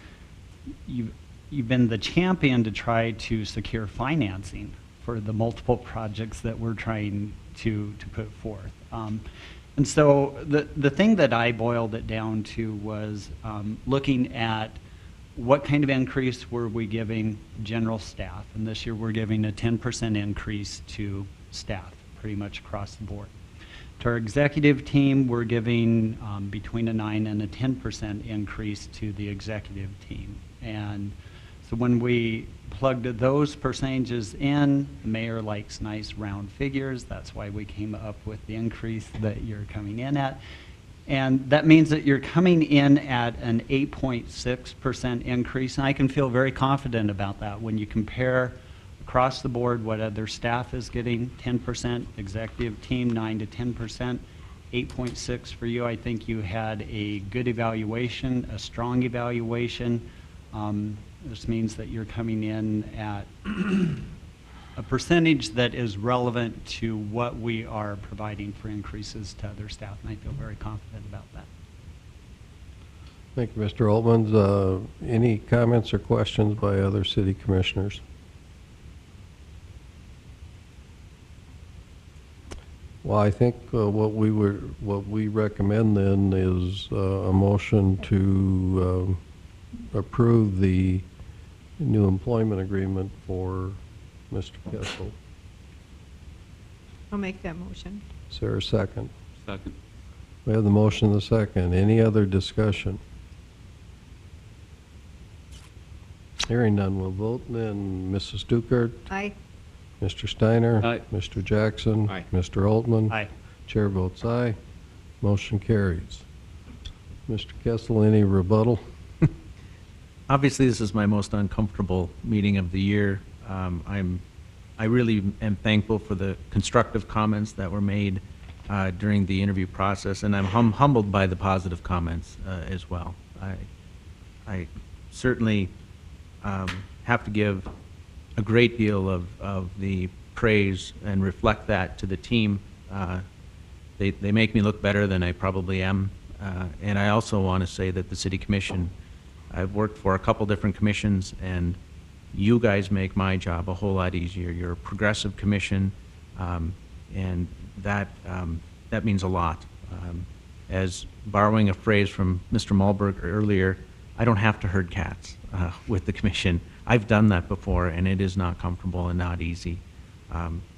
you've been the champion to try to secure financing for the multiple projects that we're trying to put forth. And so the thing that I boiled it down to was looking at what kind of increase were we giving general staff, and this year we're giving a 10% increase to staff pretty much across the board. To our executive team, we're giving between a 9 and a 10% increase to the executive team. And so when we plugged those percentages in, the mayor likes nice round figures. That's why we came up with the increase that you're coming in at. And that means that you're coming in at an 8.6% increase, and I can feel very confident about that when you compare across the board what other staff is getting, 10%, executive team 9 to 10%, 8.6 for you. I think you had a good evaluation, a strong evaluation. This means that you're coming in at a percentage that is relevant to what we are providing for increases to other staff, and I feel very confident about that. Thank you, Mr. Altman. Any comments or questions by other city commissioners? Well, I think what we recommend then is a motion to approve the new employment agreement for Mr. Kessel. I'll make that motion. Is there a second? Second. We have the motion and the second. Any other discussion? Hearing none, we'll vote. Then Mrs. Stuckert? Aye. Mr. Steiner? Aye. Mr. Jackson? Aye. Mr. Altman? Aye. Chair votes aye. Motion carries. Mr. Kessel, any rebuttal? Obviously, this is my most uncomfortable meeting of the year. I really am thankful for the constructive comments that were made during the interview process, and I'm humbled by the positive comments as well. I certainly have to give a great deal of the praise and reflect that to the team. They make me look better than I probably am, and I also want to say that the City Commission, I've worked for a couple different commissions, and you guys make my job a whole lot easier. You're a progressive commission, and that means a lot. As borrowing a phrase from Mr. Malberg earlier, I don't have to herd cats with the commission. I've done that before, and it is not comfortable and not easy.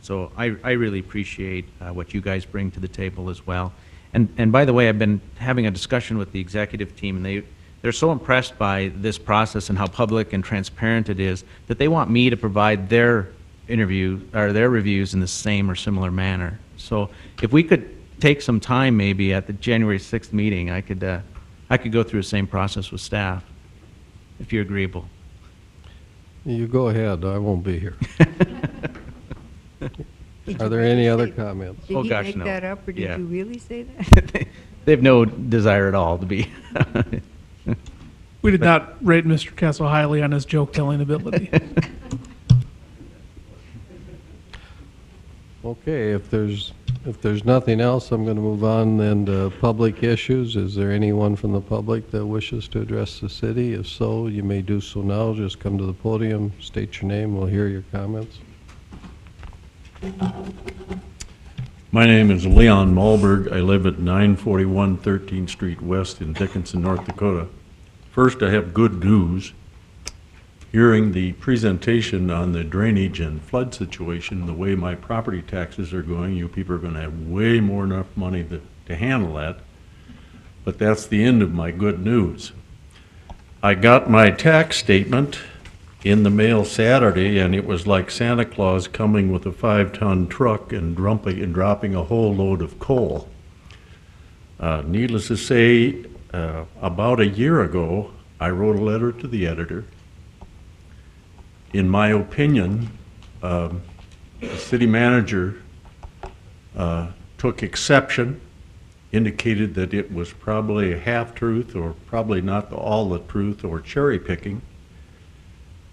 So I really appreciate what you guys bring to the table as well. And by the way, I've been having a discussion with the executive team, and they're so impressed by this process and how public and transparent it is that they want me to provide their interview or their reviews in the same or similar manner. So if we could take some time maybe at the January 6th meeting, I could go through the same process with staff, if you're agreeable. You go ahead. I won't be here. Are there any other comments? Did Oh, he gosh, make no. that up, or did Yeah. you really say that? They have no desire at all to be. We did not rate Mr. Kessel highly on his joke-telling ability. Okay, if there's nothing else, I'm going to move on then to public issues. Is there anyone from the public that wishes to address the city? If so, you may do so now. Just come to the podium, state your name, we'll hear your comments. My name is Leon Malberg. I live at 941 13th Street West in Dickinson, North Dakota. First, I have good news. hearing the presentation on the drainage and flood situation, the way my property taxes are going, you people are going to have way more enough money to handle that. But that's the end of my good news. I got my tax statement in the mail Saturday, and it was like Santa Claus coming with a 5-ton truck and dropping a whole load of coal. Needless to say, about a year ago, I wrote a letter to the editor. In my opinion, the city manager took exception, indicated that it was probably a half-truth or probably not all the truth or cherry-picking.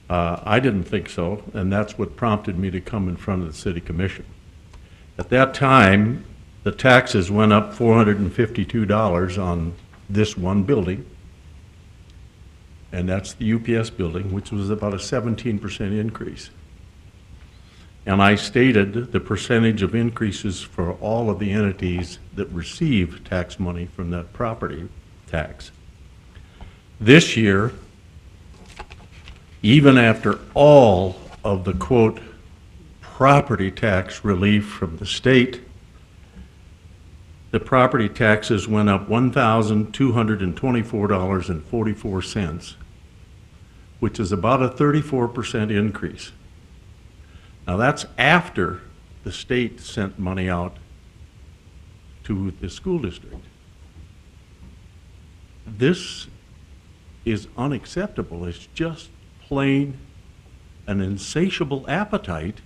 I didn't think so, and that's what prompted me to come in front of the city commission. At that time, the taxes went up $452 on this one building, and that's the UPS building, which was about a 17% increase. And I stated the percentage of increases for all of the entities that receive tax money from that property tax. This year, even after all of the, quote, property tax relief from the state, the property taxes went up $1,224.44, which is about a 34% increase. Now that's after the state sent money out to the school district. This is unacceptable. It's just plain an insatiable appetite,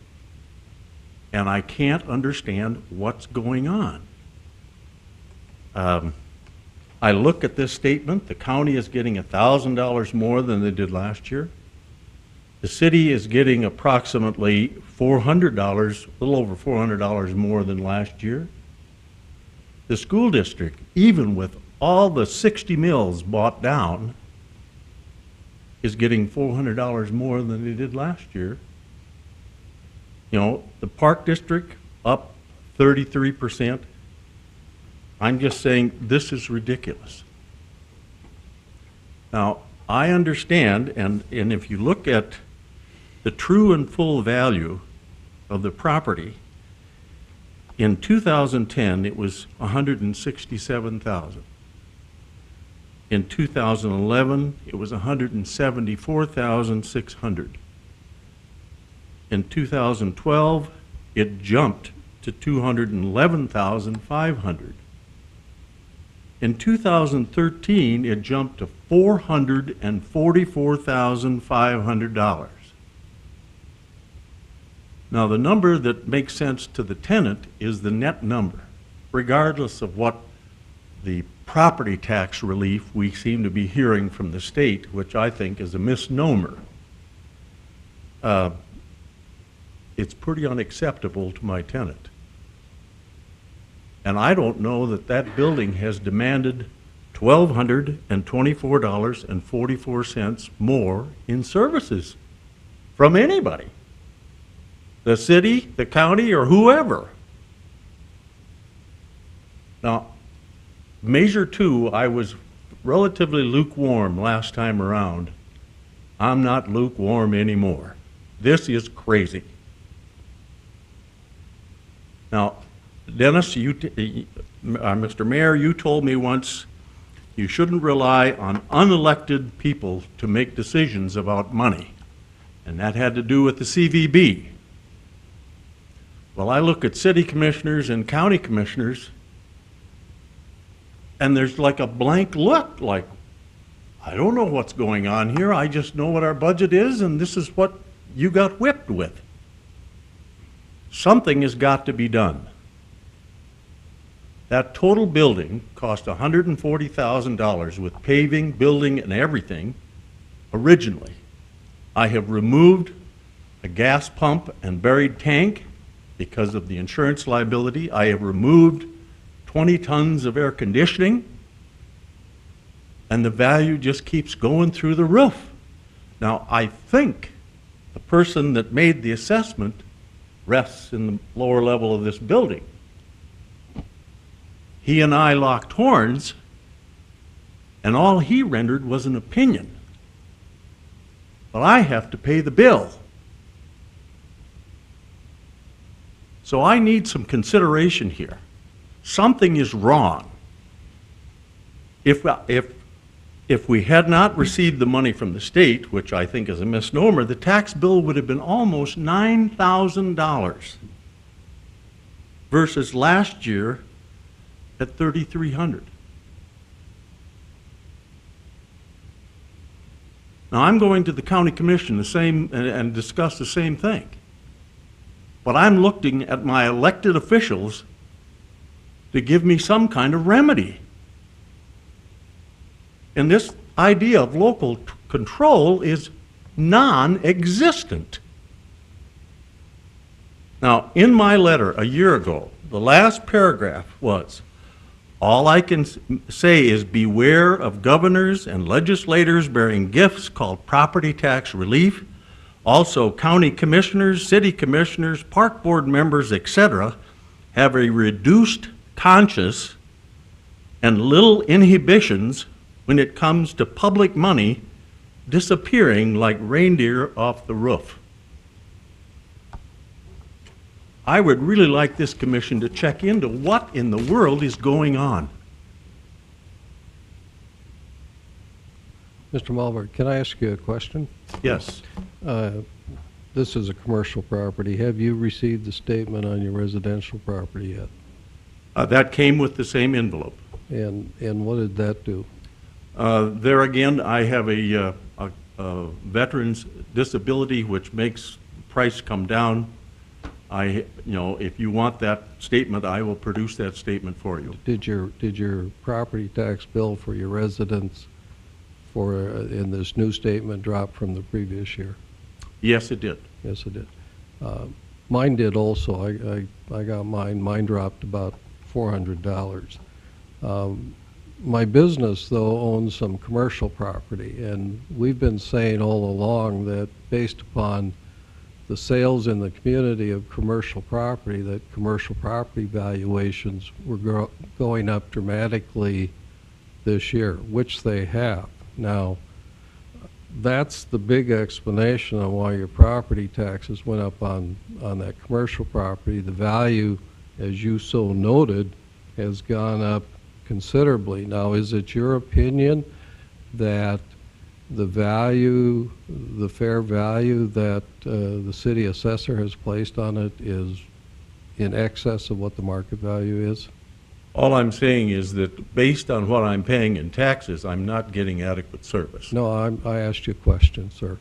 and I can't understand what's going on. I look at this statement. The county is getting $1,000 more than they did last year. The city is getting approximately $400, a little over $400 more than last year. The school district, even with all the 60 mills bought down, is getting $400 more than they did last year. You know, the park district up 33%. I'm just saying this is ridiculous. Now, I understand, and if you look at the true and full value of the property, in 2010 it was $167,000. In 2011 it was $174,600. In 2012 it jumped to $211,500. In 2013 it jumped to $444,500. Now, the number that makes sense to the tenant is the net number, regardless of what the property tax relief we seem to be hearing from the state, which I think is a misnomer. It's pretty unacceptable to my tenant. And I don't know that that building has demanded $1,224.44 more in services from anybody. The city, the county, or whoever. Now, Measure 2, I was relatively lukewarm last time around. I'm not lukewarm anymore. This is crazy. Now, Dennis, Mr. Mayor, you told me once you shouldn't rely on unelected people to make decisions about money, and that had to do with the CVB. Well, I look at city commissioners and county commissioners, and there's like a blank look, like, I don't know what's going on here. I just know what our budget is, and this is what you got whipped with. Something has got to be done. That total building cost $140,000 with paving, building, and everything originally. I have removed a gas pump and buried tank because of the insurance liability. I have removed 20 tons of air conditioning, and the value just keeps going through the roof. Now, I think the person that made the assessment rests in the lower level of this building. He and I locked horns, and all he rendered was an opinion. but I have to pay the bill. So I need some consideration here. Something is wrong. If we had not received the money from the state, which I think is a misnomer, the tax bill would have been almost $9,000 versus last year at $3,300. Now, I'm going to the county commission and discuss the same thing. But I'm looking at my elected officials to give me some kind of remedy. And this idea of local control is non-existent. Now, in my letter a year ago, the last paragraph was, all I can say is beware of governors and legislators bearing gifts called property tax relief. Also, county commissioners, city commissioners, park board members, etc., have a reduced conscience and little inhibitions when it comes to public money disappearing like reindeer off the roof. I would really like this commission to check into what in the world is going on. Mr. Malbert, can I ask you a question? Yes. This is a commercial property. Have you received the statement on your residential property yet? That came with the same envelope. And what did that do? There again, I have a veteran's disability, which makes the price come down. If you want that statement, I will produce that statement for you. Did your property tax bill for your residents in this new statement drop from the previous year? Yes, it did. Yes, it did. Mine did also. I got mine. Mine dropped about $400. My business, though, owns some commercial property, and we've been saying all along that based upon the sales in the community of commercial property, that commercial property valuations were going up dramatically this year, which they have. Now, that's the big explanation on why your property taxes went up on that commercial property. The value, as you so noted, has gone up considerably. Now, is it your opinion that the value, the fair value that the city assessor has placed on it is in excess of what the market value is? All I'm saying is that based on what I'm paying in taxes, I'm not getting adequate service. No, I asked you a question, sir.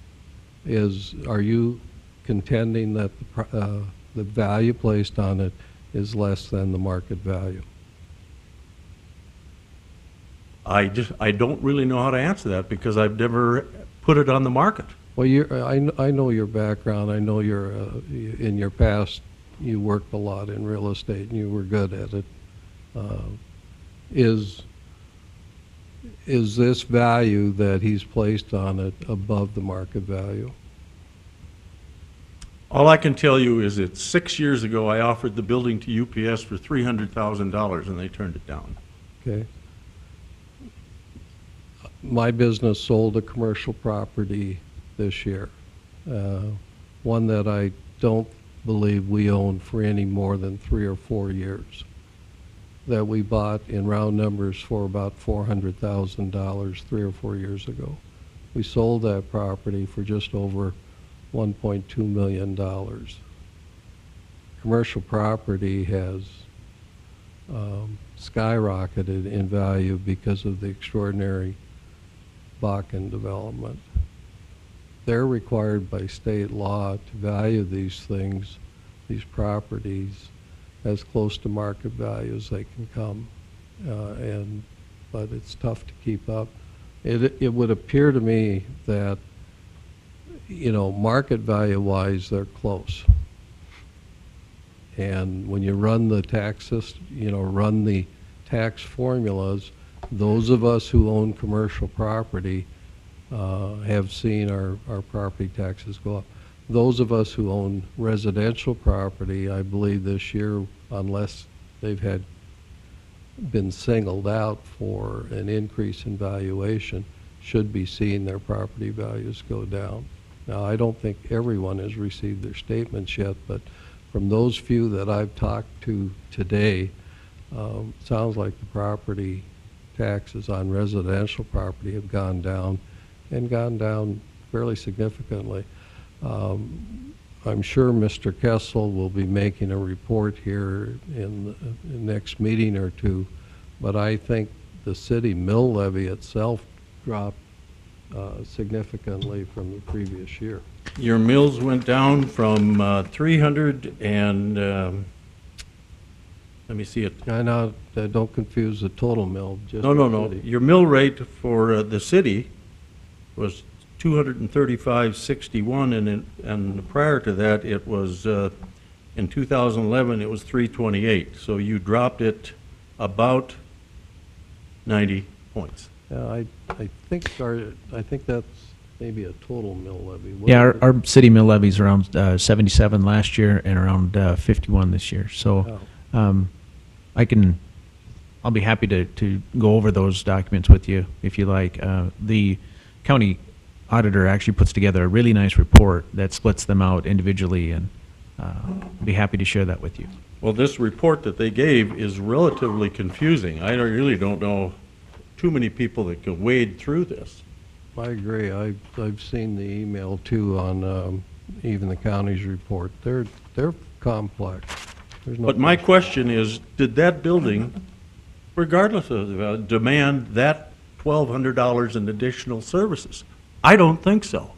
Are you contending that the value placed on it is less than the market value? I don't really know how to answer that because I've never put it on the market. Well, I know your background. I know in your past you worked a lot in real estate and you were good at it. Is this value that he's placed on it above the market value? All I can tell you is that 6 years ago I offered the building to UPS for $300,000 and they turned it down. Okay. My business sold a commercial property this year, one that I don't believe we owned for any more than 3 or 4 years, that we bought in round numbers for about $400,000 3 or 4 years ago. We sold that property for just over $1.2 million. Commercial property has skyrocketed in value because of the extraordinary Bakken development. They're required by state law to value these things, these properties, as close to market value as they can come, but it's tough to keep up. It would appear to me that, market value-wise, they're close. And when you run the tax system, run the tax formulas, those of us who own commercial property have seen our property taxes go up. Those of us who own residential property, I believe this year, unless they've been singled out for an increase in valuation, should be seeing their property values go down. Now, I don't think everyone has received their statements yet, but from those few that I've talked to today, sounds like the property taxes on residential property have gone down, and gone down fairly significantly. I'm sure Mr. Kessel will be making a report here in the next meeting or two, but I think the city mill levy itself dropped significantly from the previous year. Your mills went down from 300 and, let me see it. I know, don't confuse the total mill, just No, no, the no. city. Your mill rate for the city was 235.61, and prior to that, it was, in 2011, it was 328. So you dropped it about 90 points. Yeah, I think that's maybe a total mill levy. What Yeah, is it? our city mill levy's around 77 last year and around 51 this year. So I'll be happy to go over those documents with you if you like. The county auditor actually puts together a really nice report that splits them out individually, and be happy to share that with you. Well, this report that they gave is relatively confusing. I really don't know too many people that can wade through this. I agree. I've seen the email too on even the county's report. They're complex. There's no But my question is, did that building, regardless of demand that $1,200 in additional services? I don't think so.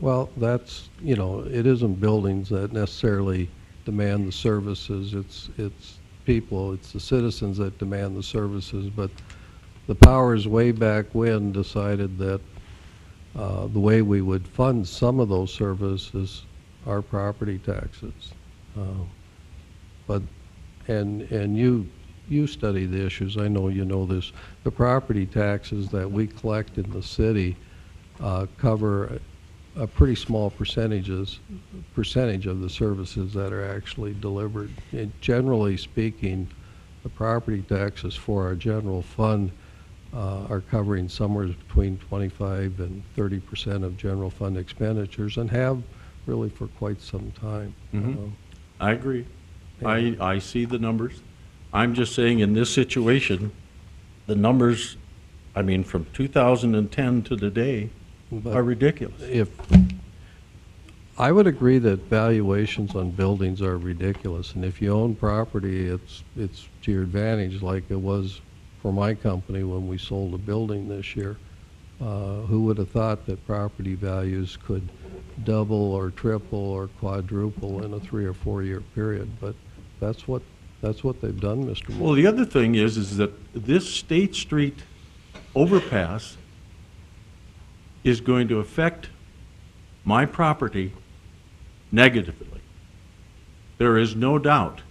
Well, that's, it isn't buildings that necessarily demand the services. It's people, it's the citizens that demand the services. But the powers way back when decided that the way we would fund some of those services are property taxes. And you study the issues. I know you know this. The property taxes that we collect in the city cover a pretty small percentage of the services that are actually delivered. Generally speaking, the property taxes for our general fund are covering somewhere between 25 and 30% of general fund expenditures, and have really for quite some time. I agree. I see the numbers. I'm just saying in this situation, the numbers, I mean, from 2010 to today are ridiculous. I would agree that valuations on buildings are ridiculous, and if you own property, it's to your advantage, like it was for my company when we sold a building this year. Who would have thought that property values could double or triple or quadruple in a 3 or 4 year period? But that's what they've done, Mr. Moore. Well, the other thing is that this State Street overpass is going to affect my property negatively. There is no doubt.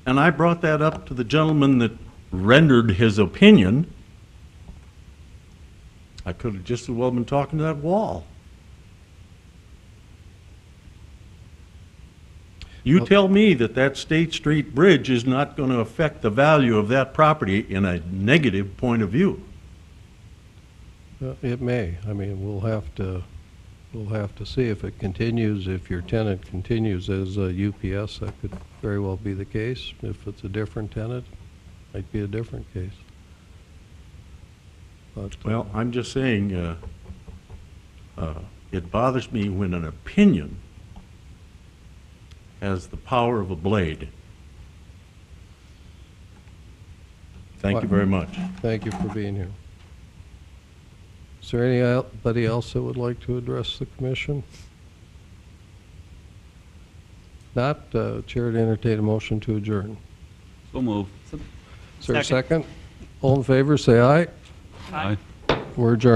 And I brought that up to the gentleman that rendered his opinion. I could have just as well been talking to that wall. You tell me that that State Street Bridge is not going to affect the value of that property in a negative point of view. It may. I mean, we'll have to see if it continues. If your tenant continues as UPS, that could very well be the case. If it's a different tenant, it might be a different case. But, Well, I'm just saying, it bothers me when an opinion has the power of a blade. Thank you very much. Thank you for being here. Is there anybody else that would like to address the commission? Not, Chair to entertain a motion to adjourn. So move. Is there a second? All in favor, say aye. Aye. We're adjourned.